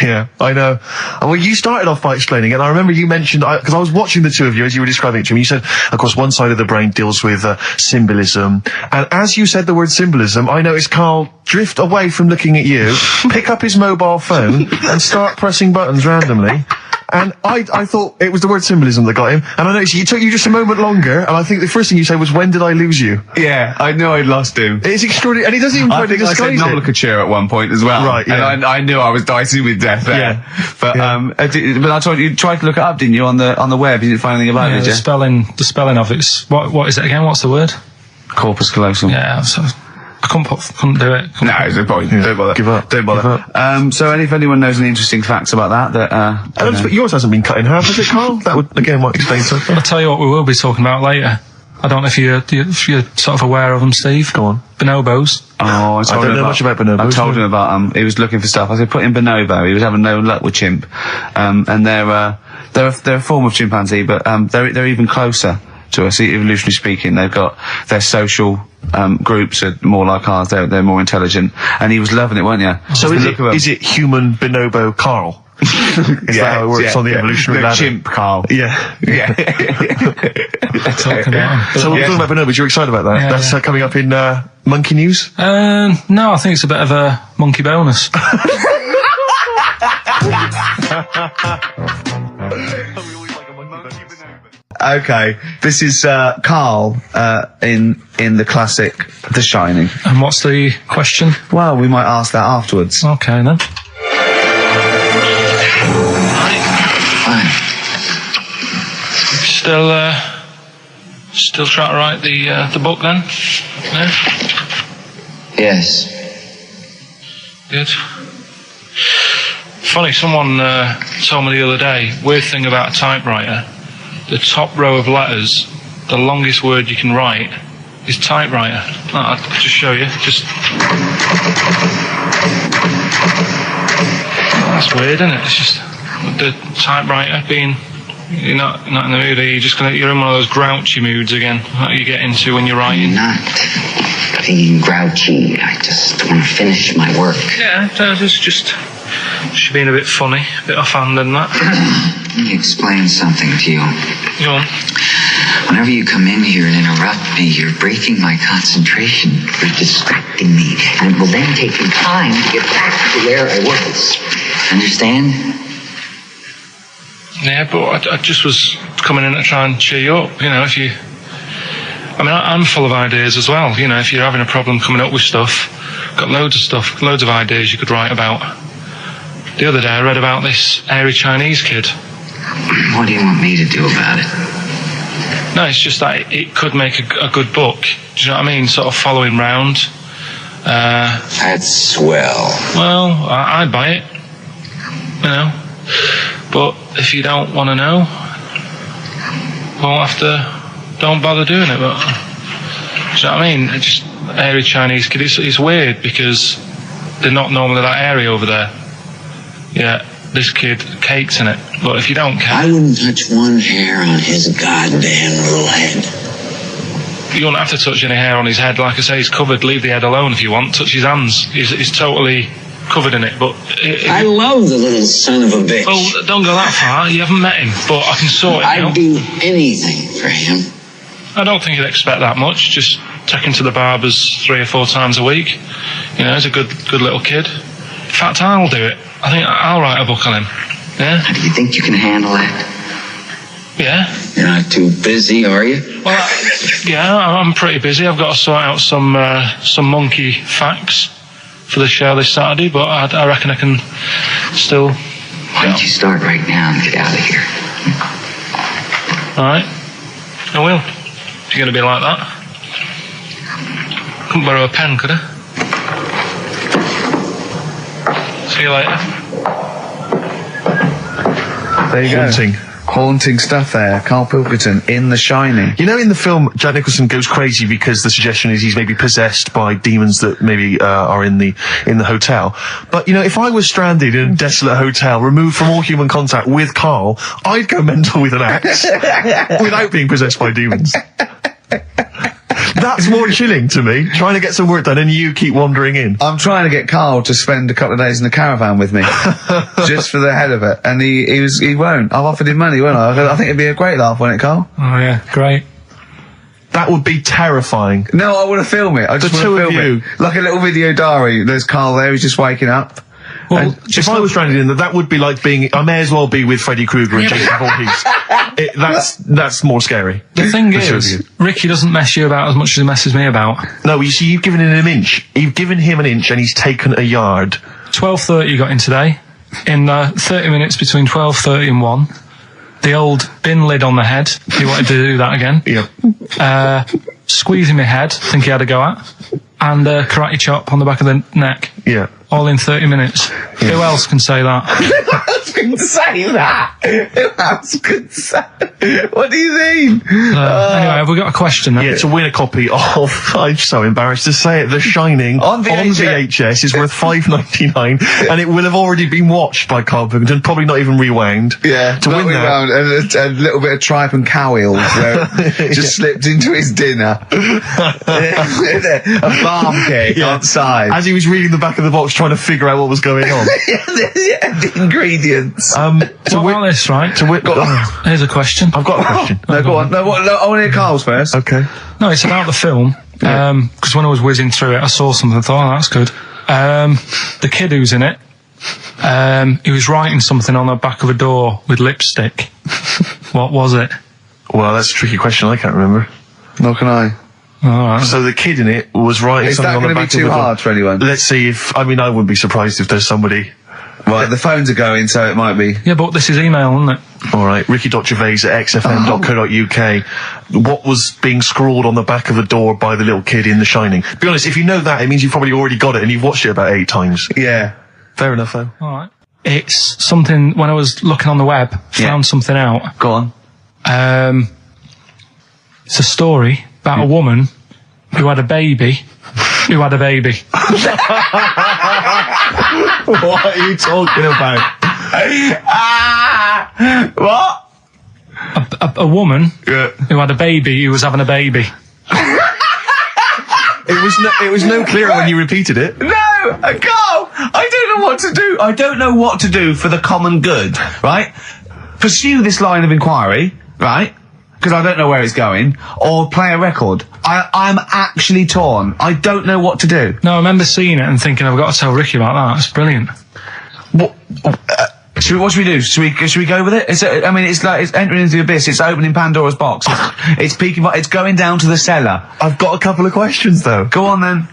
Speaker 6: Yeah, I know. Well, you started off by explaining it, and I remember you mentioned, because I was watching the two of you as you were describing it to me, you said, of course, one side of the brain deals with symbolism, and as you said the word symbolism, I noticed Karl drift away from looking at you, pick up his mobile phone, and start pressing buttons randomly. And I thought it was the word symbolism that got him. And I noticed it took you just a moment longer. And I think the first thing you said was, when did I lose you?
Speaker 5: Yeah, I knew I'd lost him.
Speaker 6: It's extraordinary. And he doesn't even try to disguise it.
Speaker 5: I said nomenclature at one point as well.
Speaker 6: Right, yeah.
Speaker 5: And I knew I was dicing with death there.
Speaker 6: Yeah.
Speaker 5: But, but I told you tried to look it up, didn't you, on the web? You didn't find anything about it, did you?
Speaker 3: The spelling of it's, what is it again? What's the word?
Speaker 5: Corpus callosum.
Speaker 3: Yeah, so I couldn't do it.
Speaker 5: No, it's no point. Yeah. Don't bother.
Speaker 6: Give up.
Speaker 5: Don't bother.
Speaker 6: Give up.
Speaker 5: So if anyone knows any interesting facts about that,
Speaker 6: yours hasn't been cut in half, has it, Karl? That would, again, might explain something.
Speaker 3: I'll tell you what we will be talking about later. I don't know if you're sort of aware of them, Steve.
Speaker 6: Go on.
Speaker 3: Bonobos.
Speaker 5: Oh, I
Speaker 6: don't know much about bonobos.
Speaker 5: I told him about he was looking for stuff. I said put in bonobo. He was having no luck with chimp. And they're a form of chimpanzee, but they're even closer to us, evolutionarily speaking. They've got their social groups are more like ours. They're more intelligent, and he was loving it, weren't you?
Speaker 6: So is it human bonobo Karl? Is that how it works on the evolutionary ladder?
Speaker 5: Chimp Karl.
Speaker 6: Yeah.
Speaker 5: Yeah.
Speaker 3: Talking about them.
Speaker 6: So we're talking about bonobos. You're excited about that?
Speaker 3: Yeah,
Speaker 6: That's coming up in Monkey News?
Speaker 3: No, I think it's a bit of a monkey bonus.
Speaker 5: Okay, this is Karl in the classic The Shining.
Speaker 3: And what's the question?
Speaker 5: Well, we might ask that afterwards.
Speaker 3: Okay then. Still trying to write the book then? Yeah?
Speaker 8: Yes.
Speaker 3: Good. Funny, someone told me the other day, weird thing about a typewriter, the top row of letters, the longest word you can write is typewriter. I'll just show you. That's weird, isn't it? It's just the typewriter being, you're not in the mood, you're in one of those grouchy moods again, that you get into when you're writing.
Speaker 8: I'm not being grouchy. I just want to finish my work.
Speaker 3: Yeah, it's just being a bit funny, a bit offhand and that.
Speaker 8: Let me explain something to you.
Speaker 3: Go on.
Speaker 8: Whenever you come in here and interrupt me, you're breaking my concentration. You're distracting me. And it will then take me time to get back to where I was. Understand?
Speaker 3: Yeah, but I just was coming in to try and cheer you up. I'm full of ideas as well. If you're having a problem coming up with stuff, got loads of stuff, loads of ideas you could write about. The other day I read about this airy Chinese kid.
Speaker 8: What do you want me to do about it?
Speaker 3: No, it's just that it could make a good book. Do you know what I mean? Sort of following round.
Speaker 8: That's swell.
Speaker 3: Well, I'd buy it. You know. But if you don't want to know, don't bother doing it. But, do you know what I mean? It's just airy Chinese kid. It's weird because they're not normally that airy over there. Yeah, this kid cakes in it. But if you don't care,
Speaker 8: I wouldn't touch one hair on his goddamn little head.
Speaker 3: You won't have to touch any hair on his head. Like I say, he's covered. Leave the head alone if you want. Touch his hands. He's totally covered in it. But
Speaker 8: I love the little son of a bitch.
Speaker 3: Well, don't go that far. You haven't met him. But I can sort it out.
Speaker 8: I'd do anything for him.
Speaker 3: I don't think you'd expect that much. Just take him to the barber's 3 or 4 times a week. You know, he's a good little kid. In fact, I'll do it. I think I'll write a book on him. Yeah?
Speaker 8: Do you think you can handle that?
Speaker 3: Yeah.
Speaker 8: You're not too busy, are you?
Speaker 3: Well, yeah, I'm pretty busy. I've got to sort out some monkey facts for the show this Saturday, but I reckon I can still...
Speaker 8: Why don't you start right now and get out of here?
Speaker 3: All right. I will. If you're going to be like that. Couldn't borrow a pen, could I? See you later.
Speaker 1: There you
Speaker 2: Haunting.
Speaker 1: go. Haunting stuff there. Karl Pilkington in The Shining.
Speaker 2: You know, in the film, Jack Nicholson goes crazy because the suggestion is he's maybe possessed by demons that maybe are in the hotel. But, you know, if I was stranded in a desolate hotel, removed from all human contact with Karl, I'd go mental with an axe without being possessed by demons. That's more chilling to me, trying to get some work done and you keep wandering in.
Speaker 1: I'm trying to get Karl to spend a couple of days in the caravan with me, just for the hell of it, and he won't. I've offered him money, won't I? I think it'd be a great laugh, wouldn't it, Karl?
Speaker 3: Oh yeah, great.
Speaker 2: That would be terrifying.
Speaker 1: No, I want to film it. I just want to film it. Like a little video diary. There's Karl there, he's just waking up.
Speaker 2: Well, if I was stranded in that would be like being... I may as well be with Freddy Krueger and Jason Voorhees. That's more scary.
Speaker 3: The thing is, Ricky doesn't mess you about as much as he messes me about.
Speaker 2: No, you see, you've given him an inch. You've given him an inch and he's taken a yard.
Speaker 3: 12:30 you got in today. In 30 minutes between 12:30 and 1. The old bin lid on the head. He wanted to do that again.
Speaker 2: Yeah.
Speaker 3: Squeezing my head, think he had a go at. And karate chop on the back of the neck.
Speaker 2: Yeah.
Speaker 3: All in 30 minutes. Yeah. Who else can say that?
Speaker 1: Who else can say that? Who else can say? What do you mean?
Speaker 3: Anyway, have we got a question then?
Speaker 2: Yeah, to win a copy of, I'm so embarrassed to say it, The Shining on VHS is worth $5.99 and it will have already been watched by Karl Pilkington, probably not even rewound.
Speaker 1: Yeah,
Speaker 2: to win that.
Speaker 1: And a little bit of tripe and cow eels where it just slipped into his dinner. A farm cake outside.
Speaker 2: As he was reading the back of the box trying to figure out what was going on.
Speaker 1: The ingredients.
Speaker 3: To win this, right? Here's a question.
Speaker 2: I've got a question.
Speaker 1: No, go on. No, I want to hear Karl's first.
Speaker 2: Okay.
Speaker 3: No, it's about the film. Because when I was whizzing through it, I saw something and thought, oh, that's good. The kid who's in it, he was writing something on the back of a door with lipstick. What was it?
Speaker 2: Well, that's a tricky question. I can't remember.
Speaker 1: Nor can I.
Speaker 3: Right.
Speaker 2: So the kid in it was writing something on the back of the door.
Speaker 1: Is that going to be too hard for anyone?
Speaker 2: Let's see if... I mean, I wouldn't be surprised if there's somebody...
Speaker 1: Right, the phones are going, so it might be.
Speaker 3: Yeah, but this is email, isn't it?
Speaker 2: All right, ricky.gervais@xfm.co.uk. What was being scrawled on the back of the door by the little kid in The Shining? Be honest, if you know that, it means you've probably already got it and you've watched it about 8 times.
Speaker 1: Yeah.
Speaker 2: Fair enough, though.
Speaker 3: All right. It's something, when I was looking on the web, found something out.
Speaker 1: Go on.
Speaker 3: It's a story about a woman who had a baby. What are
Speaker 2: you talking about?
Speaker 1: What?
Speaker 3: A woman who had a baby who was having a baby.
Speaker 2: It was no clearer when you repeated it.
Speaker 1: No, Karl, I don't know what to do. I don't know what to do for the common good, right? Pursue this line of inquiry, right? Because I don't know where it's going, or play a record. I'm actually torn. I don't know what to do.
Speaker 3: No, I remember seeing it and thinking, I've got to tell Ricky about that. It's brilliant.
Speaker 1: What should we do? Should we go with it? It's entering into the abyss. It's opening Pandora's box. It's peeking. It's going down to the cellar.
Speaker 2: I've got a couple of questions though.
Speaker 1: Go on then.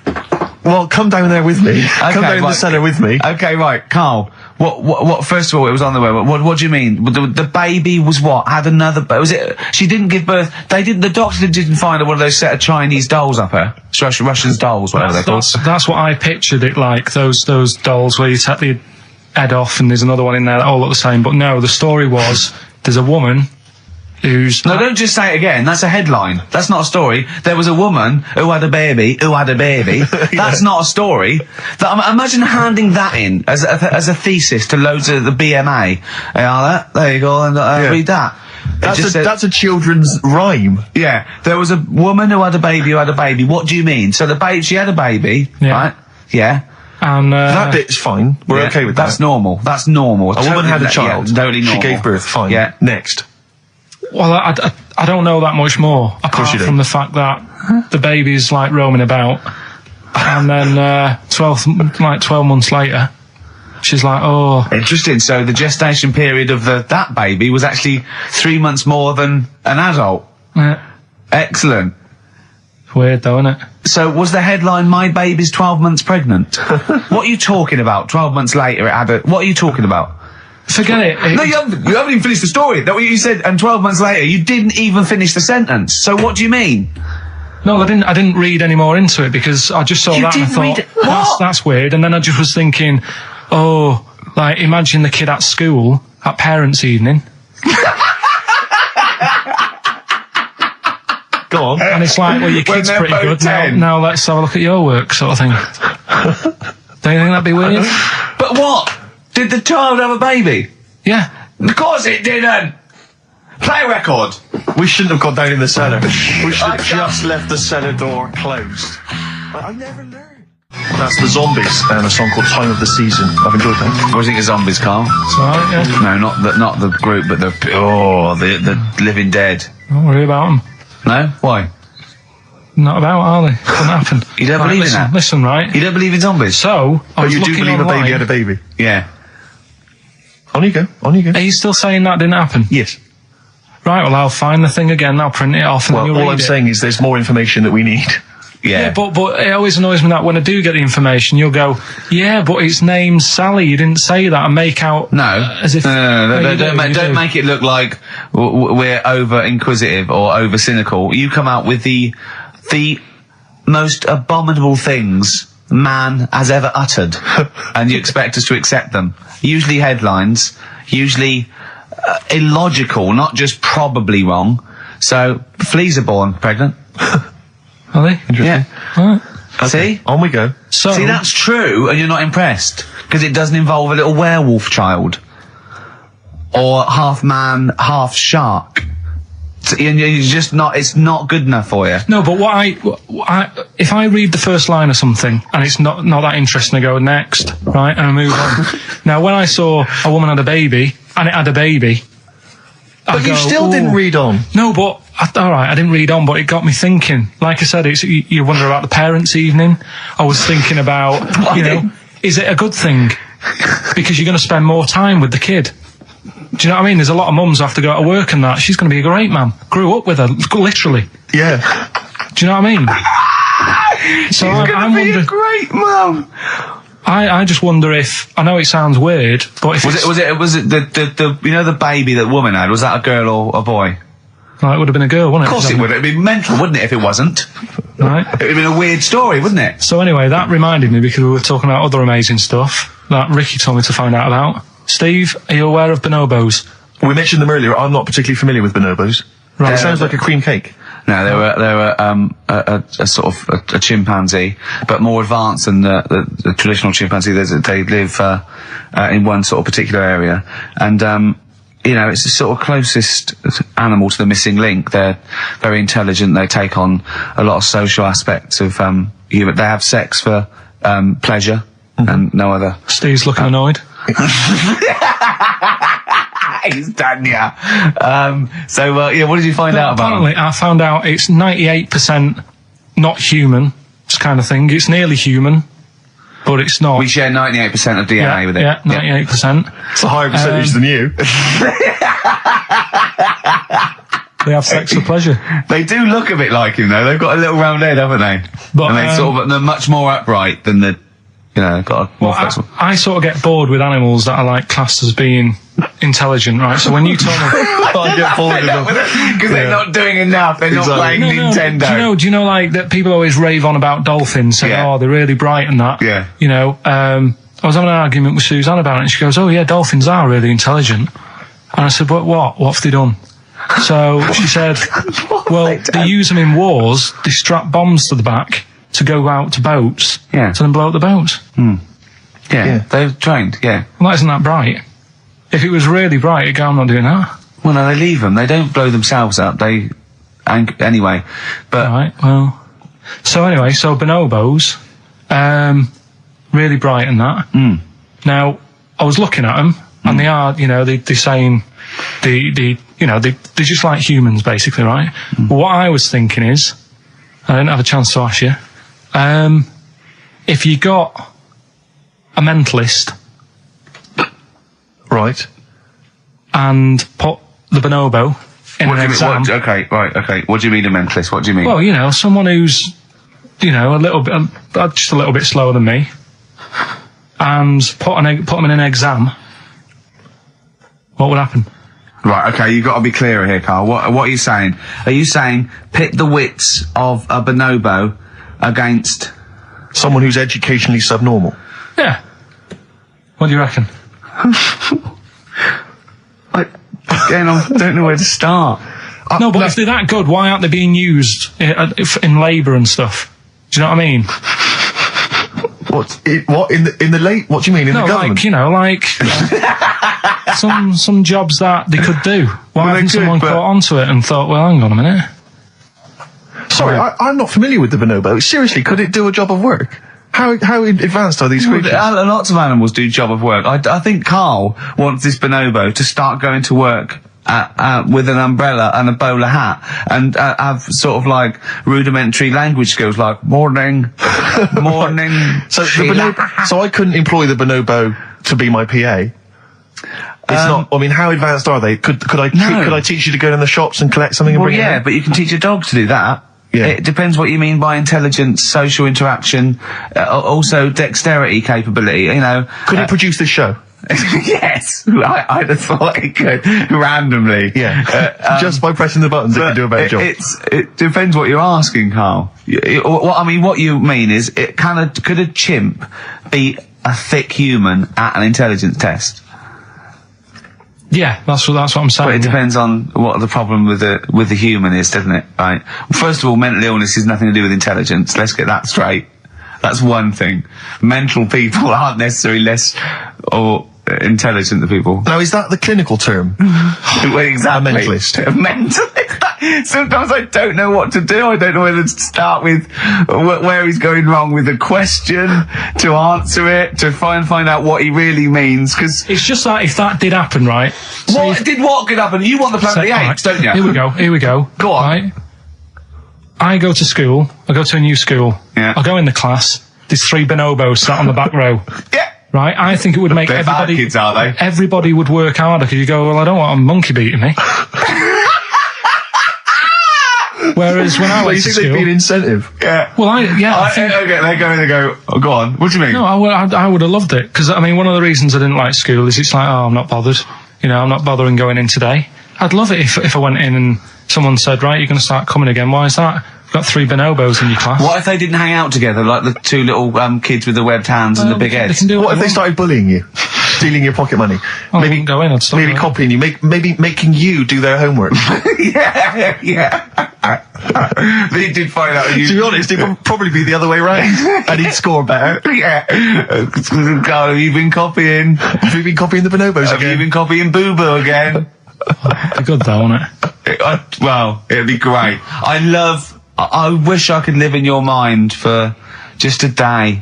Speaker 6: Well, come down there with me. Come down the cellar with me.
Speaker 5: Okay, right, Carl. What? First of all, it was on the way. What do you mean? The baby was what? Had another? Was it? She didn't give birth. They didn't. The doctor didn't find her one of those set of Chinese dolls up her. Russian dolls, whatever they're called.
Speaker 3: That's what I pictured it like. Those dolls where you take the head off, and there's another one in there that all look the same. But no, the story was there's a woman. No, don't just say it again. That's a headline. That's not a story. There was a woman who had a baby. That's not a story. Imagine handing that in as a thesis to loads of the BMA. There you go, and read that.
Speaker 6: That's a children's rhyme.
Speaker 5: Yeah. There was a woman who had a baby. What do you mean? So she had a baby, right? Yeah.
Speaker 3: And
Speaker 6: that bit's fine. We're okay with that.
Speaker 5: That's normal. A
Speaker 6: woman had a child.
Speaker 5: Yeah, totally normal.
Speaker 6: She gave birth. Fine.
Speaker 5: Yeah.
Speaker 6: Next.
Speaker 3: Well, I don't know that much more, apart from the fact that the baby's like roaming about, and then 12 months later, she's like, oh.
Speaker 5: Interesting. So the gestation period of that baby was actually 3 months more than an adult.
Speaker 3: Yeah.
Speaker 5: Excellent.
Speaker 3: Weird though, isn't it?
Speaker 5: So was the headline "My baby's 12 months pregnant"? What are you talking about? 12 months later, it had what are you talking about?
Speaker 3: Forget it.
Speaker 5: No, you haven't even finished the story. That's what you said. And 12 months later, you didn't even finish the sentence. So what do you mean?
Speaker 3: No, I didn't read any more into it because I just saw that and I thought that's weird. And then I just was thinking, like imagine the kid at school at parents' evening.
Speaker 6: Go on.
Speaker 3: And it's like, well, your kid's pretty good. Now let's have a look at your work, sort of thing. Don't you think that'd be weird?
Speaker 5: But what? Did the child have a baby?
Speaker 3: Yeah.
Speaker 5: Of course it didn't! Play a record!
Speaker 6: We shouldn't have gone down in the cellar. We should have just left the cellar door closed. But I never learned. That's the Zombies and a song called Time of the Season. I've enjoyed that.
Speaker 5: What do you think of Zombies, Carl?
Speaker 3: It's alright, yeah.
Speaker 5: No, not the group, but the Living Dead.
Speaker 3: Don't worry about them.
Speaker 5: No? Why?
Speaker 3: Not about, are they? Couldn't happen.
Speaker 5: You don't believe in that?
Speaker 3: Listen, right?
Speaker 5: You don't believe in zombies?
Speaker 3: So,
Speaker 6: but you do believe a baby had a baby?
Speaker 5: Yeah.
Speaker 6: On you go.
Speaker 3: Are you still saying that didn't happen?
Speaker 6: Yes.
Speaker 3: Right, well, I'll find the thing again, I'll print it off and then you'll read it.
Speaker 6: All I'm saying is there's more information that we need.
Speaker 5: Yeah,
Speaker 3: but it always annoys me that when I do get the information, you'll go, yeah, but its name's Sally, you didn't say that, and make out...
Speaker 5: as if... No, don't make it look like we're over-inquisitive or over-cynical. You come out with the most abominable things man has ever uttered, and you expect us to accept them. Usually headlines, usually illogical, not just probably wrong. So, fleas are born pregnant.
Speaker 3: Are they?
Speaker 6: Interesting.
Speaker 5: Yeah.
Speaker 3: Right.
Speaker 5: Okay. See?
Speaker 6: On we go.
Speaker 5: See, that's true, and you're not impressed, because it doesn't involve a little werewolf child. Or half man, half shark. You're just not, it's not good enough for you.
Speaker 3: No, but if I read the first line of something and it's not that interesting, I go next, right, and I move on. Now, when I saw a woman had a baby, and it had a baby,
Speaker 6: but you still didn't read on.
Speaker 3: No, but, alright, I didn't read on, but it got me thinking. Like I said, you wonder about the parents' evening. I was thinking about, is it a good thing? Because you're going to spend more time with the kid. Do you know what I mean? There's a lot of mums who have to go to work and that. She's going to be a great mum. Grew up with her, literally.
Speaker 6: Yeah.
Speaker 3: Do you know what I mean? So
Speaker 5: She's going to be a great mum.
Speaker 3: I just wonder if, I know it sounds weird, but if
Speaker 5: was it the the baby that woman had, was that a girl or a boy?
Speaker 3: Well, it would have been a girl, wouldn't it?
Speaker 5: Of course it would. It'd be mental, wouldn't it, if it wasn't?
Speaker 3: Right.
Speaker 5: It would have been a weird story, wouldn't it?
Speaker 3: So anyway, that reminded me, because we were talking about other amazing stuff that Ricky told me to find out about. Steve, are you aware of bonobos?
Speaker 6: We mentioned them earlier. I'm not particularly familiar with bonobos. Right. It sounds like a cream cake.
Speaker 5: No, they were a sort of a chimpanzee, but more advanced than the traditional chimpanzee. They live in one sort of particular area, and it's the sort of closest animal to the missing link. They're very intelligent. They take on a lot of social aspects of human. They have sex for pleasure and no other.
Speaker 3: Steve's looking annoyed.
Speaker 5: He's done, yeah. What did you find out about
Speaker 3: apparently, I found out it's 98% not human, this kind of thing. It's nearly human, but it's not.
Speaker 5: We share 98% of DNA with it.
Speaker 3: Yeah, 98%.
Speaker 6: It's a higher percentage than you.
Speaker 3: They have sex for pleasure.
Speaker 5: They do look a bit like him, though. They've got a little round head, haven't they?
Speaker 3: But,
Speaker 5: and they're much more upright than the, got a more flexible.
Speaker 3: I sort of get bored with animals that are like classed as being intelligent, right? So when you tell me,
Speaker 6: I get bored with them
Speaker 5: because they're not doing enough. They're not playing Nintendo.
Speaker 3: Do you know like that people always rave on about dolphins, saying, "Oh, they're really bright and that."
Speaker 5: Yeah.
Speaker 3: I was having an argument with Suzanne about it, and she goes, "Oh yeah, dolphins are really intelligent." And I said, "But what? What have they done?" So she said, "Well, they use them in wars. They strap bombs to the back to go out to boats, to then blow up the boats."
Speaker 5: Yeah, they're trained. Yeah.
Speaker 3: Well, that isn't that bright. If it was really bright, you'd go, "I'm not doing that."
Speaker 5: Well, no, they leave them. They don't blow themselves up. Anyway, but
Speaker 3: right. Well, so bonobos, really bright and that. Now, I was looking at them, and they are, they're saying they're just like humans, basically, right? But what I was thinking is, I didn't have a chance to ask you, if you got a mentalist,
Speaker 6: right,
Speaker 3: and put the bonobo in an exam.
Speaker 5: Okay. What do you mean a mentalist? What do you mean?
Speaker 3: Well, someone who's, a little bit, just a little bit slower than me, and put them in an exam. What would happen?
Speaker 5: Right, okay, you've got to be clearer here, Carl. What are you saying? Are you saying pit the wits of a bonobo against
Speaker 6: someone who's educationally subnormal?
Speaker 3: Yeah. What do you reckon?
Speaker 5: I don't know where to start.
Speaker 3: No, but if they're that good, why aren't they being used in labour and stuff? Do you know what I mean?
Speaker 6: What in the late? What do you mean in the government?
Speaker 3: Like some jobs that they could do. Why hasn't someone caught onto it and thought, well, hang on a minute?
Speaker 6: Sorry, I'm not familiar with the bonobo. Seriously, could it do a job of work? How advanced are these creatures?
Speaker 5: Lots of animals do job of work. I think Carl wants this bonobo to start going to work with an umbrella and a bowler hat and have sort of like rudimentary language skills like morning.
Speaker 6: So I couldn't employ the bonobo to be my PA. It's not. I mean, how advanced are they? Could I teach you to go in the shops and collect something and bring it in?
Speaker 5: But you can teach a dog to do that.
Speaker 6: Yeah.
Speaker 5: It depends what you mean by intelligence, social interaction, also dexterity capability,
Speaker 6: Could it produce this show?
Speaker 5: Yes, I'd have thought it could, randomly.
Speaker 6: Yeah, just by pressing the buttons it could do a better job.
Speaker 5: It depends what you're asking, Carl. What you mean is, could a chimp beat a thick human at an intelligence test?
Speaker 3: Yeah, that's what I'm saying.
Speaker 5: But it depends on what the problem with the human is, doesn't it? Right. First of all, mental illness has nothing to do with intelligence. Let's get that straight. That's one thing. Mental people aren't necessarily less or intelligent than people.
Speaker 6: Now, is that the clinical term?
Speaker 5: Well, exactly.
Speaker 6: A mentalist.
Speaker 5: A mentalist. Sometimes I don't know what to do. I don't know whether to start with where he's going wrong with the question, to answer it, to find out what he really means. Because
Speaker 3: it's just that if that did happen, right?
Speaker 5: What could happen? You want the Planet of the Apes, don't you?
Speaker 3: Here we go.
Speaker 5: Go on.
Speaker 3: Right? I go to school. I go to a new school.
Speaker 5: Yeah.
Speaker 3: I go in the class. There's 3 bonobos sat on the back row.
Speaker 5: Yeah.
Speaker 3: Right? I think it would make everybody...
Speaker 5: Bad kids, are they?
Speaker 3: Everybody would work harder because you go, well, I don't want a monkey beating me. Whereas when I went to school...
Speaker 6: You think they'd be an incentive?
Speaker 5: Yeah.
Speaker 3: Well, I think...
Speaker 5: Okay, they go, oh, go on. What do you mean?
Speaker 3: No, I would have loved it. Because, one of the reasons I didn't like school is it's like, oh, I'm not bothered. I'm not bothering going in today. I'd love it if I went in and someone said, right, you're going to start coming again. Why is that? Got 3 bonobos in your class.
Speaker 5: What if they didn't hang out together, like the 2 little kids with the webbed hands and the big heads?
Speaker 6: What if they started bullying you, stealing your pocket money?
Speaker 3: Maybe go in.
Speaker 6: Maybe copying you, maybe making you do their homework.
Speaker 5: Yeah. They did find out.
Speaker 6: To be honest, it would probably be the other way round, and he'd score better.
Speaker 5: Yeah. Carl, have you been copying?
Speaker 6: Have you been copying the bonobos again?
Speaker 5: Have you been copying Boo Boo again?
Speaker 3: It'd be good though, wouldn't it?
Speaker 5: Well, it'd be great. I wish I could live in your mind for just a day.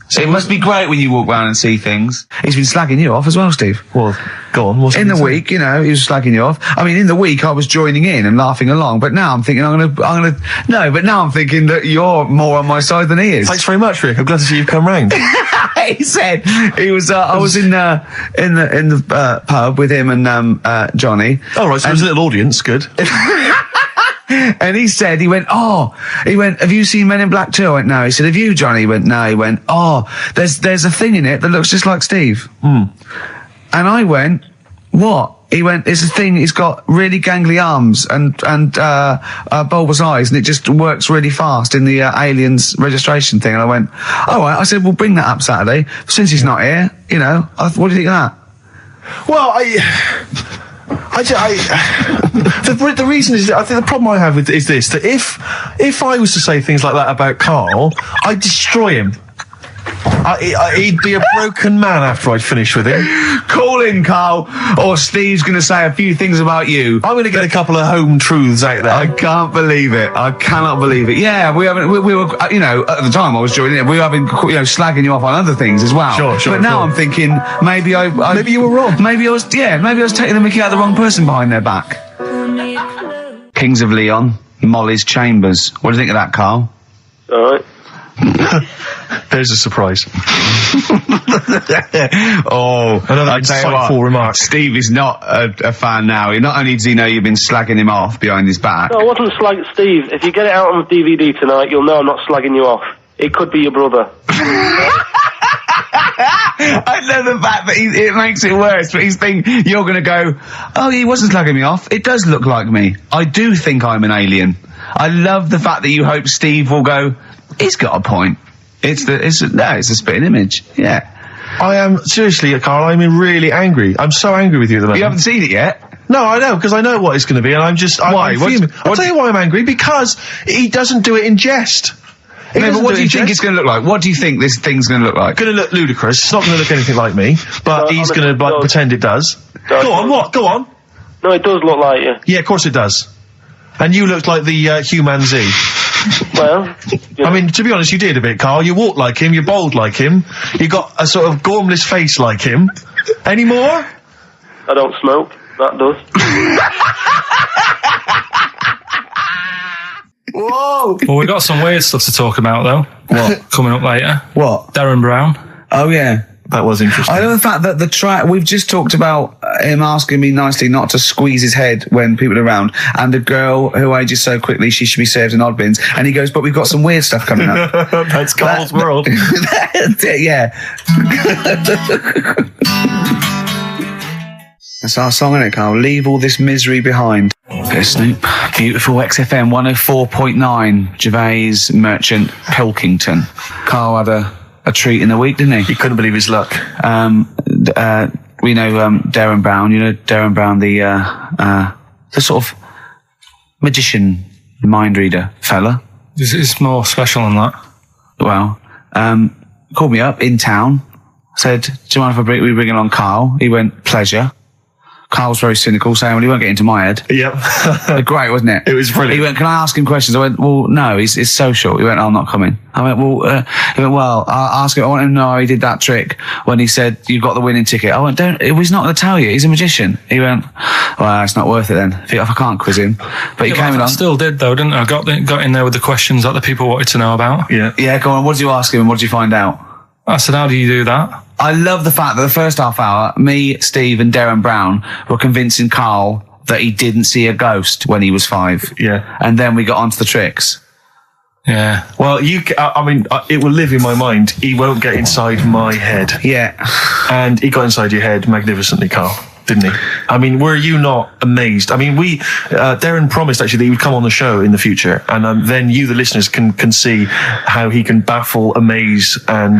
Speaker 5: So it must be great when you walk around and see things. He's been slagging you off as well, Steve.
Speaker 6: Well, go on.
Speaker 5: In the week, he was slagging you off. In the week I was joining in and laughing along, but now I'm thinking but now I'm thinking that you're more on my side than he is.
Speaker 6: Thanks very much, Rick. I'm glad to see you've come round.
Speaker 5: He said he was. I was in the pub with him and Johnny.
Speaker 6: Oh right, so there's a little audience. Good.
Speaker 1: And he went, have you seen Men in Black 2? I went, no. He said, have you, Johnny? He went, no. He went, there's a thing in it that looks just like Steve. And I went, what? He went, it's a thing, he's got really gangly arms and bulbous eyes, and it just works really fast in the Aliens registration thing. And I went, all right. I said, we'll bring that up Saturday. Since he's not here, what do you think of that?
Speaker 6: Well, the reason is, I think the problem I have is this, that if I was to say things like that about Karl, I'd destroy him. He'd be a broken man after I'd finished with him.
Speaker 1: Call in, Karl, or Steve's going to say a few things about you.
Speaker 6: I'm going to get a couple of home truths out there.
Speaker 1: I can't believe it. I cannot believe it. Yeah, we were, at the time I was joining it, we were having, slagging you off on other things as well.
Speaker 6: Sure.
Speaker 1: But now I'm thinking, maybe
Speaker 6: maybe you were wrong.
Speaker 1: Maybe I was taking the mickey out of the wrong person behind their back. Kings of Leon, Molly's Chambers. What do you think of that, Karl?
Speaker 4: All right.
Speaker 6: There's a surprise.
Speaker 1: Another
Speaker 6: insightful remark.
Speaker 1: Steve is not a fan now. Not only does he know you've been slagging him off behind his back.
Speaker 9: No, I wasn't slagging Steve. If you get it out on DVD tonight, you'll know I'm not slagging you off. It could be your brother.
Speaker 1: I love the fact that it makes it worse, but he's thinking you're going to go, oh, he wasn't slagging me off. It does look like me. I do think I'm an alien. I love the fact that you hope Steve will go, he's got a point. It's a spitting image. Yeah.
Speaker 6: I am, seriously, Karl, I'm really angry. I'm so angry with you at the moment.
Speaker 1: You haven't seen it yet?
Speaker 6: No, I know, because I know what it's going to be, and I'm just...
Speaker 1: Why?
Speaker 6: I'll tell you why I'm angry, because he doesn't do it in jest.
Speaker 1: No, but what do you think it's going to look like? What do you think this thing's going to look like?
Speaker 6: It's going to look ludicrous. It's not going to look anything like me, but he's going to pretend it does. Go on, what? Go on.
Speaker 9: No, it does look like you.
Speaker 6: Yeah, of course it does. And you looked like the Human Z.
Speaker 9: Well,
Speaker 6: I mean, to be honest, you did a bit, Karl. You walk like him, you're bold like him, you got a sort of gormless face like him. Any more?
Speaker 9: I don't smoke. That does.
Speaker 1: Whoa!
Speaker 3: Well, we've got some weird stuff to talk about, though.
Speaker 1: What?
Speaker 3: Coming up later.
Speaker 1: What?
Speaker 3: Darren Brown.
Speaker 1: Oh, yeah.
Speaker 6: That was interesting.
Speaker 1: I love the fact that we've just talked about him asking me nicely not to squeeze his head when people are around, and a girl who ages so quickly she should be served in odd bins, and he goes, but we've got some weird stuff coming up.
Speaker 6: That's Karl's world.
Speaker 1: Yeah. That's our song, isn't it, Karl? Leave all this misery behind. Go Snoop. Beautiful XFM 104.9. Gervais, Merchant, Pilkington. Karl had a treat in the week, didn't he?
Speaker 6: He couldn't believe his luck.
Speaker 1: We know Darren Brown. You know Darren Brown, the sort of magician, mind reader fella.
Speaker 3: It's more special than that.
Speaker 1: Well, called me up in town. Said, do you mind if we bring along Karl? He went, pleasure. Karl's very cynical, saying, well, he won't get into my head.
Speaker 6: Yep.
Speaker 1: Great, wasn't it?
Speaker 6: It was brilliant.
Speaker 1: He went, can I ask him questions? I went, well, no, he's social. He went, I'm not coming. I went, well, he went, well, I'll ask him. I want him to know how he did that trick when he said, you've got the winning ticket. I went, he's not going to tell you. He's a magician. He went, well, it's not worth it then. If I can't quiz him. But he came along.
Speaker 3: I still did, though, didn't I? Got in there with the questions that the people wanted to know about.
Speaker 6: Yeah.
Speaker 1: Yeah, go on. What did you ask him and what did you find out?
Speaker 3: I said, how do you do that?
Speaker 1: I love the fact that the first half hour, me, Steve and Darren Brown were convincing Karl that he didn't see a ghost when he was 5.
Speaker 6: Yeah.
Speaker 1: And then we got onto the tricks.
Speaker 3: Yeah.
Speaker 6: Well, it will live in my mind. He won't get inside my head.
Speaker 1: Yeah.
Speaker 6: And he got inside your head magnificently, Karl, didn't he? I mean, were you not amazed? I mean, Darren promised actually that he would come on the show in the future, and then you, the listeners, can see how he can baffle, amaze, and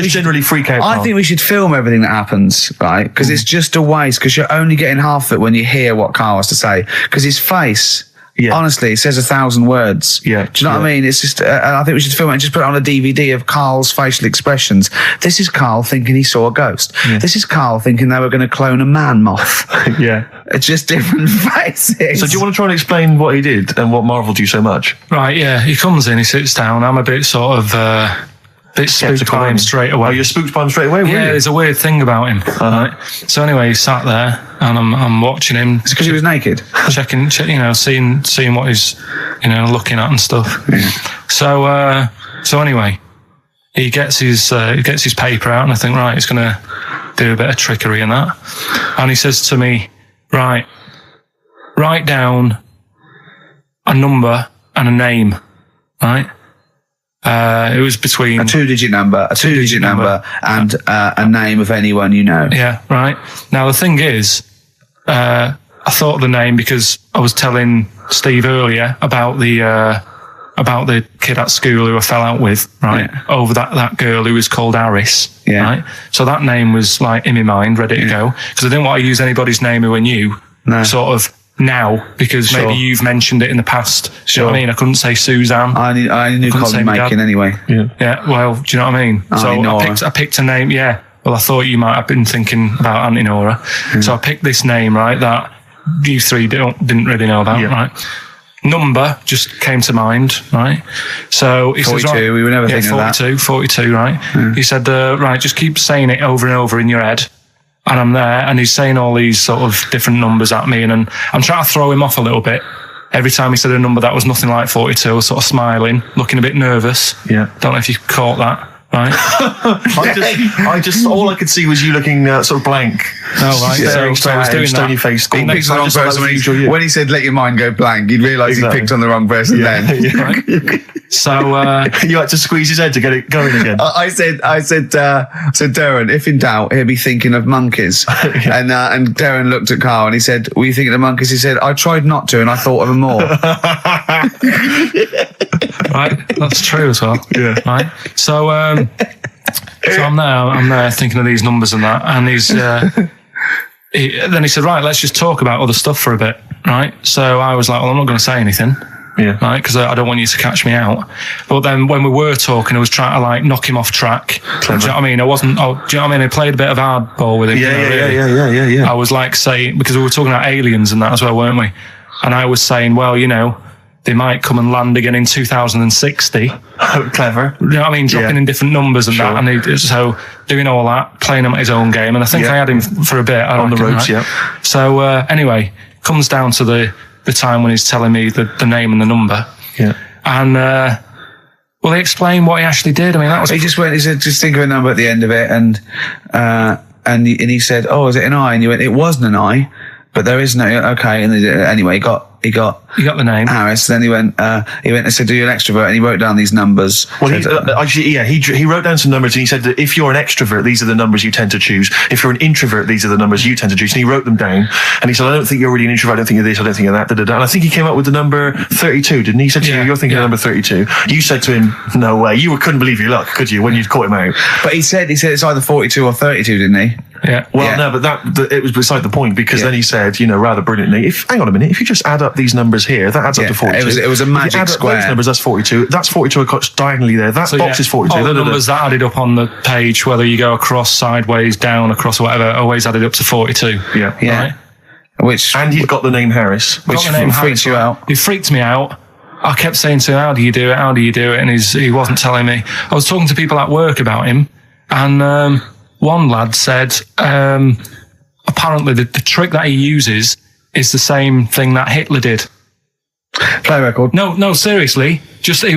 Speaker 6: generally freak out.
Speaker 1: I think we should film everything that happens, right? Because it's just a waste, because you're only getting half of it when you hear what Karl has to say. Because his face... Yeah. Honestly, it says 1,000 words.
Speaker 6: Yeah.
Speaker 1: Do you know what I mean? It's just, I think we should film it and just put it on a DVD of Karl's facial expressions. This is Karl thinking he saw a ghost. Yeah. This is Karl thinking they were going to clone a man moth.
Speaker 6: Yeah.
Speaker 1: It's just different faces.
Speaker 6: So do you want to try and explain what he did and what marvelled you so much?
Speaker 3: Right, yeah. He comes in, he sits down. I'm a bit sort of... bit spooked by him straight away.
Speaker 6: Oh, you're spooked by him straight away?
Speaker 3: Yeah, there's a weird thing about him. Right? So anyway, he sat there, and I'm watching him.
Speaker 1: It's because he was naked.
Speaker 3: Checking, seeing what he's, looking at and stuff.
Speaker 1: Yeah.
Speaker 3: So anyway, he gets his paper out, and I think, right, he's going to do a bit of trickery and that. And he says to me, right, write down a number and a name, right? It was between
Speaker 1: a two-digit number, and a name of anyone you know.
Speaker 3: Yeah, right. Now the thing is, I thought of the name because I was telling Steve earlier about the kid at school who I fell out with, right? Yeah. Over that girl who was called Aris, right? So that name was like in my mind, ready to go, because I didn't want to use anybody's name who I knew, sort of now, because maybe you've mentioned it in the past. Do you know what I mean? I couldn't say Suzanne.
Speaker 1: I knew Colin Makin anyway.
Speaker 3: Yeah. Well, do you know what I mean? So I picked a name. Yeah. Well, I thought you might have been thinking about Auntie Nora, so I picked this name, right? That you three didn't really know about, right? Number just came to mind, right? So he
Speaker 1: 42,
Speaker 3: says, right,
Speaker 1: we were never thinking of that.
Speaker 3: 42, right? He said, right, just keep saying it over and over in your head. And I'm there, and he's saying all these sort of different numbers at me, and I'm trying to throw him off a little bit. Every time he said a number that was nothing like 42, I was sort of smiling, looking a bit nervous. Yeah. Don't know if you caught that. Right.
Speaker 2: I just all I could see was you looking sort of blank.
Speaker 3: Oh, right. So I was doing
Speaker 2: stony face.
Speaker 1: He picked the wrong person when he said "let your mind go blank." You'd realise he picked on the wrong person then.
Speaker 3: Yeah. Right. So
Speaker 2: you had to squeeze his head to get it going again.
Speaker 1: I said, Darren, if in doubt, he'll be thinking of monkeys. And Darren looked at Carl and he said, "Were you thinking of monkeys?" He said, "I tried not to, and I thought of them more."
Speaker 3: Right, that's true as well. Yeah. Right. So I'm there thinking of these numbers and that, and then he said, "Right, let's just talk about other stuff for a bit." Right. So I was like, "Well, I'm not going to say anything." Yeah. Right, because I don't want you to catch me out. But then when we were talking, I was trying to like knock him off track. Do you know what I mean? I wasn't. Do you know what I mean? I played a bit of hardball with him. Yeah. I was like saying, because we were talking about aliens and that as well, weren't we? And I was saying, well, you know, they might come and land again in 2060.
Speaker 2: Oh, clever.
Speaker 3: You know what I mean? Dropping in different numbers and that. And so doing all that, playing him at his own game. And I think I had him for a bit.
Speaker 2: On the ropes,
Speaker 3: right? So anyway, comes down to the time when he's telling me the name and the number. Yeah. And well, he explained what he actually did. I mean, that was...
Speaker 1: He said, just think of a number at the end of it. And he said, "Oh, is it an I?" And you went, "It wasn't an I, but there is no..." Okay. And anyway, he got
Speaker 3: the name.
Speaker 1: Harris. Then he went and said, "Do you an extrovert?" And he wrote down these numbers.
Speaker 2: Well, he wrote down some numbers and he said that if you're an extrovert, these are the numbers you tend to choose. If you're an introvert, these are the numbers you tend to choose. And he wrote them down. And he said, "I don't think you're really an introvert. I don't think you're this. I don't think you're that." And I think he came up with the number 32, didn't he? He said to you, "You're thinking of number 32. You said to him, "No way." You couldn't believe your luck, could you, when you'd caught him out?
Speaker 1: But he said it's either 42 or 32, didn't he?
Speaker 3: Yeah.
Speaker 2: Well, no, but it was beside the point, because then he said, rather brilliantly, hang on a minute, if you just add up these numbers here, that adds up to 42.
Speaker 1: It was a magic square.
Speaker 2: Those numbers, that's 42. That's 42 across diagonally there. That box is 42.
Speaker 3: All the numbers that added up on the page, whether you go across, sideways, down, across, or whatever, always added up to 42.
Speaker 2: Yeah.
Speaker 3: Right?
Speaker 2: And you've got the name Harris,
Speaker 3: which freaks you out. It freaked me out. I kept saying to him, "How do you do it? How do you do it?" And he wasn't telling me. I was talking to people at work about him, and one lad said, apparently the trick that he uses is the same thing that Hitler did.
Speaker 1: Play record.
Speaker 3: No, seriously.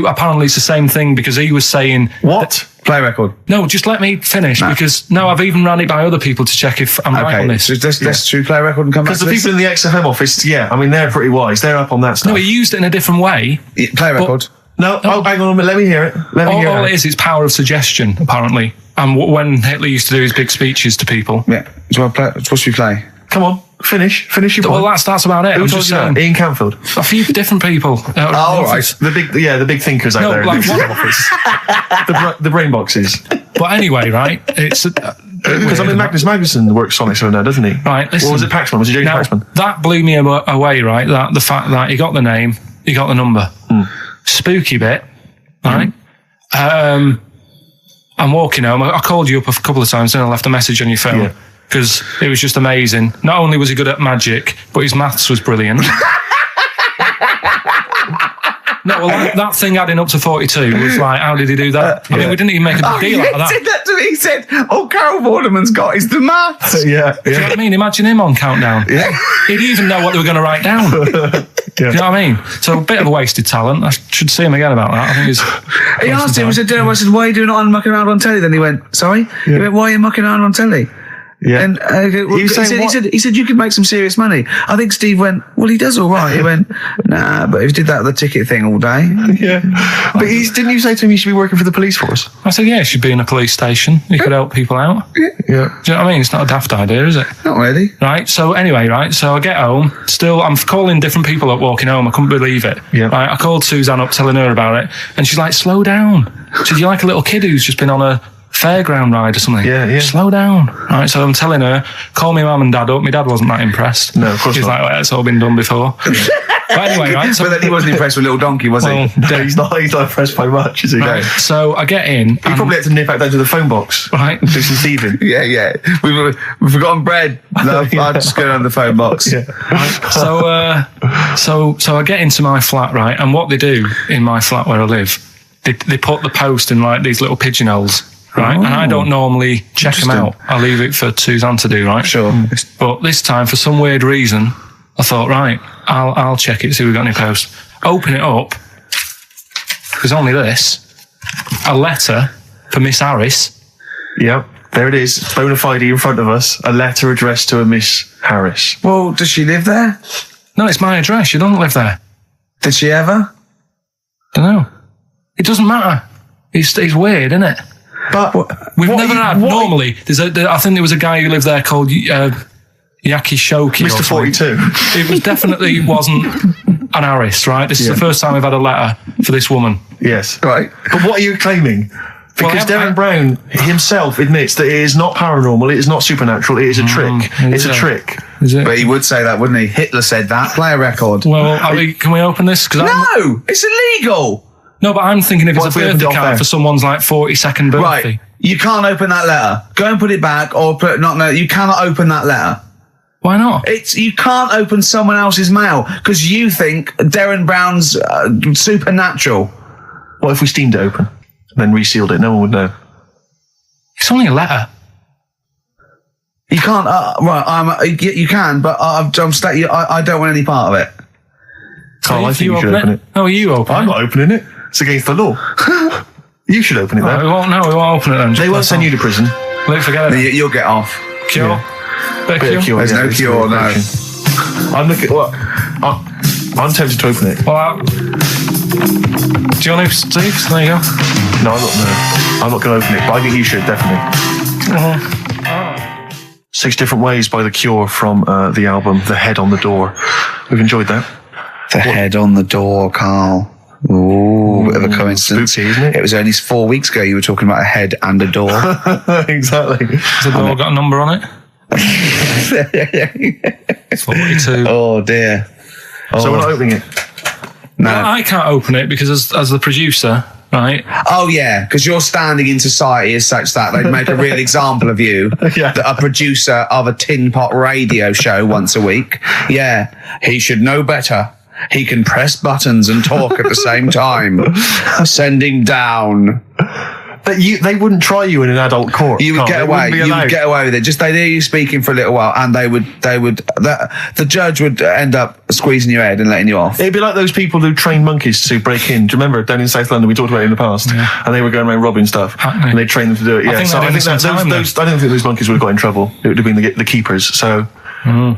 Speaker 3: Apparently it's the same thing, because he was saying...
Speaker 1: What? Play record.
Speaker 3: No, just let me finish, because I've even ran it by other people to check if I'm right on this.
Speaker 1: So let's true play record and come back to
Speaker 2: this. Because the people in the XFM office, they're pretty wise. They're up on that stuff.
Speaker 3: No, he used it in a different way.
Speaker 1: Play record.
Speaker 2: No, hang on a minute. Let me hear it.
Speaker 3: All it is, it's power of suggestion, apparently. And when Hitler used to do his big speeches to people.
Speaker 1: Yeah. What should we play?
Speaker 2: Come on. Finish your point.
Speaker 3: Well, that's about it.
Speaker 2: Who told you that? Ian Canfield.
Speaker 3: A few different people.
Speaker 2: Right. The big thinkers out there.
Speaker 3: Like
Speaker 2: in office. the brain boxes.
Speaker 3: But anyway, right? It's
Speaker 2: because Magnus Magnusson works Sonic so now, doesn't he?
Speaker 3: Right. Listen,
Speaker 2: or was it Paxman? Was it James Paxman?
Speaker 3: That blew me away, right? That the fact that he got the name, he got the number. Spooky bit, right? I'm walking home. I called you up a couple of times and I left a message on your phone. Because it was just amazing. Not only was he good at magic, but his maths was brilliant. That thing adding up to 42 was like, how did he do that? I mean, we didn't even make a big deal out of that.
Speaker 1: He said that to me. He said, Carol Vorderman's got is the maths.
Speaker 3: Do you know what I mean? Imagine him on Countdown. Yeah. He'd even know what they were going to write down. Do you know what I mean? So a bit of a wasted talent. I should see him again about that. I think
Speaker 1: he asked him, I said, "Why are you doing it on mucking around on telly?" Then he went, "Sorry?" He went, "Why are you mucking around on telly?"
Speaker 2: Yeah.
Speaker 1: And he said you could make some serious money. I think Steve went, well, he does all right. He went, nah, but if he did that with the ticket thing all day.
Speaker 2: Yeah. But didn't you say to him you should be working for the police force?
Speaker 3: I said, yeah, he should be in a police station. He could help people out.
Speaker 2: Yeah.
Speaker 3: Do you know what I mean? It's not a daft idea, is it?
Speaker 1: Not really.
Speaker 3: Right, so anyway, right, so I get home, still, I'm calling different people up walking home, I couldn't believe it.
Speaker 2: Yeah.
Speaker 3: Right, I called Suzanne up telling her about it, and she's like, slow down. She said, you're like a little kid who's just been on a fairground ride or something.
Speaker 2: Yeah.
Speaker 3: Slow down. Right, so I'm telling her, call my mum and dad up. My dad wasn't that impressed.
Speaker 2: No, of course
Speaker 3: He's
Speaker 2: not.
Speaker 3: like, well, it's all been done before. But anyway, right, so...
Speaker 1: But then he wasn't impressed with Little Donkey, was he?
Speaker 2: No, he's not impressed by much, is he?
Speaker 3: Right, so I get in.
Speaker 2: He probably had to nip out down to the phone box.
Speaker 3: Right.
Speaker 2: Do some thieving.
Speaker 1: Yeah. We've forgotten bread. No, I'm just going on the phone box.
Speaker 2: Yeah.
Speaker 3: Right, so I get into my flat, right, and what they do in my flat where I live, they put the post in like these little pigeonholes, right, and I don't normally check them out. I leave it for Suzanne to do, right?
Speaker 1: Sure.
Speaker 3: But this time, for some weird reason, I thought, right, I'll check it, see if we've got any posts. Open it up. There's only this. A letter for Miss Harris.
Speaker 2: Yep. There it is. Bona fide in front of us. A letter addressed to a Miss Harris.
Speaker 1: Well, does she live there?
Speaker 3: No, it's my address. She doesn't live there.
Speaker 1: Did she ever?
Speaker 3: Don't know. It doesn't matter. It's weird, isn't it?
Speaker 2: But
Speaker 3: We've never had. Normally, I think there was a guy who lived there called Yaki Shoki.
Speaker 2: Mr. 42.
Speaker 3: It was definitely wasn't an Harris, right? This is the first time we've had a letter for this woman.
Speaker 2: Yes.
Speaker 1: Right.
Speaker 2: But what are you claiming? Because Darren Brown himself admits that it is not paranormal, it is not supernatural, it is a trick. It's a trick.
Speaker 3: Is it?
Speaker 1: But he would say that, wouldn't he? Hitler said that. Play a record.
Speaker 3: Well, can we open this?
Speaker 1: No! It's illegal!
Speaker 3: No, but I'm thinking if
Speaker 2: What
Speaker 3: it's
Speaker 2: if
Speaker 3: a
Speaker 2: we opened it
Speaker 3: birthday
Speaker 2: off
Speaker 3: card
Speaker 2: air?
Speaker 3: for someone's like 42nd birthday.
Speaker 1: Right. You can't open that letter. Go and put it back, or you cannot open that letter.
Speaker 3: Why not?
Speaker 1: You can't open someone else's mail because you think Darren Brown's supernatural.
Speaker 2: What if we steamed it open and then resealed it? No one would know.
Speaker 3: It's only a letter.
Speaker 1: You can't. You can, but I don't want any part of it.
Speaker 2: Carl, I think you should open it.
Speaker 3: No, you open it.
Speaker 2: I'm not opening it. It's against the law. You should open it,
Speaker 3: No,
Speaker 2: though.
Speaker 3: we won't open it then.
Speaker 2: They won't send you to prison.
Speaker 3: Forget it.
Speaker 1: You'll get off.
Speaker 3: Cure?
Speaker 2: Yeah.
Speaker 3: Bit of
Speaker 2: Bit of
Speaker 3: cure?
Speaker 2: cure,
Speaker 1: There's
Speaker 2: yeah,
Speaker 1: no
Speaker 2: it's
Speaker 1: cure, no.
Speaker 2: operation. I'm tempted to open it.
Speaker 3: Well, do you want to, Steve? There you go.
Speaker 2: No, I'm not going to open it, but I think you should, definitely. 6 Different Ways by The Cure from the album The Head on the Door. We've enjoyed that.
Speaker 1: The head on the door, Carl. Ooh, bit of a coincidence.
Speaker 2: Spooky, isn't it?
Speaker 1: It was only 4 weeks ago you were talking about a head and a door.
Speaker 2: Exactly.
Speaker 3: Has the door got a number on it? It's 42.
Speaker 1: Oh, dear.
Speaker 2: So we're not opening it.
Speaker 1: No.
Speaker 3: Well, I can't open it because as the producer, right?
Speaker 1: Oh, yeah, because your standing in society is such that they'd make a real example of you.
Speaker 2: Yeah.
Speaker 1: A producer of a tin pot radio show once a week. Yeah, he should know better. He can press buttons and talk at the same time. Sending down.
Speaker 2: But they wouldn't try you in an adult court.
Speaker 1: You would
Speaker 2: Carl.
Speaker 1: get
Speaker 2: They
Speaker 1: away.
Speaker 2: wouldn't be
Speaker 1: You
Speaker 2: allowed.
Speaker 1: would get away with it. Just they'd hear you speaking for a little while, and the judge would end up squeezing your head and letting you off.
Speaker 2: It'd be like those people who train monkeys to break in. Do you remember down in South London? We talked about it in the past, and they were going around robbing stuff, and they trained them to do it. Yeah,
Speaker 3: I think
Speaker 2: I don't think those monkeys would have got in trouble. It would have been the keepers. So, I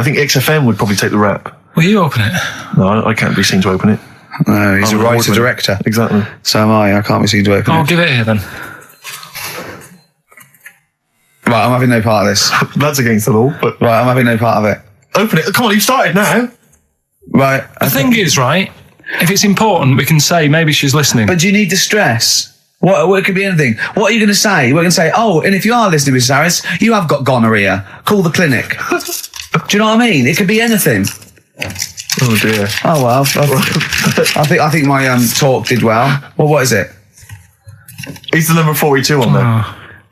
Speaker 2: think XFM would probably take the rap.
Speaker 3: Will you open it?
Speaker 2: No, I can't be seen to open it.
Speaker 1: No, he's
Speaker 2: I'm
Speaker 1: a
Speaker 2: an
Speaker 1: writer
Speaker 2: award-winner.
Speaker 1: director.
Speaker 2: Exactly.
Speaker 1: So am I. I can't be seen to open
Speaker 3: I'll
Speaker 1: it.
Speaker 3: give it here then.
Speaker 1: Right, I'm having no part of this.
Speaker 2: That's against the law. But
Speaker 1: Right, I'm having no part of it.
Speaker 2: open it. Come on, you've started now.
Speaker 1: Right.
Speaker 3: The thing is, right, if it's important, we can say maybe she's listening.
Speaker 1: But do you need to stress? What it could be anything. What are you going to say? We're going to say, oh, and if you are listening, Mrs. Harris, you have got gonorrhea. Call the clinic. Do you know what I mean? It could be anything.
Speaker 2: Oh dear.
Speaker 1: Oh well, I think my talk did well. Well, what is it?
Speaker 2: Is the number 42 on there?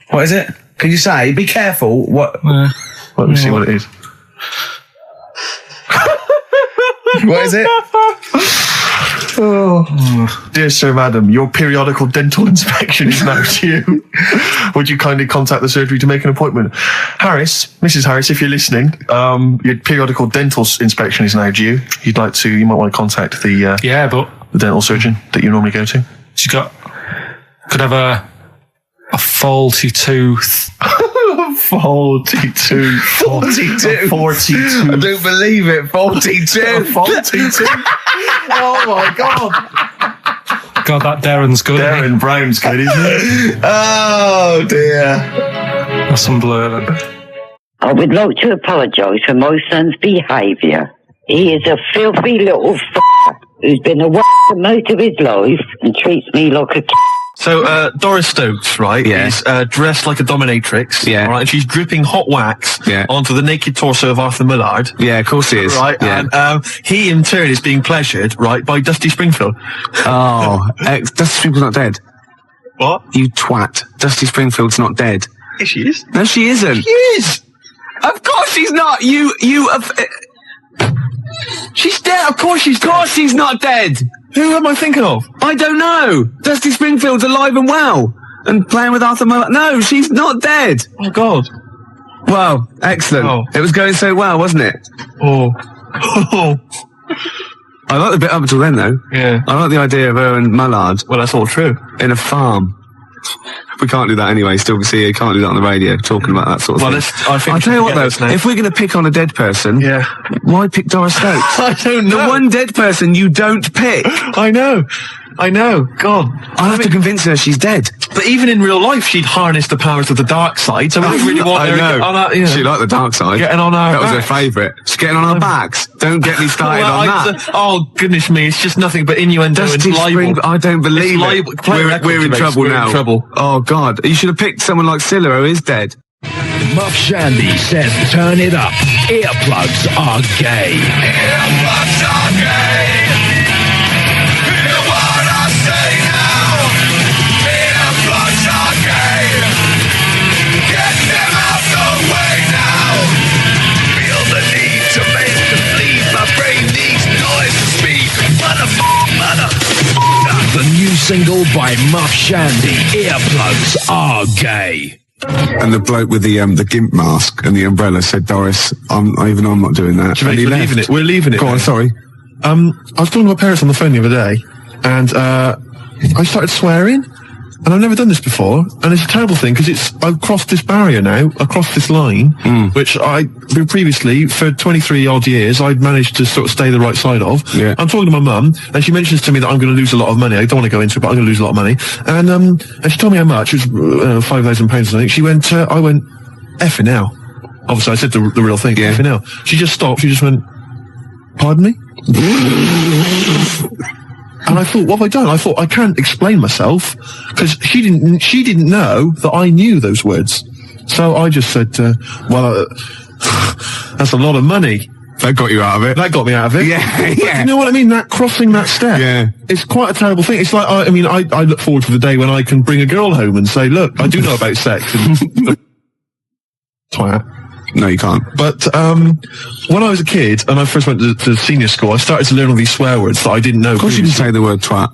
Speaker 1: What is it? Can you say? Be careful. What?
Speaker 2: Let me see what it is.
Speaker 1: What is it?
Speaker 2: Dear Sir, Madam, your periodical dental inspection is now due. Would you kindly contact the surgery to make an appointment? Mrs. Harris, if you're listening, your periodical dental inspection is now due. You might want to contact the dental surgeon that you normally go to.
Speaker 3: She's could have a faulty tooth. 42.
Speaker 2: 42. 42.
Speaker 1: I don't believe it. 42.
Speaker 2: 42. Oh my God.
Speaker 3: God, that Darren's good.
Speaker 2: Darren Brown's good, isn't it?
Speaker 1: Oh dear.
Speaker 3: That's some blur then.
Speaker 10: I would like to apologise for my son's behaviour. He is a filthy little who's been a for most of his life and treats me like a
Speaker 6: So, Doris Stokes, right, is dressed like a dominatrix, right, and she's dripping hot wax onto the naked torso of Arthur Millard.
Speaker 1: Yeah, of course he is.
Speaker 6: Right, and he in turn is being pleasured, right, by Dusty Springfield.
Speaker 1: Oh, Dusty Springfield's not dead.
Speaker 6: What?
Speaker 1: You twat. Dusty Springfield's not dead.
Speaker 6: Yes, she is.
Speaker 1: No, she isn't.
Speaker 6: She is.
Speaker 1: Of course she's not. She's dead. Of course she's not dead.
Speaker 6: Who am I thinking of?
Speaker 1: I don't know. Dusty Springfield's alive and well and playing with Arthur Millard. No, she's not dead.
Speaker 6: Oh, God.
Speaker 1: Well, excellent.
Speaker 6: Oh.
Speaker 1: It was going so well, wasn't it?
Speaker 6: Oh.
Speaker 1: I like the bit up until then, though.
Speaker 6: Yeah.
Speaker 1: I like the idea of her and Millard.
Speaker 6: Well, that's all true.
Speaker 1: In a farm. We can't do that anyway. Still, see, you can't do that on the radio, talking about that sort of thing. I'll tell you what, though, if we're going to pick on a dead person, why pick Doris Stokes?
Speaker 6: I don't know.
Speaker 1: The one dead person you don't pick.
Speaker 6: I know. God.
Speaker 1: I'll have to convince her she's dead.
Speaker 6: But even in real life, she'd harness the powers of the dark side, so we don't really want her to get on our,
Speaker 1: She liked the dark side.
Speaker 6: Getting on our
Speaker 1: That was her
Speaker 6: backs.
Speaker 1: favourite. She's getting on our backs. Don't get me started on that.
Speaker 6: Oh, goodness me, it's just nothing but innuendo and
Speaker 1: Dusty
Speaker 6: libel.
Speaker 1: I don't believe
Speaker 6: It's
Speaker 1: it.
Speaker 6: libel.
Speaker 1: We're in trouble
Speaker 6: We're
Speaker 1: now.
Speaker 6: in trouble.
Speaker 1: Oh, God. You should have picked someone like Scylla, who is dead.
Speaker 11: Muff Shandy says turn it up. Earplugs are gay.
Speaker 12: Earplugs are gay. Hear what I say now. Earplugs are gay. Get them out the way now. Feel the need to make the bleed. My brain needs noise to speak. Mother.
Speaker 11: The new single by Muff Shandy. Earplugs are gay.
Speaker 1: And the bloke with the gimp mask and the umbrella said, Doris, I'm not doing that.
Speaker 6: We're leaving it. We're leaving it.
Speaker 1: Go on, sorry.
Speaker 6: I was talking to my parents on the phone the other day, and I started swearing, and I've never done this before, and it's a terrible thing because I've crossed this barrier now, across this line, which previously for 23 odd years I'd managed to sort of stay the right side of.
Speaker 1: Yeah.
Speaker 6: I'm talking to my mum, and she mentions to me that I'm going to lose a lot of money. I don't want to go into it, but I'm going to lose a lot of money. And she told me how much. It was £5,000 or something. She went, I went, effing hell. Obviously, I said the real thing. Yeah. Effing hell. She just stopped. She just went, pardon me? And I thought, what have I done? I thought, I can't explain myself, because she didn't know that I knew those words. So I just said, well, that's a lot of money.
Speaker 1: That got you out of it.
Speaker 6: That got me out of it.
Speaker 1: Yeah.
Speaker 6: You know what I mean? That crossing that step.
Speaker 1: Yeah.
Speaker 6: It's quite a terrible thing. It's like, I look forward to the day when I can bring a girl home and say, look, I do know about sex. And twat.
Speaker 1: No, you can't.
Speaker 6: But when I was a kid and I first went to senior school, I started to learn all these swear words that I didn't know.
Speaker 1: Of course you can say the word twat.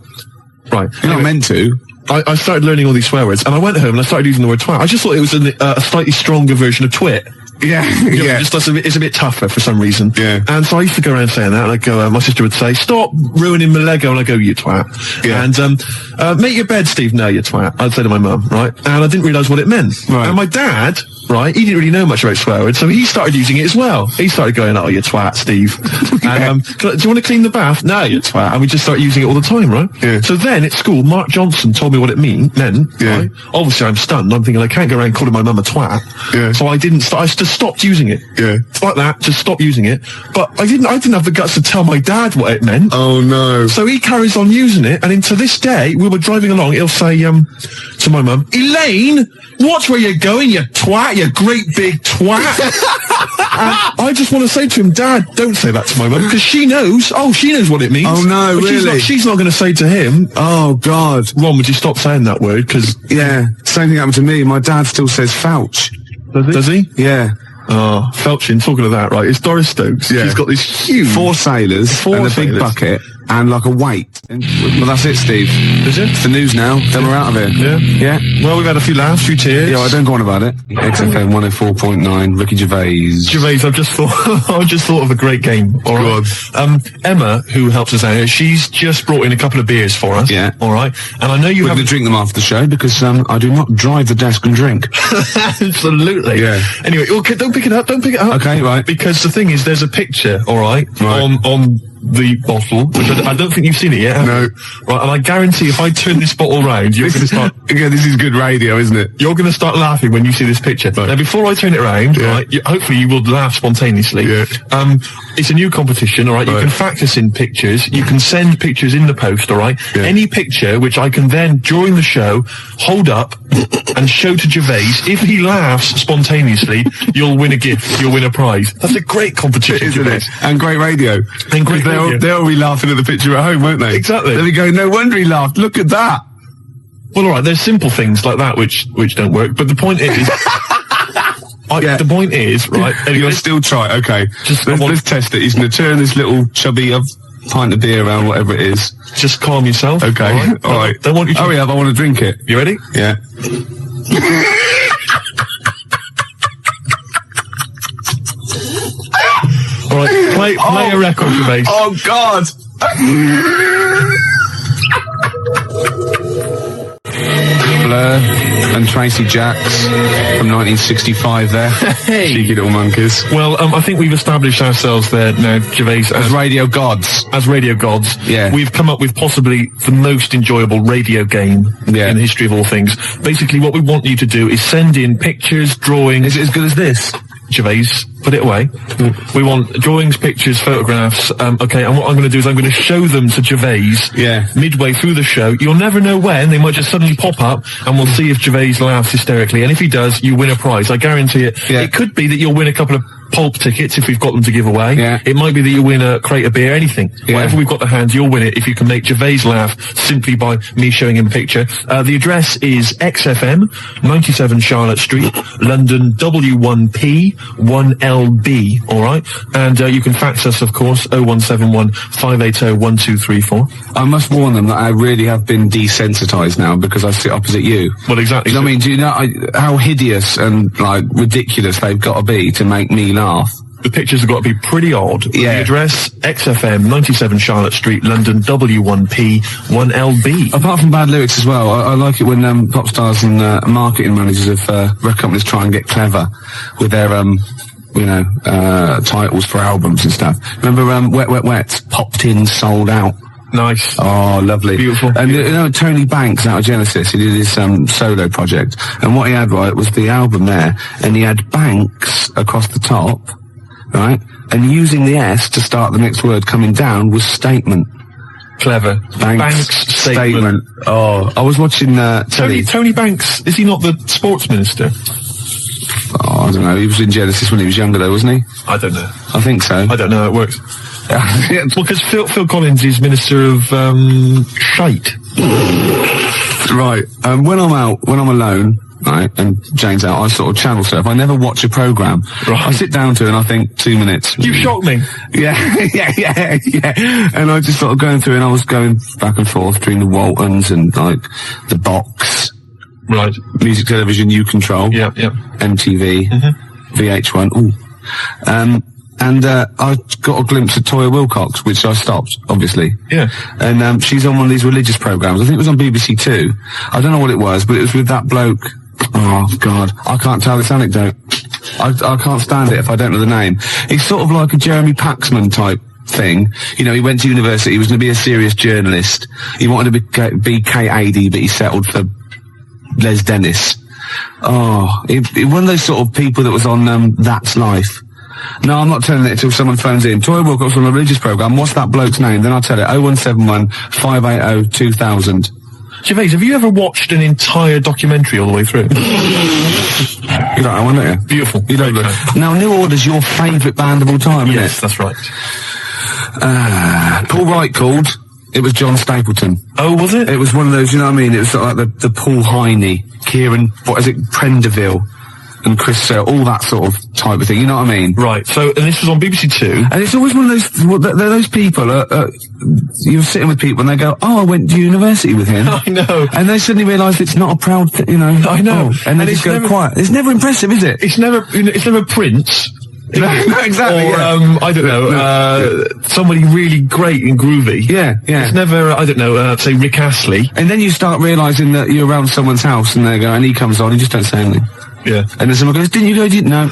Speaker 6: Right.
Speaker 1: You're not meant to.
Speaker 6: I started learning all these swear words, and I went home and I started using the word twat. I just thought it was a slightly stronger version of twit.
Speaker 1: Yeah,
Speaker 6: It's a bit tougher for some reason.
Speaker 1: Yeah.
Speaker 6: And so I used to go around saying that, and I'd go, my sister would say, stop ruining my Lego, and I'd go, you twat.
Speaker 1: Yeah.
Speaker 6: And make your bed, Steve. No, you twat. I'd say to my mum, right? And I didn't realise what it meant.
Speaker 1: Right.
Speaker 6: And my dad, right, he didn't really know much about swear words, so he started using it as well. He started going, oh, you twat, Steve. And, do you want to clean the bath? No, you twat. And we just started using it all the time, right?
Speaker 1: Yeah.
Speaker 6: So then at school, Mark Johnson told me what it meant.
Speaker 1: Yeah.
Speaker 6: Right? Obviously, I'm stunned. I'm thinking I can't go around calling my mum a twat.
Speaker 1: Yeah.
Speaker 6: So I didn't. I just stopped using it.
Speaker 1: Yeah.
Speaker 6: Like that. Just stop using it. But I didn't have the guts to tell my dad what it meant.
Speaker 1: Oh no.
Speaker 6: So he carries on using it, and to this day, we were driving along. He'll say to my mum, Elaine, watch where you're going, you twat, you great big twat. And I just want to say to him, Dad, don't say that to my mum, because she knows. Oh, she knows what it means.
Speaker 1: Oh no,
Speaker 6: but
Speaker 1: really?
Speaker 6: She's not going to say to him,
Speaker 1: oh God,
Speaker 6: Ron, would you stop saying that word? Because
Speaker 1: same thing happened to me. My dad still says fouch.
Speaker 6: Does he?
Speaker 1: Yeah.
Speaker 6: Oh, felching, talking of that, right, it's Doris Stokes.
Speaker 1: Yeah.
Speaker 6: She's got this huge...
Speaker 1: Four sailors and a big bucket. and like a weight. Well, that's it, Steve.
Speaker 6: Is it?
Speaker 1: It's the news now. Then we're out of here.
Speaker 6: Yeah.
Speaker 1: Yeah.
Speaker 6: Well, we've had a few laughs, few tears.
Speaker 1: Yeah, I don't go on about it. XFM 104.9, Ricky Gervais.
Speaker 6: I've just thought of a great game. All right. Emma, who helps us out here, she's just brought in a couple of beers for us.
Speaker 1: Yeah.
Speaker 6: All right. And I know you
Speaker 1: We're going to drink them after the show because I do not drive the desk and drink.
Speaker 6: Absolutely.
Speaker 1: Yeah.
Speaker 6: Anyway, okay, don't pick it up.
Speaker 1: Okay, right.
Speaker 6: Because the thing is, there's a picture, all right. On the bottle, which I don't think you've seen it yet.
Speaker 1: No.
Speaker 6: Right, and I guarantee if I turn this bottle round, you're going to start...
Speaker 1: Again, this is good radio, isn't it?
Speaker 6: You're going to start laughing when you see this picture. Right. Now, before I turn it round, right, hopefully you will laugh spontaneously.
Speaker 1: Yeah.
Speaker 6: It's a new competition, all right? You can fax us in pictures. You can send pictures in the post, all right? Yeah. Any picture which I can then, during the show, hold up and show to Gervais. If he laughs spontaneously, you'll win a gift. You'll win a prize. That's a great competition,
Speaker 1: isn't
Speaker 6: Gervais.
Speaker 1: it? And great radio.
Speaker 6: And great radio.
Speaker 1: They'll be laughing at the picture at home, won't they?
Speaker 6: Exactly.
Speaker 1: They'll be going, no wonder he laughed. Look at that.
Speaker 6: Well, all right, there's simple things like that which don't work. But the point is... The point is, right...
Speaker 1: You'll still try, okay. Let's test it. He's going to turn this little chubby pint of beer around, whatever it is.
Speaker 6: Just calm yourself.
Speaker 1: Okay, all right.
Speaker 6: Don't want you to...
Speaker 1: Hurry up, I want to drink it.
Speaker 6: You ready?
Speaker 1: Yeah.
Speaker 6: All right, play a record, Gervais.
Speaker 1: Oh, God! Blur and Tracy Jacks from 1965 there.
Speaker 6: Hey.
Speaker 1: Cheeky little monkeys.
Speaker 6: Well, I think we've established ourselves there now, Gervais.
Speaker 1: As radio gods.
Speaker 6: As radio gods.
Speaker 1: Yeah.
Speaker 6: We've come up with possibly the most enjoyable radio game in the history of all things. Basically, what we want you to do is send in pictures, drawings...
Speaker 1: Is it as good as this?
Speaker 6: Gervais, put it away. We want drawings, pictures, photographs. Okay, and what I'm going to do is I'm going to show them to Gervais midway through the show. You'll never know when. They might just suddenly pop up, and we'll see if Gervais laughs hysterically. And if he does, you win a prize. I guarantee it. Yeah. It could be that you'll win a couple of pulp tickets if we've got them to give away. Yeah. It might be that you win a crate of beer, anything. Yeah. Whatever we've got to hand, you'll win it if you can make Gervais laugh simply by me showing him a picture. The address is XFM, 97 Charlotte Street, London W1P 1LB, alright? And you can fax us, of course, 0171 580 1234.
Speaker 1: I must warn them that I really have been desensitised now because I sit opposite you.
Speaker 6: Well, exactly.
Speaker 1: Do you know what I mean? Do you know how hideous and, like, ridiculous they've got to be to make me laugh?
Speaker 6: The pictures have got to be pretty odd.
Speaker 1: Yeah.
Speaker 6: The address, XFM, 97 Charlotte Street, London, W1P, 1LB.
Speaker 1: Apart from bad lyrics as well, I like it when pop stars and marketing managers of record companies try and get clever with their, titles for albums and stuff. Remember Wet, Wet, Wet? Popped in, sold out.
Speaker 6: Nice.
Speaker 1: Oh, lovely.
Speaker 6: Beautiful.
Speaker 1: And you know, Tony Banks out of Genesis, he did his solo project. And what he had, right, was the album there, and he had Banks across the top, right? And using the S to start the next word coming down was statement.
Speaker 6: Clever.
Speaker 1: Banks statement. Oh, I was watching
Speaker 6: Tony Banks, is he not the sports minister?
Speaker 1: Oh, I don't know. He was in Genesis when he was younger, though, wasn't he?
Speaker 6: I don't know.
Speaker 1: I think so.
Speaker 6: I don't know how it works. Well, because Phil Collins is Minister of Shite.
Speaker 1: Right. When I'm alone, right, and Jane's out, I sort of channel surf. I never watch a programme.
Speaker 6: Right.
Speaker 1: I sit down to it and I think 2 minutes.
Speaker 6: You shocked me.
Speaker 1: Yeah. And I just sort of going through and I was going back and forth between the Waltons and, like, the Box.
Speaker 6: Right.
Speaker 1: Music Television, You Control.
Speaker 6: Yeah.
Speaker 1: MTV. VH1. Ooh. And I got a glimpse of Toya Wilcox, which I stopped, obviously.
Speaker 6: Yeah.
Speaker 1: And she's on one of these religious programmes. I think it was on BBC Two. I don't know what it was, but it was with that bloke. Oh, God. I can't tell this anecdote. I can't stand it if I don't know the name. He's sort of like a Jeremy Paxman type thing. You know, he went to university. He was going to be a serious journalist. He wanted to be K80, but he settled for Les Dennis. Oh, one of those sort of people that was on That's Life. No, I'm not telling it until someone phones in. Toya Wilcox on a religious programme. What's that bloke's name? Then I'll tell it. 0171 580 2000.
Speaker 6: Gervais, have you ever watched an entire documentary all the way through?
Speaker 1: You don't know one, don't you?
Speaker 6: Beautiful.
Speaker 1: You don't look. Now, New Order's your favourite band of all time, isn't it?
Speaker 6: Yes, that's right.
Speaker 1: Paul Wright called. It was John Stapleton.
Speaker 6: Oh, was it?
Speaker 1: It was one of those, you know what I mean? It was sort of like the Paul Heine, Kieran, what is it, Prenderville. and Chris Sale, all that sort of type of thing. You know what I mean?
Speaker 6: Right. So, and this was on BBC Two.
Speaker 1: And it's always one of those. Well, they're those people. You're sitting with people and they go, "Oh, I went to university with him."
Speaker 6: I know.
Speaker 1: And they suddenly realise it's not a proud thing. You know.
Speaker 6: I know.
Speaker 1: Oh, and they just go quiet. It's never impressive, is it?
Speaker 6: It's never Prince.
Speaker 1: No, exactly.
Speaker 6: Or, I don't know, somebody really great and groovy.
Speaker 1: Yeah.
Speaker 6: It's never, I don't know, say Rick Astley.
Speaker 1: And then you start realising that you're around someone's house and they go, and he comes on, you just don't say anything.
Speaker 6: Yeah.
Speaker 1: And then someone goes, "Didn't you go? No."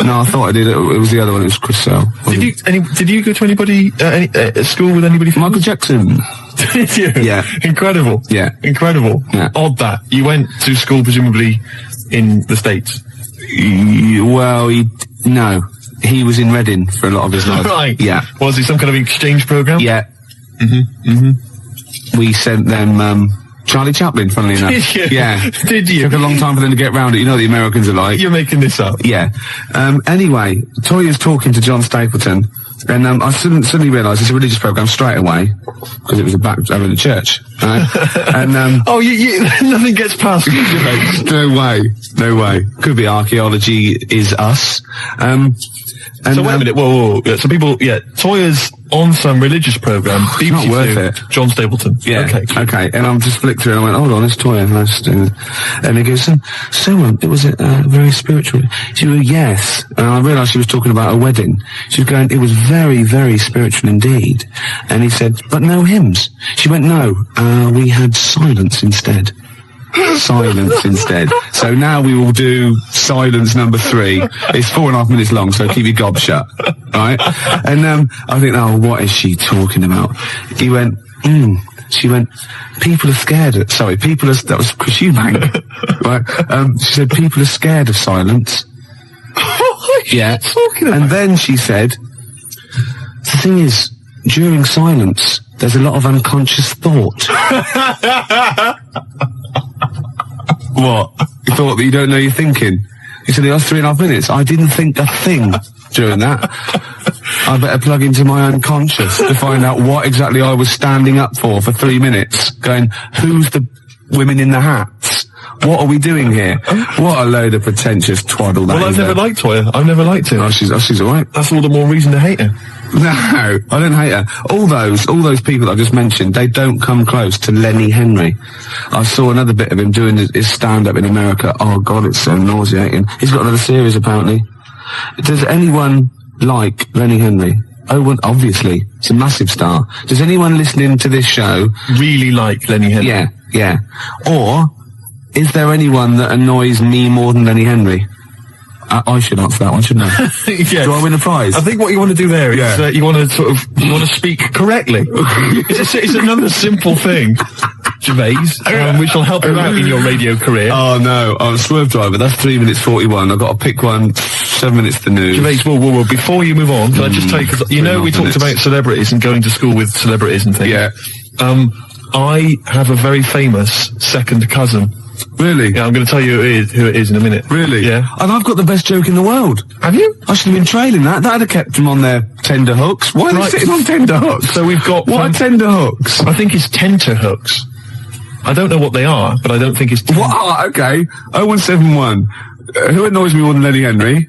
Speaker 1: No, I thought I did. It was the other one. It was Chris Sale.
Speaker 6: Did you go to anybody, at school with anybody?
Speaker 1: Michael Jackson.
Speaker 6: Did you?
Speaker 1: Yeah.
Speaker 6: Incredible.
Speaker 1: Yeah.
Speaker 6: Incredible.
Speaker 1: Yeah.
Speaker 6: Odd that. You went to school presumably in the States.
Speaker 1: Well, no. He was in Reading for a lot of his life.
Speaker 6: Right.
Speaker 1: Yeah.
Speaker 6: Was he some kind of exchange program?
Speaker 1: Yeah. We sent them, Charlie Chaplin, funnily enough.
Speaker 6: Did you?
Speaker 1: Yeah.
Speaker 6: Did you?
Speaker 1: Took a long time for them to get round it. You know what the Americans are like.
Speaker 6: You're making this up.
Speaker 1: Yeah. Anyway, Toya's talking to John Stapleton, and I suddenly realised it's a religious programme straight away, because it was over in the church. Right? And
Speaker 6: nothing gets past you, mate.
Speaker 1: No way. Could be archaeology is us.
Speaker 6: So wait a minute, whoa. Yeah, so people, Toya's on some religious programme.
Speaker 1: It's not worth it.
Speaker 6: John Stapleton.
Speaker 1: Yeah.
Speaker 6: Okay.
Speaker 1: And I'm just flicked through and I went, "Hold on, it's Toya." And he goes, it was very spiritual. She went, "Yes." And I realised she was talking about a wedding. She was going, "It was very, very spiritual indeed." And he said, "But no hymns." She went, "No, we had silence instead." Silence instead. So now we will do silence number 3. It's 4.5 minutes long, so keep your gob shut. Right? And I think, "Oh, what is she talking about?" He went, She went, "People are scared of..." Sorry, that was Chris Eubank. Right? She said, "People are scared of silence." Yeah. And then she said, "The thing is, during silence, there's a lot of unconscious thought." What? You thought that you don't know you're thinking? He said, "It was 3.5 minutes. I didn't think a thing during that. I better plug into my unconscious to find out what exactly I was standing up for 3 minutes, going, who's the women in the hats? What are we doing here? What a load of pretentious twaddle that is."
Speaker 6: Well, I've never liked Toya. I've never liked her.
Speaker 1: Oh, she's alright.
Speaker 6: That's all the more reason to hate her.
Speaker 1: No, I don't hate her. All those people that I just mentioned, they don't come close to Lenny Henry. I saw another bit of him doing his stand-up in America. Oh God, it's so nauseating. He's got another series apparently. Does anyone like Lenny Henry? Oh, well, obviously, it's a massive star. Does anyone listening to this show
Speaker 6: really like Lenny Henry?
Speaker 1: Yeah. Or is there anyone that annoys me more than Lenny Henry? I should answer that one, shouldn't I?
Speaker 6: Yes.
Speaker 1: Do I win a prize?
Speaker 6: I think what you want to do there is you want to speak correctly. It's another simple thing, Gervais, which will help you out in your radio career.
Speaker 1: Oh no, I'm a Swerve Driver. That's 3 minutes 41. I've got to pick one. 7 minutes to news.
Speaker 6: Gervais, whoa. Before you move on, can I just tell you, because we talked about celebrities and going to school with celebrities and things.
Speaker 1: Yeah.
Speaker 6: I have a very famous second cousin.
Speaker 1: Really?
Speaker 6: Yeah, I'm going to tell you who it is in a minute.
Speaker 1: Really?
Speaker 6: Yeah.
Speaker 1: And I've got the best joke in the world.
Speaker 6: Have you?
Speaker 1: I should have been trailing that. That'd have kept him on their tender hooks. Why are they sitting on tender hooks?
Speaker 6: So we've got...
Speaker 1: What are tender hooks?
Speaker 6: I think it's tenter hooks. I don't know what they are, but I don't think it's...
Speaker 1: What? Okay. 0171. Who annoys me more than Lenny Henry?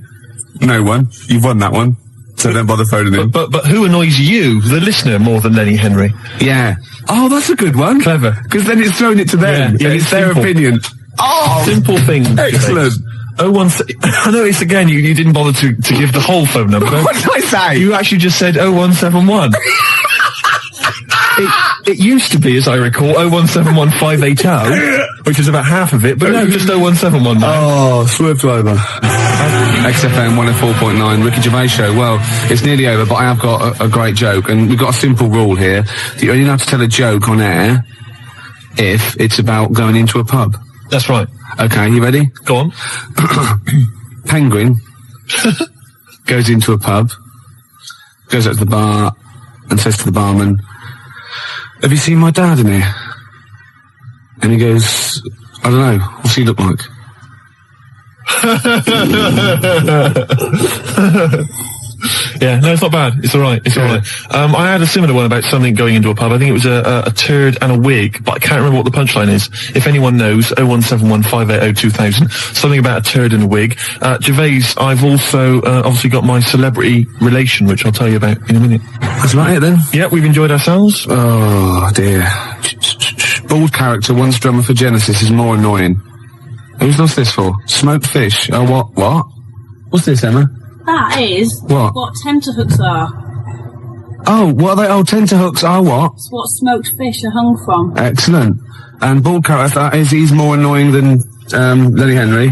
Speaker 1: No one. You've won that one. So don't bother phoning in.
Speaker 6: But who annoys you, the listener, more than Lenny Henry?
Speaker 1: Yeah. Oh, that's a good one.
Speaker 6: Clever.
Speaker 1: Because then it's thrown it to them.
Speaker 6: Yeah,
Speaker 1: it's their opinion. Oh,
Speaker 6: simple thing.
Speaker 1: Excellent.
Speaker 6: I noticed again you didn't bother to give the whole phone number.
Speaker 1: What did I say?
Speaker 6: You actually just said 0171. It used to be, as I recall, 0171 580, which is about half of it, but no, just 0171 now.
Speaker 1: Oh, Swerve Driver. XFM 104.9, Ricky Gervais Show. Well, it's nearly over, but I have got a great joke, and we've got a simple rule here. That you only have to tell a joke on air if it's about going into a pub.
Speaker 6: That's right.
Speaker 1: Okay, you ready?
Speaker 6: Go on.
Speaker 1: Penguin goes into a pub, goes up to the bar, and says to the barman, "Have you seen my dad in here?" And he goes, "I don't know, what's he look like?"
Speaker 6: Yeah, no, it's not bad. It's all right. It's all right. I had a similar one about something going into a pub. I think it was a turd and a wig, but I can't remember what the punchline is. If anyone knows, 0171 580 2000. Something about a turd and a wig. Gervais, I've also obviously got my celebrity relation, which I'll tell you about in a minute.
Speaker 1: That's about it then?
Speaker 6: Yeah, we've enjoyed ourselves.
Speaker 1: Oh, dear. Bald character, once drummer for Genesis, is more annoying. Who's lost this for? Smoked fish. Oh, what? What's this, Emma?
Speaker 13: That is
Speaker 1: what
Speaker 13: tenterhooks are.
Speaker 1: Oh, what are they? Oh, tenterhooks are what?
Speaker 13: It's what smoked fish are hung from.
Speaker 1: Excellent. And bald character, that is, he's more annoying than Lenny Henry.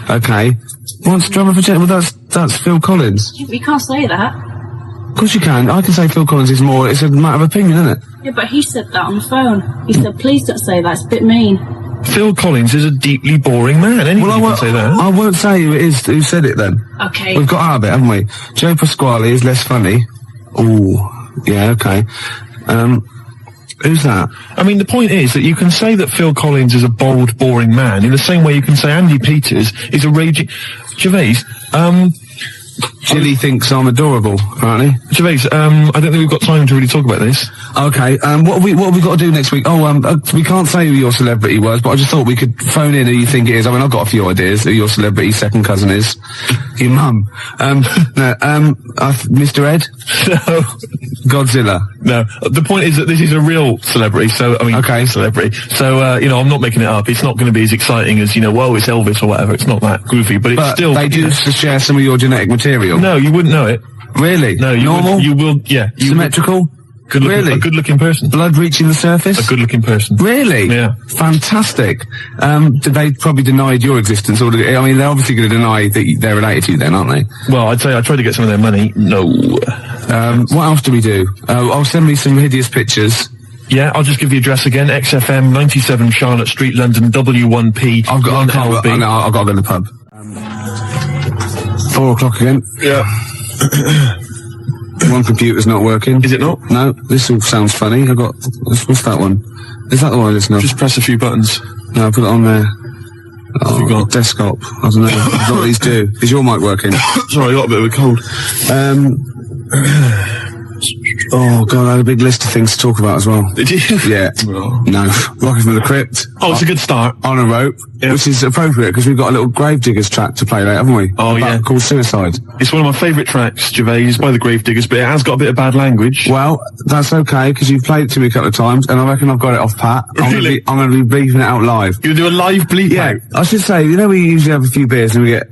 Speaker 1: Okay. Once drummer for Genesis, well, that's Phil Collins.
Speaker 13: You can't say that.
Speaker 1: Of course you can. I can say Phil Collins is more, it's a matter of opinion, isn't it?
Speaker 13: Yeah, but he said that on the phone. He said, please don't say that, it's a bit mean.
Speaker 6: Phil Collins is a deeply boring man. Anyone can say that.
Speaker 1: I won't say who it is who said it then.
Speaker 13: Okay.
Speaker 1: We've got out of it, haven't we? Joe Pasquale is less funny. Ooh, yeah, okay. Who's that?
Speaker 6: I mean, the point is that you can say that Phil Collins is a bold, boring man in the same way you can say Andy Peters is a raging... Gervais,
Speaker 1: Jilly thinks I'm adorable, apparently.
Speaker 6: Gervais, I don't think we've got time to really talk about this.
Speaker 1: Okay, what have we got to do next week? Oh, we can't say who your celebrity was, but I just thought we could phone in who you think it is. I mean, I've got a few ideas who your celebrity second cousin is. Your mum. Mr. Ed?
Speaker 6: No.
Speaker 1: Godzilla?
Speaker 6: No. The point is that this is a real celebrity, so, I mean, celebrity. So, I'm not making it up. It's not going to be as exciting as, whoa, it's Elvis or whatever. It's not that goofy, but it's still...
Speaker 1: they do share some of your genetic material.
Speaker 6: No, you wouldn't know it.
Speaker 1: Really?
Speaker 6: No,
Speaker 1: normal?
Speaker 6: You will, yeah.
Speaker 1: Symmetrical?
Speaker 6: Really? A good-looking person.
Speaker 1: Blood reaching the surface?
Speaker 6: A good-looking person.
Speaker 1: Really?
Speaker 6: Yeah.
Speaker 1: Fantastic. They probably denied your existence, or they're obviously going to deny that they're related to you then, aren't they?
Speaker 6: Well, I'd say I tried to get some of their money. No.
Speaker 1: What else do we do? I'll send me some hideous pictures.
Speaker 6: Yeah, I'll just give the address again. XFM 97 Charlotte Street, London, W1P.
Speaker 1: I've got to go to the pub. 4 o'clock again.
Speaker 6: Yeah.
Speaker 1: One computer's not working.
Speaker 6: Is it not?
Speaker 1: No, this all sounds funny. What's that one? Is that the one I listen to?
Speaker 6: Just press a few buttons.
Speaker 1: No, put it on there. Oh, desktop. I don't know. That's what these do. Is your mic working?
Speaker 6: Sorry, I got a bit of a cold.
Speaker 1: Oh, God, I had a big list of things to talk about as well.
Speaker 6: Did you?
Speaker 1: Yeah.
Speaker 6: Oh.
Speaker 1: No. Rocking from the Crypt.
Speaker 6: Oh, it's a good start.
Speaker 1: On a rope, which is appropriate because we've got a little Gravediggers track to play later, haven't we?
Speaker 6: Oh, yeah.
Speaker 1: Called Suicide.
Speaker 6: It's one of my favourite tracks, Gervais, by the Gravediggers, but it has got a bit of bad language.
Speaker 1: Well, that's okay, because you've played it to me a couple of times, and I reckon I've got it off pat.
Speaker 6: Really?
Speaker 1: I'm going to be bleeping it out live.
Speaker 6: You're going to do a live bleep out?
Speaker 1: I should say, we usually have a few beers and we get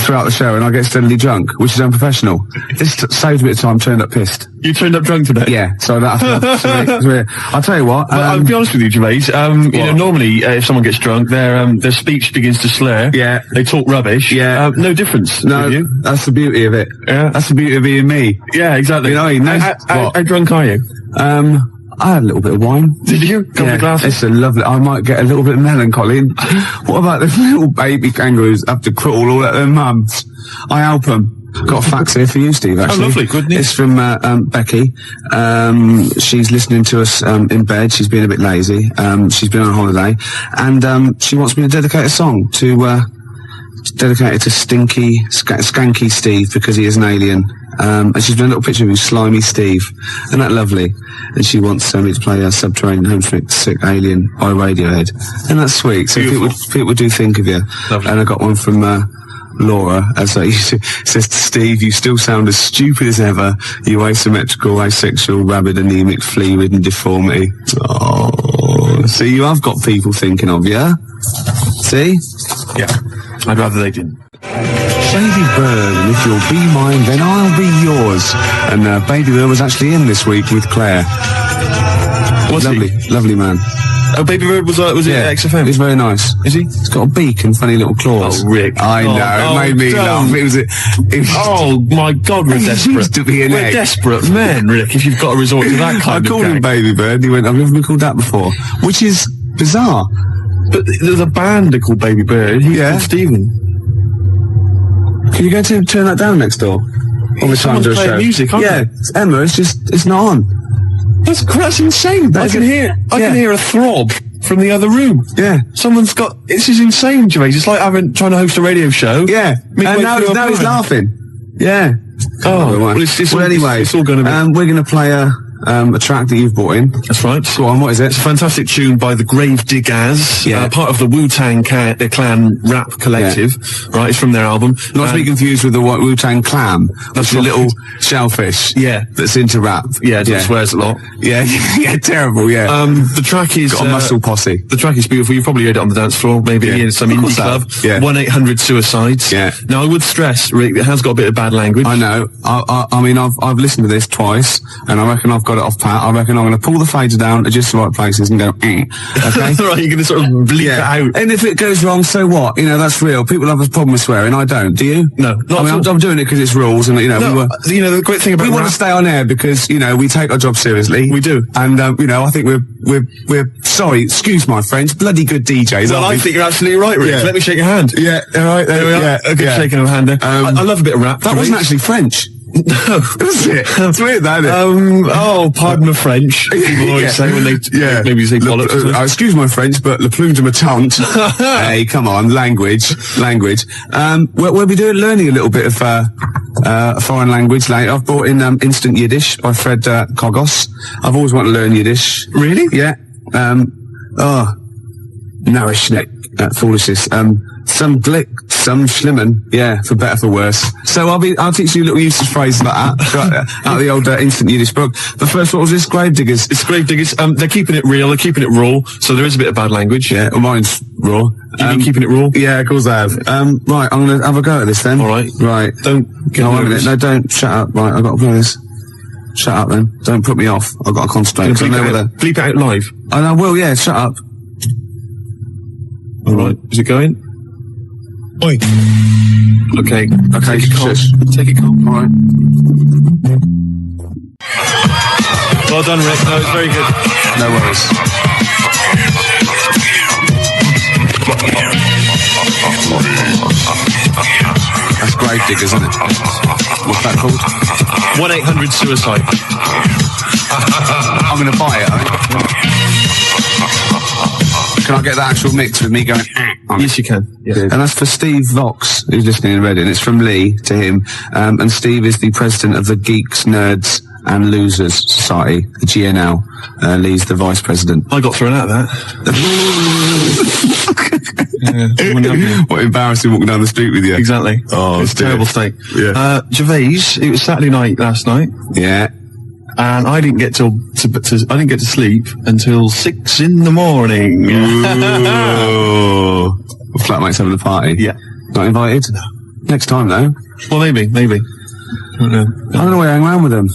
Speaker 1: throughout the show and I get steadily drunk, which is unprofessional. This saved a bit of time, turned up pissed.
Speaker 6: You turned up drunk today?
Speaker 1: Yeah, so that's weird. I'll tell you what.
Speaker 6: Well, I'll be honest with you, Gervais. Normally, if someone gets drunk, their speech begins to slur.
Speaker 1: Yeah.
Speaker 6: They talk rubbish.
Speaker 1: Yeah.
Speaker 6: No difference.
Speaker 1: No,
Speaker 6: with you.
Speaker 1: That's the beauty of it.
Speaker 6: Yeah.
Speaker 1: That's the beauty of being me.
Speaker 6: Yeah, exactly. How drunk are you?
Speaker 1: I had a little bit of wine.
Speaker 6: Did you? Couple of glasses?
Speaker 1: It's a lovely... I might get a little bit melancholy. What about the little baby kangaroos have to crawl all at their mums? I help them. Got a fax here for you, Steve, actually.
Speaker 6: Oh, lovely. Good news.
Speaker 1: It's from Becky. She's listening to us in bed. She's been a bit lazy. She's been on holiday. And she wants me to dedicate a song to... dedicated to Skanky Steve, because he is an alien. And she's done a little picture of him, Slimy Steve. Isn't that lovely? And she wants me to play a Subterranean Homesick Alien by Radiohead. And that's sweet. So people do think of you.
Speaker 6: Lovely.
Speaker 1: And I got one from Laura, as I says to Steve, you still sound as stupid as ever, you asymmetrical, asexual, rabid, anemic, flea-ridden deformity. Oh, see, you have got people thinking of you. See?
Speaker 6: Yeah. I'd rather they didn't.
Speaker 1: Baby Bird, and if you'll be mine, then I'll be yours. And Baby Bird was actually in this week with Claire. Lovely man.
Speaker 6: Oh, Baby Bird was it at XFM?
Speaker 1: He's very nice.
Speaker 6: Is he?
Speaker 1: He's got a beak and funny little claws.
Speaker 6: Oh, Rick.
Speaker 1: I know, it made me laugh. It was
Speaker 6: oh, my God, we're desperate.
Speaker 1: Used to be an
Speaker 6: we're
Speaker 1: egg.
Speaker 6: Desperate men, Rick, if you've got to resort to that kind of
Speaker 1: I called him Baby Bird, and he went, I've never been called that before. Which is bizarre.
Speaker 6: But there's a band called Baby Bird. He's called Stephen.
Speaker 1: Can you go to turn that down next door? All the time to a show.
Speaker 6: Music,
Speaker 1: Emma, it's not on.
Speaker 6: That's insane. I can hear a throb from the other room.
Speaker 1: Yeah.
Speaker 6: This is insane, Gervais. It's like trying to host a radio show.
Speaker 1: Yeah. And now he's laughing. Yeah. Anyway,
Speaker 6: it's all going to be.
Speaker 1: we're going to play a track that you've brought in.
Speaker 6: That's right.
Speaker 1: Go on, what is it?
Speaker 6: It's a fantastic tune by the Gravediggers, part of the Wu-Tang Clan rap collective. Right, it's from their album.
Speaker 1: Not to be confused with the Wu-Tang Clan. That's a little shellfish. That's into rap.
Speaker 6: That swears a lot.
Speaker 1: Yeah, terrible. Yeah.
Speaker 6: The track is
Speaker 1: got a muscle posse.
Speaker 6: The track is beautiful. You've probably heard it on the dance floor, maybe in some indie club. 1-800-SUICIDES.
Speaker 1: Yeah.
Speaker 6: Now I would stress, Rick, it has got a bit of bad language.
Speaker 1: I know. I mean, I've listened to this twice, and I reckon I've got it off pat. I reckon I'm going to pull the fader down to just the right places and go, okay?
Speaker 6: Right, you're going to sort of bleep it out.
Speaker 1: And if it goes wrong, so what? That's real. People have a problem with swearing. I don't. Do you?
Speaker 6: No.
Speaker 1: I'm doing it because it's rules, and
Speaker 6: the great thing about
Speaker 1: we want to stay on air because we take our job seriously.
Speaker 6: We do,
Speaker 1: and I think we're sorry. Excuse my French. Bloody good DJs.
Speaker 6: Well, I think you're absolutely right, Rick. Let me shake your hand.
Speaker 1: Yeah. All right.
Speaker 6: There we are.
Speaker 1: Yeah.
Speaker 6: A good shaking of a hand there. I love a bit of rap.
Speaker 1: That wasn't actually French.
Speaker 6: No,
Speaker 1: is it? It's weird, that isn't it?
Speaker 6: Pardon my French. People always say when they maybe say bollocks.
Speaker 1: Excuse my French, but le plume de ma tante. Hey, come on, language. We'll be learning a little bit of a foreign language later. I've brought in Instant Yiddish by Fred Kogos. I've always wanted to learn Yiddish.
Speaker 6: Really?
Speaker 1: Yeah. Narishnek, foolishness. Some glick, some schlimmen, for better, for worse. So I'll teach you little useless phrases like that, out of the old Instant Yiddish book. But first, what was this? Gravediggers.
Speaker 6: It's Gravediggers. They're keeping it real, they're keeping it raw, so there is a bit of bad language.
Speaker 1: Yeah, well, mine's raw.
Speaker 6: You've been keeping it raw?
Speaker 1: Yeah, of course I have. Right, I'm gonna have a go at this then.
Speaker 6: Alright.
Speaker 1: Right.
Speaker 6: Don't get nervous.
Speaker 1: No, don't, shut up. Right, I've got to play this. Shut up then. Don't put me off. I've got to concentrate.
Speaker 6: Bleep it out live.
Speaker 1: I will, yeah, shut up.
Speaker 6: Alright, is it going?
Speaker 1: Oi.
Speaker 6: Okay.
Speaker 1: Take it calm.
Speaker 6: Take it calm.
Speaker 1: Alright.
Speaker 6: Well done, Rick. No, it's very good.
Speaker 1: No worries. That's Gravediggers, isn't it? What's that called?
Speaker 6: 1-800-SUICIDE.
Speaker 1: I'm going to buy it, I think. Can I get the actual mix with me going on
Speaker 6: Yes, you can. Yes.
Speaker 1: And that's for Steve Vox, who's listening in Reading. It's from Lee to him. And Steve is the president of the Geeks, Nerds and Losers Society, the GNL. Lee's the vice president.
Speaker 6: I got thrown out of that.
Speaker 1: What embarrassing walking down the street with you.
Speaker 6: Exactly.
Speaker 1: Oh,
Speaker 6: it's a terrible state.
Speaker 1: Yeah.
Speaker 6: Gervais, it was Saturday night last night.
Speaker 1: Yeah.
Speaker 6: And I didn't get to sleep until 6 in the morning.
Speaker 1: Ooh. Flatmates having a party.
Speaker 6: Yeah.
Speaker 1: Not invited?
Speaker 6: No.
Speaker 1: Next time though.
Speaker 6: Well, maybe. I don't know
Speaker 1: why I hang around with them.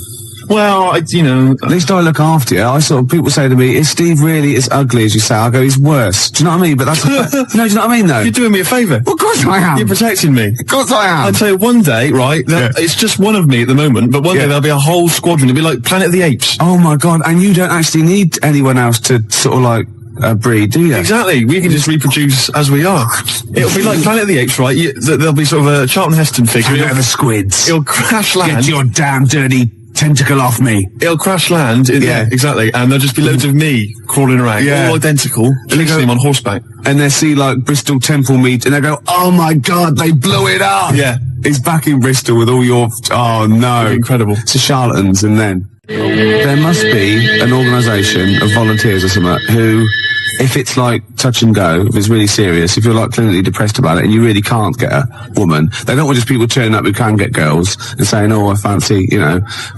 Speaker 6: Well,
Speaker 1: at least I look after you. People say to me, is Steve really as ugly as you say? I go, he's worse. Do you know what I mean? But that's, no, do you know what I mean though?
Speaker 6: You're doing me a favour.
Speaker 1: Well, of course I am.
Speaker 6: You're protecting me.
Speaker 1: Of course I am.
Speaker 6: I'd say one day, right, it's just one of me at the moment, but one day there'll be a whole squadron. It'll be like Planet of the Apes.
Speaker 1: Oh my God. And you don't actually need anyone else to sort of like, breed, do you?
Speaker 6: Exactly. We can just reproduce as we are. It'll be like Planet of the Apes, right? There'll be sort of a Charlton Heston figure.
Speaker 1: Planet of the Squids.
Speaker 6: It'll crash land.
Speaker 1: Get your damn dirty tentacle off me.
Speaker 6: It'll crash land. Yeah, exactly. And there'll just be loads of me crawling around. Yeah. All identical. Chasing him on horseback.
Speaker 1: And they see like Bristol Temple meet and they go, oh my God, they blew it up.
Speaker 6: Yeah.
Speaker 1: He's back in Bristol with all your, oh no.
Speaker 6: Incredible.
Speaker 1: It's the charlatans. And then there must be an organisation of volunteers or something who, if it's like touch and go, if it's really serious, if you're like clinically depressed about it and you really can't get a woman, they don't want just people turning up who can get girls and saying, oh, I fancy,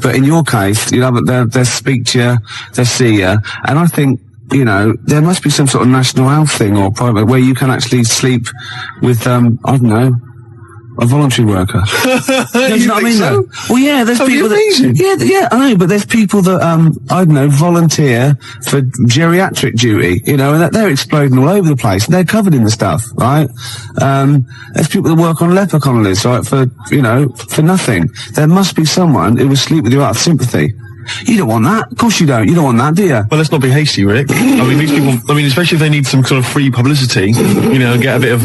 Speaker 1: But in your case, they'll speak to you, they'll see you, and I think, there must be some sort of national health thing or private where you can actually sleep with, I don't know, a voluntary worker. You know what I mean? So? Well, yeah, there's people that, yeah, I know, but there's people that, I don't know, volunteer for geriatric duty, and they're exploding all over the place. They're covered in the stuff, right? There's people that work on leper colonies, right, for nothing. There must be someone who will sleep with you out of sympathy. You don't want that. Of course you don't. You don't want that, do you?
Speaker 6: Well, let's not be hasty, Rick. I mean, these people, especially if they need some sort of free publicity, get a bit of,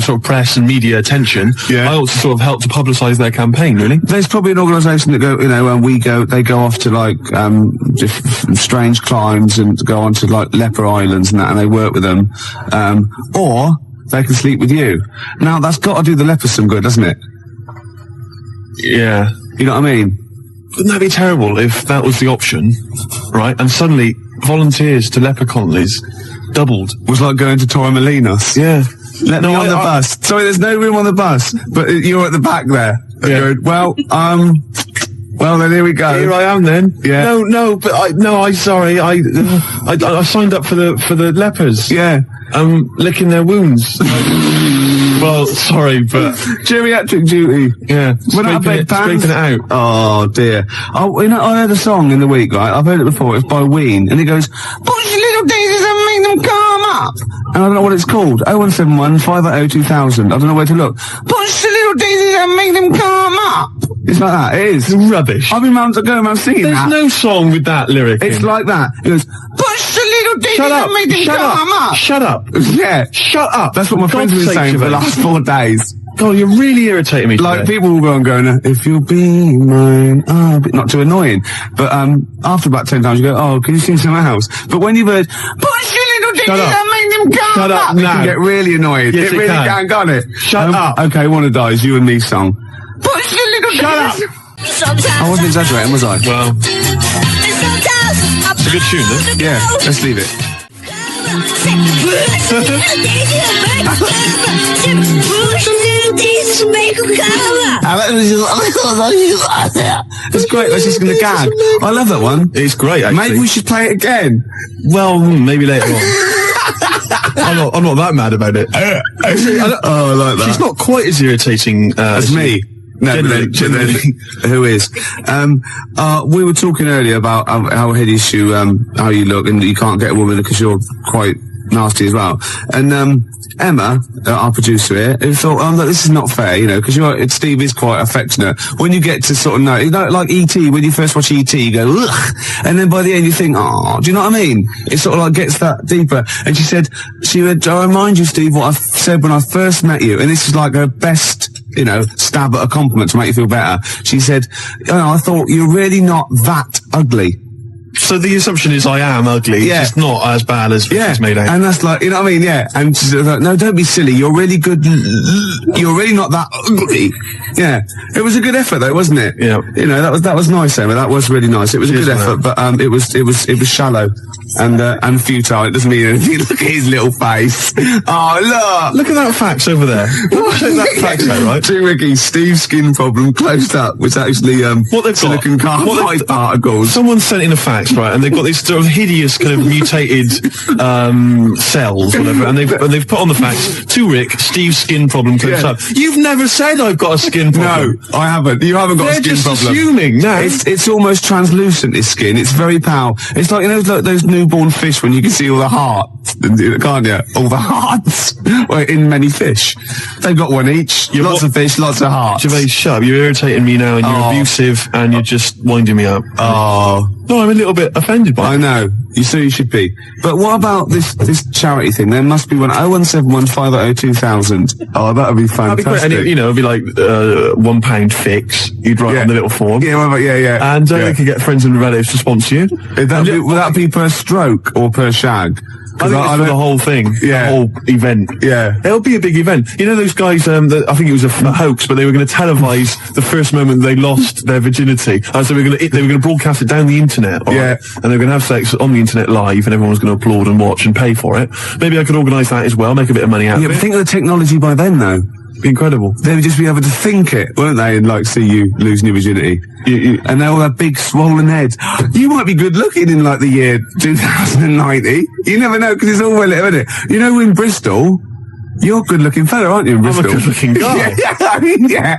Speaker 6: sort of press and media attention. Yeah. I ought to sort of help to publicise their campaign, really.
Speaker 1: There's probably an organisation that they go off to like, strange climes and go on to like leper islands and that, and they work with them. Or they can sleep with you. Now, that's got to do the lepers some good, doesn't it?
Speaker 6: Yeah.
Speaker 1: You know what I mean?
Speaker 6: Wouldn't that be terrible if that was the option, right? And suddenly volunteers to leper colonies doubled.
Speaker 1: Was like going to Torremolinos.
Speaker 6: Yeah.
Speaker 1: Let me on the bus. Sorry, there's no room on the bus, but you're at the back there.
Speaker 6: Yeah.
Speaker 1: Going, well, then here we go.
Speaker 6: Here I am then.
Speaker 1: Yeah.
Speaker 6: No, but I signed up for the lepers.
Speaker 1: Yeah.
Speaker 6: Licking their wounds. Well, sorry, but
Speaker 1: geriatric duty.
Speaker 6: Yeah.
Speaker 1: Scraping
Speaker 6: it out.
Speaker 1: Oh dear. Oh, you know, I heard a song in the week, right? I've heard it before. It's by Ween, and it goes, "Push your little daisies and make them come up." And I don't know what it's called. 0171 580 2000. I don't know where to look. Push your little daisies and make them come up. It's like that. It is.
Speaker 6: It's rubbish.
Speaker 1: I've been round singing
Speaker 6: There's
Speaker 1: that.
Speaker 6: no song with that lyric.
Speaker 1: It's like that. It goes, "Push your little daisies and make them come up."
Speaker 6: Shut up.
Speaker 1: Yeah.
Speaker 6: Shut up.
Speaker 1: That's what my friends have been saying for the last 4 days.
Speaker 6: God, you're really irritating me today.
Speaker 1: Like, people will go and go, "If you'll be mine," not too annoying. But, after about 10 times you go, "Oh, can you sing something else?" But when you've heard, "Push your little daisies and make them come
Speaker 6: Shut up
Speaker 1: up,"
Speaker 6: now.
Speaker 1: it can get really annoying.
Speaker 6: Yes,
Speaker 1: it really can, can't it?
Speaker 6: Shut up.
Speaker 1: Okay, Wanna Die is You and Me song. Push your little
Speaker 6: Shut up.
Speaker 1: I wasn't exaggerating, was I?
Speaker 6: Well, it's a good tune, isn't it?
Speaker 1: Yeah, let's leave it. It's great. That's just going to gag. I love that one.
Speaker 6: It's great, actually.
Speaker 1: Maybe we should play it again.
Speaker 6: Well, maybe later on. I'm not that mad about it.
Speaker 1: I like that.
Speaker 6: She's not quite as irritating
Speaker 1: as me. No,
Speaker 6: generally.
Speaker 1: Who is? We were talking earlier about how hideous how you look, and you can't get a woman because you're quite nasty as well. And Emma, our producer here, who thought, look, this is not fair, because Steve is quite affectionate. When you get to sort of know, like E.T., when you first watch E.T., you go, ugh, and then by the end you think, oh, do you know what I mean? It sort of like gets that deeper. And she went, I remind you, Steve, what I said when I first met you, and this is like her best, stab at a compliment to make you feel better. She said, I thought you're really not that ugly.
Speaker 6: So the assumption is I am ugly.
Speaker 1: Yeah.
Speaker 6: It's just not as bad as it's made out.
Speaker 1: And that's like, you know what I mean? Yeah. And she's like, no, don't be silly. You're really good. You're really not that ugly. Yeah. It was a good effort though, wasn't it?
Speaker 6: Yeah.
Speaker 1: That was nice, Emma. That was really nice. It was a good effort, but it was shallow and futile. It doesn't mean anything. Look at his little face. Oh,
Speaker 6: look at that fax over there. Check that fax out, right?
Speaker 1: Too Ricky, Steve's skin problem closed up, which actually
Speaker 6: what they've
Speaker 1: silicon carbide particles.
Speaker 6: Someone sent in a fax, right, and they've got these sort of hideous kind of mutated cells, whatever, and they've put on the fax, to Rick, Steve's skin problem closed up. You've never said I've got a skin problem.
Speaker 1: No, I haven't. You haven't got a skin problem.
Speaker 6: They're just assuming. No,
Speaker 1: it's almost translucent. His skin. It's very pale. It's like those newborn fish when you can see all the hearts, can't you? All the hearts. Well, in many fish, they've got one each. Lots of fish, lots of hearts.
Speaker 6: Gervais, shut up. You're irritating me now, and you're abusive, and you're just winding me up.
Speaker 1: Oh.
Speaker 6: No, I'm a little bit offended by it.
Speaker 1: I know. You should be. But what about this charity thing? There must be one. 0171 580 2000. Oh, that would be fantastic.
Speaker 6: That'd be great. And it'd be like £1 fix. You'd write on the little form.
Speaker 1: Yeah, yeah.
Speaker 6: And they could get friends and relatives to sponsor you.
Speaker 1: Would that be per stroke or per shag?
Speaker 6: I think it's for the whole thing, the whole event.
Speaker 1: Yeah.
Speaker 6: It'll be a big event. You know those guys, I think it was a hoax, but they were going to televise the first moment they lost their virginity. So they were going to broadcast it down the internet.
Speaker 1: Yeah.
Speaker 6: And they were going to have sex on the internet live, and everyone was going to applaud and watch and pay for it. Maybe I could organise that as well, make a bit of money out of it.
Speaker 1: Yeah, but think of the technology by then, though.
Speaker 6: Be incredible.
Speaker 1: They would just be able to think it, won't they, and like see you losing your virginity. And they all have big swollen heads. You might be good looking in like the year 2090. You never know, because it's all well, isn't it? In Bristol, you're a good looking fella, aren't you, in Bristol?
Speaker 6: I'm a good looking guy.
Speaker 1: Yeah.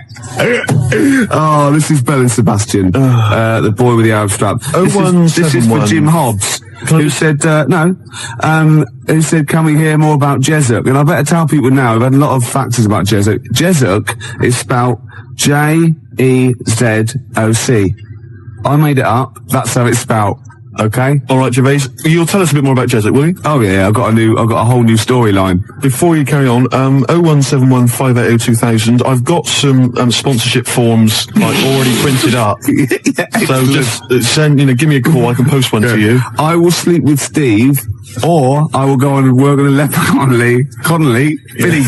Speaker 1: Oh, this is Bell and Sebastian, the boy with the Arab strap. This is for Jim Hobbs. Who said, who said, can we hear more about Jezuk? And I better tell people now, we've had a lot of factors about Jezuk. Jezuk is spelled Jezoc. I made it up. That's how it's spelled. Okay.
Speaker 6: All right, Gervais. You'll tell us a bit more about Jezuk, will you?
Speaker 1: Oh yeah, I've got a whole new storyline.
Speaker 6: Before you carry on, 0171 580 2000. I've got some sponsorship forms already printed up. So just send, give me a call. I can post one to you.
Speaker 1: I will sleep with Steve Or I will go on and work on a leprechaun Connolly, Billy,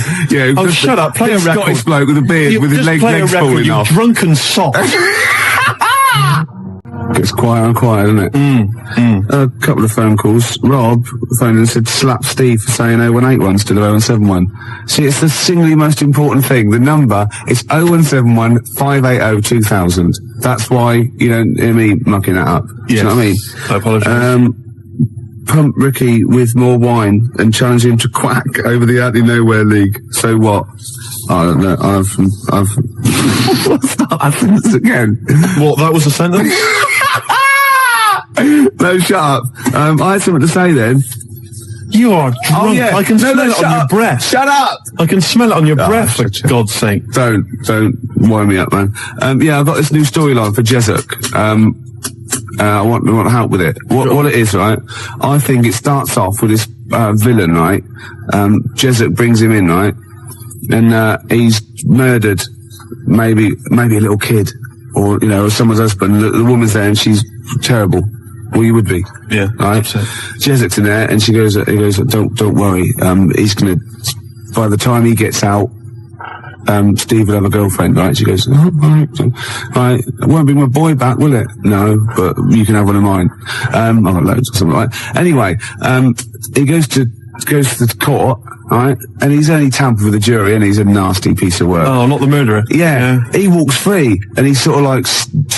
Speaker 2: shut up, play a record.
Speaker 1: Scottish bloke with a beard with his legs falling off.
Speaker 2: Drunken sot.
Speaker 1: Gets quieter and quieter, doesn't it? A couple of phone calls. Rob phoned and said, slap Steve for saying 0181 instead of 0171. See, it's the singly most important thing. The number is 0171 580 2000. That's why you don't hear me mucking that up. Do you know what I mean?
Speaker 2: I apologise.
Speaker 1: Pump Ricky with more wine and challenge him to quack over the Out of Nowhere League. So what? I don't know. I've start that sentence again.
Speaker 2: What? That was a sentence?
Speaker 1: No, shut up. I had something to say then.
Speaker 2: You are drunk.
Speaker 1: Oh, yeah.
Speaker 2: I can smell it on your breath.
Speaker 1: Shut up!
Speaker 2: I can smell it on your breath, for God's sake.
Speaker 1: Don't wind me up, man. I've got this new storyline for Jezuk. I want help with it. What it is, right? I think it starts off with this villain, right? Jezuk brings him in, right? And he's murdered maybe a little kid or someone's husband. The woman's there and she's terrible. Well, you would be.
Speaker 2: Yeah.
Speaker 1: Right? Jezuk's in there and he goes, don't worry. He's gonna, by the time he gets out, Steve will have a girlfriend, right? She goes, right, it won't bring my boy back, will it? No, but you can have one of mine. I've got loads or something like that. Anyway, he goes to the court, right? And he's only tampered with the jury and he's a nasty piece of work.
Speaker 2: Oh, not the murderer.
Speaker 1: Yeah. He walks free and he sort of like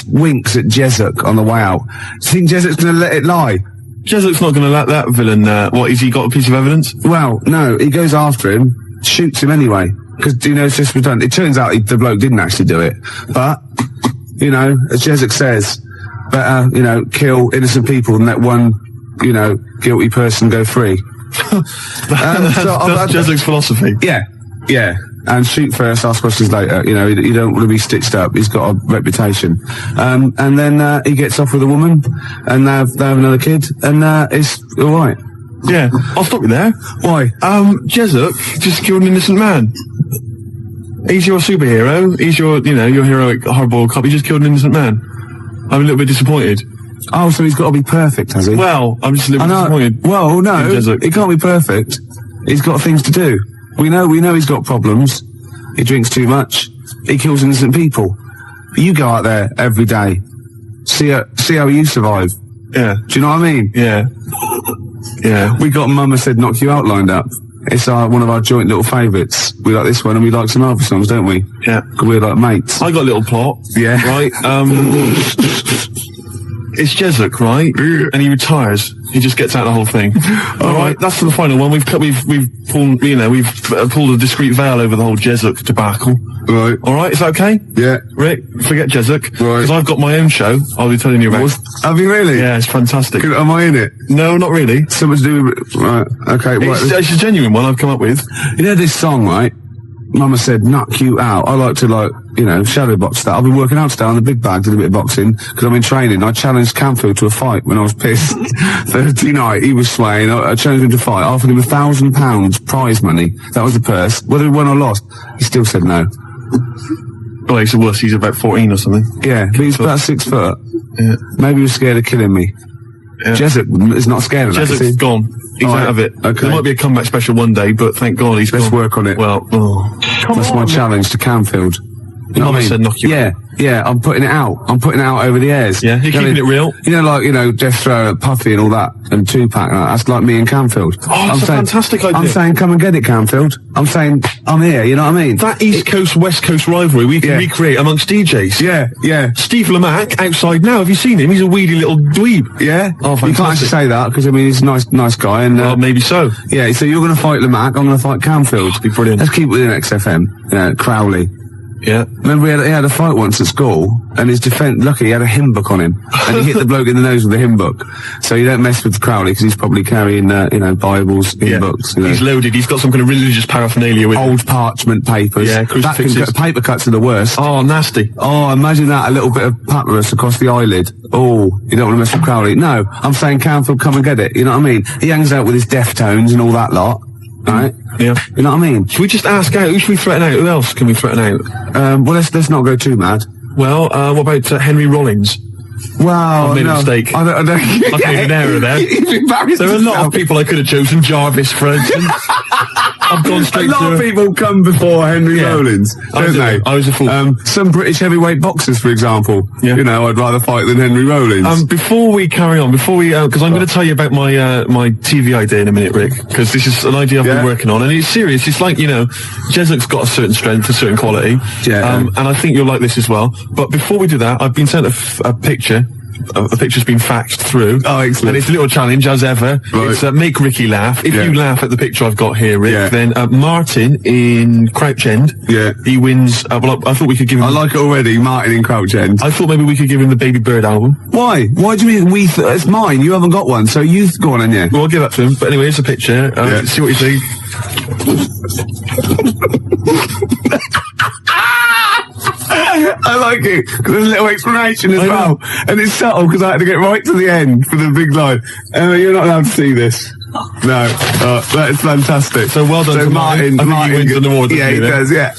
Speaker 1: winks at Jezuk on the way out. Do you think Jezuk's going to let it lie?
Speaker 2: Jezuk's not going to let that villain, what, has he got a piece of evidence?
Speaker 1: Well, no, he goes after him, shoots him anyway. Because, it's just redundant. It turns out the bloke didn't actually do it. But, as Jezuk says, better, kill innocent people than let one, guilty person go free.
Speaker 2: That's Jezuk's philosophy.
Speaker 1: Yeah. And shoot first, ask questions later. You don't want to be stitched up. He's got a reputation. And then he gets off with a woman, and they have another kid, and it's all right.
Speaker 2: Yeah, I'll stop you there.
Speaker 1: Why?
Speaker 2: Jezuk just killed an innocent man. He's your superhero. He's your, your heroic hardboiled cop. He just killed an innocent man. I'm a little bit disappointed.
Speaker 1: Oh, so he's got to be perfect, has he?
Speaker 2: Well, I'm just a little bit disappointed.
Speaker 1: Well, no, he can't be perfect. He's got things to do. We know he's got problems. He drinks too much. He kills innocent people. You go out there every day. See how you survive.
Speaker 2: Yeah.
Speaker 1: Do you know what I mean?
Speaker 2: Yeah. Yeah.
Speaker 1: We got Mama Said Knock You Out lined up. It's one of our joint little favourites. We like this one and we like some other songs, don't we?
Speaker 2: Yeah.
Speaker 1: Because we're like mates.
Speaker 2: I got a little plot.
Speaker 1: Yeah.
Speaker 2: Right? It's Jezuk, right? And he retires. He just gets out of the whole thing. All right, that's for the final one. We've pulled a discreet veil over the whole Jezuk debacle.
Speaker 1: Right.
Speaker 2: All right, is that okay?
Speaker 1: Yeah.
Speaker 2: Rick, forget Jezuk.
Speaker 1: Right.
Speaker 2: Because I've got my own show. I'll be telling you about.
Speaker 1: Have you really?
Speaker 2: Yeah, it's fantastic.
Speaker 1: Am I in it?
Speaker 2: No, not really.
Speaker 1: Something to do with... Right, okay.
Speaker 2: It's a genuine one I've come up with.
Speaker 1: This song, right? Mama Said Knock You Out. I like to shadow box that. I've been working out today on the big bag, did a bit of boxing, because I'm in training. I challenged Camfield to a fight when I was pissed. Thursday night, he was swaying. I challenged him to fight. I offered him £1,000 prize money. That was the purse. Whether he won or lost, he still said no.
Speaker 2: Well, he's a wuss. He's about 14 or something.
Speaker 1: Yeah, but he's about 6 foot.
Speaker 2: Yeah.
Speaker 1: Maybe he was scared of killing me. Yeah. Jezuk is not scared of that.
Speaker 2: Jezuk's gone. He's out of it. Okay. There might be a comeback special one day, but thank God he's gone.
Speaker 1: Let's work on it.
Speaker 2: Well,
Speaker 1: that's my challenge to Camfield. You know what I mean?
Speaker 2: Said knock you out.
Speaker 1: Yeah, I'm putting it out. I'm putting it out over the airs.
Speaker 2: Yeah, you're keeping it real.
Speaker 1: Death Throw, Puffy and all that, and Tupac, that's like me and Camfield.
Speaker 2: Oh, that's a fantastic idea.
Speaker 1: I'm saying, come and get it, Camfield. I'm saying, I'm here, you know what I mean?
Speaker 2: That East Coast, West Coast rivalry we can recreate amongst DJs.
Speaker 1: Yeah.
Speaker 2: Steve Lamack, outside now, have you seen him? He's a weedy little dweeb.
Speaker 1: Yeah?
Speaker 2: Oh, fantastic.
Speaker 1: You can't actually say that, because, he's a nice guy, and...
Speaker 2: well, maybe so.
Speaker 1: Yeah, so you're going to fight Lamack, I'm going to fight Camfield.
Speaker 2: That'd be brilliant.
Speaker 1: Let's keep it within XFM. Crowley.
Speaker 2: Yeah.
Speaker 1: Remember he had a fight once at school, and his defence, lucky he had a hymn book on him, and he hit the bloke in the nose with a hymn book. So you don't mess with Crowley, because he's probably carrying, Bibles, hymn books.
Speaker 2: He's loaded, he's got some kind of religious paraphernalia with
Speaker 1: old parchment papers.
Speaker 2: Yeah, crucifixes.
Speaker 1: Paper cuts are the worst.
Speaker 2: Oh, nasty.
Speaker 1: Oh, imagine that, a little bit of papyrus across the eyelid. Oh, you don't want to mess with Crowley. No, I'm saying Camfield, come and get it, you know what I mean? He hangs out with his Deftones and all that lot. Right?
Speaker 2: Yeah.
Speaker 1: You know what I mean?
Speaker 2: Should we just ask out? Who should we threaten out? Who else can we threaten out?
Speaker 1: Well, let's not go too mad.
Speaker 2: Well, what about Henry Rollins?
Speaker 1: Wow,
Speaker 6: I've made a mistake.
Speaker 1: I don't
Speaker 6: I've made an error there. There are a lot of people I could have chosen. Jarvis, for instance. I've gone straight to...
Speaker 1: A lot of people come before Henry Rollins, don't they?
Speaker 6: I was a fool.
Speaker 1: Some British heavyweight boxers, for example.
Speaker 6: Yeah.
Speaker 1: You know, I'd rather fight than Henry Rollins.
Speaker 6: Before we carry on, because I'm going to tell you about my my TV idea in a minute, Rick, because this is an idea I've been working on, and it's serious. It's like, you know, Jesuk's got a certain strength, a certain quality, and I think you'll like this as well. But before we do that, I've been sent a picture. A picture's been faxed through.
Speaker 1: Oh, excellent.
Speaker 6: And it's a little challenge, as ever. Right. It's make Ricky laugh. If you laugh at the picture I've got here, Rick, then Martin in Crouch End, he wins. Well, I thought we could give him...
Speaker 1: I like it already, Martin in Crouch End.
Speaker 6: I thought maybe we could give him the Baby Bird album.
Speaker 1: Why? Why do you mean it's mine? You haven't got one, so you go on in, yeah.
Speaker 6: Well, I'll give that to him. But anyway, here's a picture. See what you think.
Speaker 1: I like it, because there's a little explanation as well. And it's subtle, because I had to get right to the end for the big line. You're not allowed to see this. No. That is fantastic.
Speaker 6: So well done to Martin. I think he wins an award.
Speaker 1: Yeah, he does, yeah.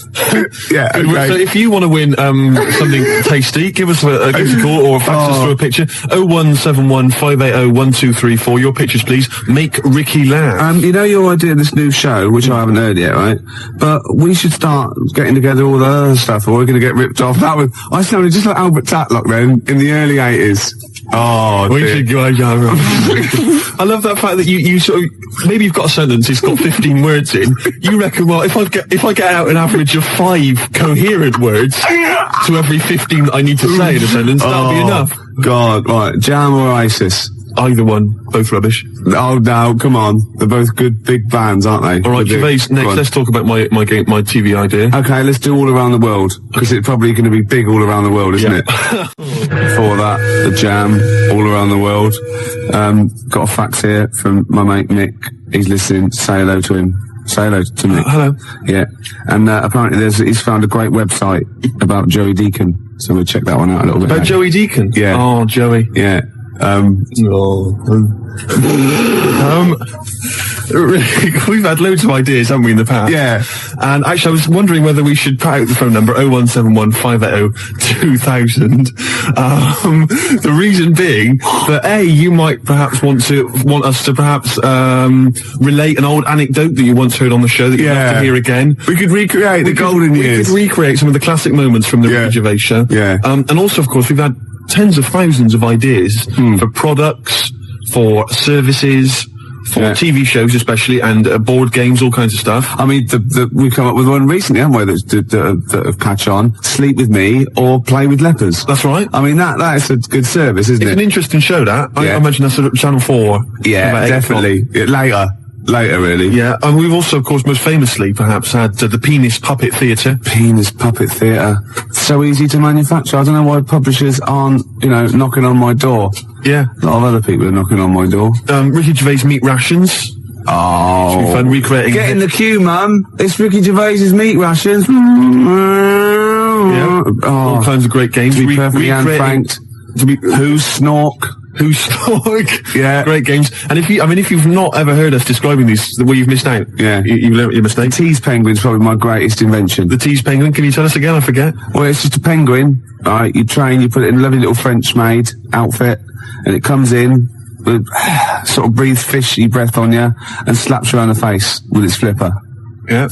Speaker 1: Yeah, okay.
Speaker 6: So if you want to win something tasty, give us a call or fax us through a picture. 0171 580 1234. Your pictures, please. Make Ricky laugh.
Speaker 1: You know your idea of this new show, which I haven't heard yet, right? But we should start getting together all the other stuff, or we're going to get ripped off. I sounded just like Albert Tatlock then, in the early 80s. Oh,
Speaker 6: we should go. I love that fact that you sort of, maybe you've got a sentence, it's got 15 words in. You reckon, well, if I get out an average of 5 coherent words to every 15 that I need to say in a sentence, that'll be enough.
Speaker 1: God, right. Jam or ISIS?
Speaker 6: Either one. Both rubbish.
Speaker 1: Oh, no, come on. They're both good big bands, aren't they?
Speaker 6: All right, Gervais, next, let's talk about my TV idea.
Speaker 1: Okay, let's do All Around the World, because it's probably going to be big all around the world, isn't it? Before that, the Jam, All Around the World. Got a fax here from my mate Nick. He's listening. Say hello to him. Say hello to Nick.
Speaker 6: Hello.
Speaker 1: Yeah. And apparently he's found a great website about Joey Deacon, so we'll check that one out a little bit.
Speaker 6: About Joey Deacon?
Speaker 1: Yeah.
Speaker 6: Oh, Joey.
Speaker 1: Yeah.
Speaker 6: We've had loads of ideas, haven't we, in the past?
Speaker 1: Yeah.
Speaker 6: And actually, I was wondering whether we should put out the phone number 0171 580 2000. The reason being that you might perhaps want us to perhaps relate an old anecdote that you once heard on the show that you'd love to hear again.
Speaker 1: We could recreate the golden years.
Speaker 6: We could recreate some of the classic moments from the Ricky Gervais show.
Speaker 1: Yeah.
Speaker 6: And also, of course, we've had tens of thousands of ideas for products, for services, for TV shows especially, and board games, all kinds of stuff.
Speaker 1: I mean, we've come up with one recently, haven't we, that have catch on. Sleep with me or play with lepers.
Speaker 6: That's right.
Speaker 1: I mean, that is a good service, isn't it?
Speaker 6: It's an interesting show, that. I imagine that's at Channel 4.
Speaker 1: Yeah, definitely. Later, really.
Speaker 6: Yeah, and we've also, of course, most famously, perhaps, had the Penis Puppet Theatre.
Speaker 1: Penis Puppet Theatre. So easy to manufacture. I don't know why publishers aren't, knocking on my door.
Speaker 6: Yeah.
Speaker 1: A lot of other people are knocking on my door.
Speaker 6: Ricky Gervais Meat Rations.
Speaker 1: Oh.
Speaker 6: Should be fun recreating.
Speaker 1: Get in the queue, Mum. It's Ricky Gervais's Meat Rations.
Speaker 6: Yeah. All kinds of great games.
Speaker 1: To be perfectly unfranked. Who's Snork?
Speaker 6: Who's Snork?
Speaker 1: Yeah.
Speaker 6: Great games. And if you've not ever heard us describing these, well, you've missed out.
Speaker 1: Yeah.
Speaker 6: You learned your mistake.
Speaker 1: The tease penguin's probably my greatest invention.
Speaker 6: The tease penguin, can you tell us again? I forget.
Speaker 1: Well, it's just a penguin, right? You train, you put it in a lovely little French-made outfit, and it comes in, with, sort of breathes fishy breath on you, and slaps you around the face with its flipper.
Speaker 6: Yeah.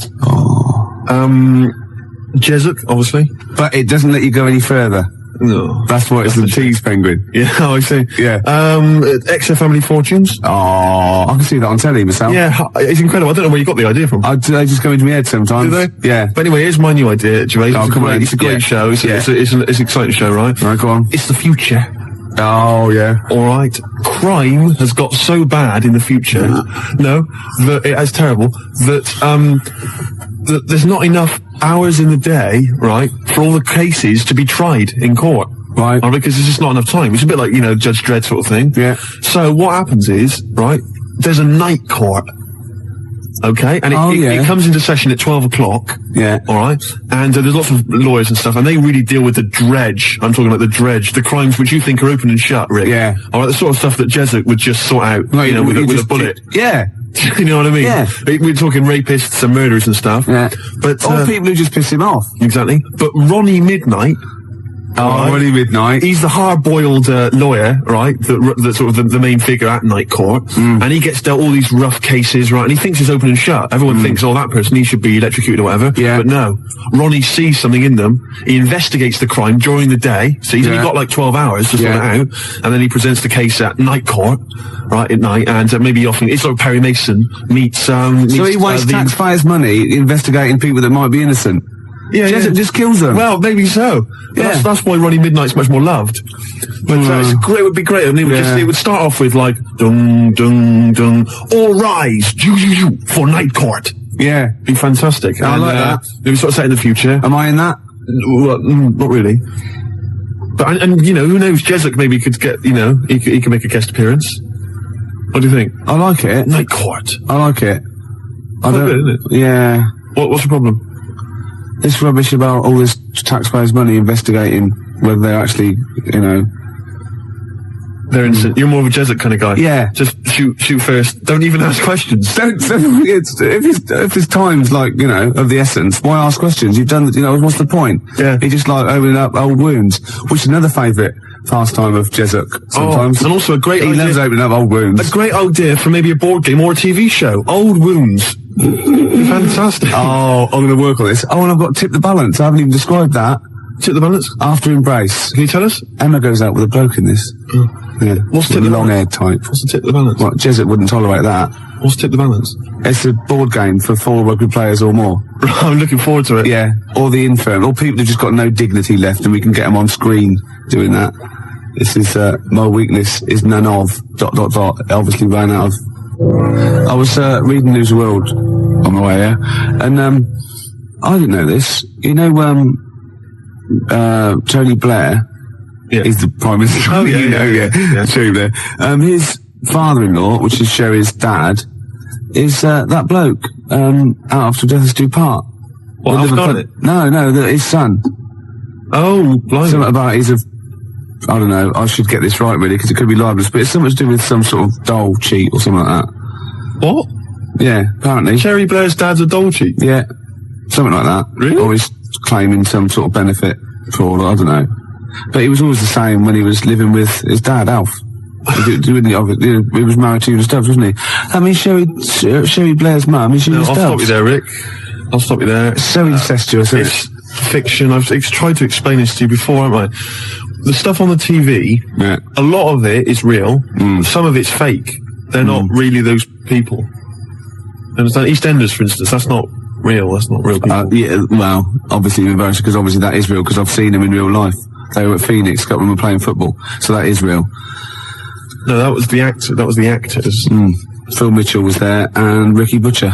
Speaker 6: Jesuk, obviously.
Speaker 1: But it doesn't let you go any further.
Speaker 6: No.
Speaker 1: That's what it's the tease penguin.
Speaker 6: Yeah, I see.
Speaker 1: Yeah.
Speaker 6: XFM Family Fortunes.
Speaker 1: Oh, I can see that on telly myself.
Speaker 6: Yeah, it's incredible. I don't know where you got the idea from.
Speaker 1: They just go into my head sometimes.
Speaker 6: Do they?
Speaker 1: Yeah.
Speaker 6: But anyway, here's my new idea, Gervais. It's a great show. It's an exciting show, right?
Speaker 1: Right, go on.
Speaker 6: It's the future.
Speaker 1: Oh, yeah.
Speaker 6: All right. Crime has got so bad in the future, that it's terrible, that there's not enough hours in the day, right, for all the cases to be tried in court.
Speaker 1: Right.
Speaker 6: Because there's just not enough time. It's a bit like, Judge Dredd sort of thing.
Speaker 1: Yeah.
Speaker 6: So what happens is, right, there's a night court. Okay, and it comes into session at 12 o'clock.
Speaker 1: Yeah.
Speaker 6: All right, and there's lots of lawyers and stuff, and they really deal with the dredge. I'm talking about the dredge, the crimes which you think are open and shut, Rick.
Speaker 1: Yeah.
Speaker 6: All right, the sort of stuff that Jesuk would just sort out, with a bullet.
Speaker 1: Yeah.
Speaker 6: You know what I mean?
Speaker 1: Yeah.
Speaker 6: We're talking rapists and murderers and stuff.
Speaker 1: Yeah.
Speaker 6: But
Speaker 1: all people who just piss him off.
Speaker 6: Exactly. But Ronnie Midnight
Speaker 1: Oh, Ronnie Midnight.
Speaker 6: He's the hard-boiled lawyer, right? That's sort of the main figure at Night Court. And he gets dealt all these rough cases, right? And he thinks it's open and shut. Everyone thinks, oh, that person, he should be electrocuted or whatever.
Speaker 1: Yeah.
Speaker 6: But no. Ronnie sees something in them. He investigates the crime during the day. So he's only got like 12 hours to sort it out. And then he presents the case at Night Court, right, at night. And maybe often, it's like Perry Mason meets... so
Speaker 1: he wastes taxpayers' money investigating people that might be innocent.
Speaker 6: Yeah,
Speaker 1: Jessup just kills them.
Speaker 6: Well, maybe so. But that's why Ronnie Midnight's much more loved. But it would be great. And it would start off with like, dung, dung, dung, all rise, for Night Court.
Speaker 1: Yeah.
Speaker 6: Be fantastic.
Speaker 1: I like that.
Speaker 6: Maybe sort of set in the future.
Speaker 1: Am I in that?
Speaker 6: Well, not really. But, and you know, who knows, Jessup maybe could get, you know, he could make a guest appearance. What do you think?
Speaker 1: I like it.
Speaker 6: Night Court.
Speaker 1: I like it.
Speaker 6: I don't, isn't it?
Speaker 1: Yeah.
Speaker 6: What's the problem?
Speaker 1: This rubbish about all this taxpayers' money investigating whether they're actually, you know...
Speaker 6: They're innocent. You're more of a Jessup kind of guy.
Speaker 1: Yeah.
Speaker 6: Just shoot first. Don't even ask questions.
Speaker 1: If his time's like, you know, of the essence, why ask questions? You've done, you know, what's the point?
Speaker 6: Yeah.
Speaker 1: He just like opening up old wounds, which is another favourite pastime of Jessup sometimes.
Speaker 6: And also a great idea.
Speaker 1: He loves opening up old wounds.
Speaker 6: A great idea for maybe a board game or a TV show. Old wounds. Fantastic.
Speaker 1: Oh, I'm going to work on this. Oh, and I've got Tip the Balance. I haven't even described that.
Speaker 6: Tip the Balance?
Speaker 1: After Embrace.
Speaker 6: Can you tell us?
Speaker 1: Emma goes out with a bloke in this. Yeah.
Speaker 6: What's Tip the
Speaker 1: long-haired type.
Speaker 6: What's the Tip the Balance?
Speaker 1: Well, Jessup wouldn't tolerate that.
Speaker 6: What's Tip the Balance?
Speaker 1: It's a board game for 4 rugby players or more.
Speaker 6: I'm looking forward to it.
Speaker 1: Yeah. Or the infirm. Or people who've just got no dignity left and we can get them on screen doing that. This is, my weakness is none of, ... Obviously ran out of... I was, reading News of the World on my way here, and, I didn't know this. You know, Tony Blair is the Prime Minister.
Speaker 6: Oh, yeah.
Speaker 1: Tony Blair. His father-in-law, which is Sherry's dad, is, that bloke, out after Death Us Do Part.
Speaker 6: What, I've got it?
Speaker 1: No, his son.
Speaker 6: Oh, blimey.
Speaker 1: Something about I don't know, I should get this right really, because it could be libelous, but it's something to do with some sort of doll cheat or something like that.
Speaker 6: What?
Speaker 1: Yeah, apparently.
Speaker 6: Cherry Blair's dad's a doll cheat?
Speaker 1: Yeah, something like that.
Speaker 6: Really?
Speaker 1: Or he's claiming some sort of benefit fraud, I don't know. But he was always the same when he was living with his dad, Alf. He was married to Eunice Stubbs, wasn't he? I mean, Sherry Blair's mum is Eunice Stubbs.
Speaker 6: I'll stop you there, Rick. I'll stop you there.
Speaker 1: It's so incestuous, isn't it?
Speaker 6: It's fiction. I've tried to explain this to you before, haven't I? The stuff on the TV, a lot of it is real. Some of it's fake. They're not really those people. Understand? EastEnders, for instance, that's not real. That's not real people.
Speaker 1: Yeah, well, obviously embarrassing, because obviously that is real, because I've seen them in real life. They were at Phoenix, a couple of them were playing football, so that is real.
Speaker 6: No, that was the actor. That was the actors.
Speaker 1: Phil Mitchell was there, and Ricky Butcher.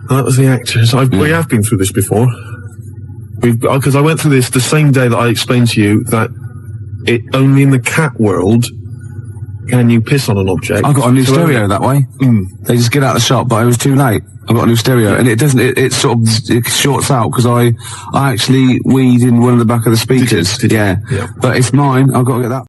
Speaker 6: That was the actors. We have been through this before. Because I went through this the same day that I explained to you that only in the cat world can you piss on an object.
Speaker 1: I got a new stereo that way. They just get out of the shop, but it was too late. I got a new stereo, and it doesn't. It sort of it shorts out because I actually weed in one of the back of the speakers.
Speaker 6: Did you?
Speaker 1: Yeah, but it's mine. I've got to get that.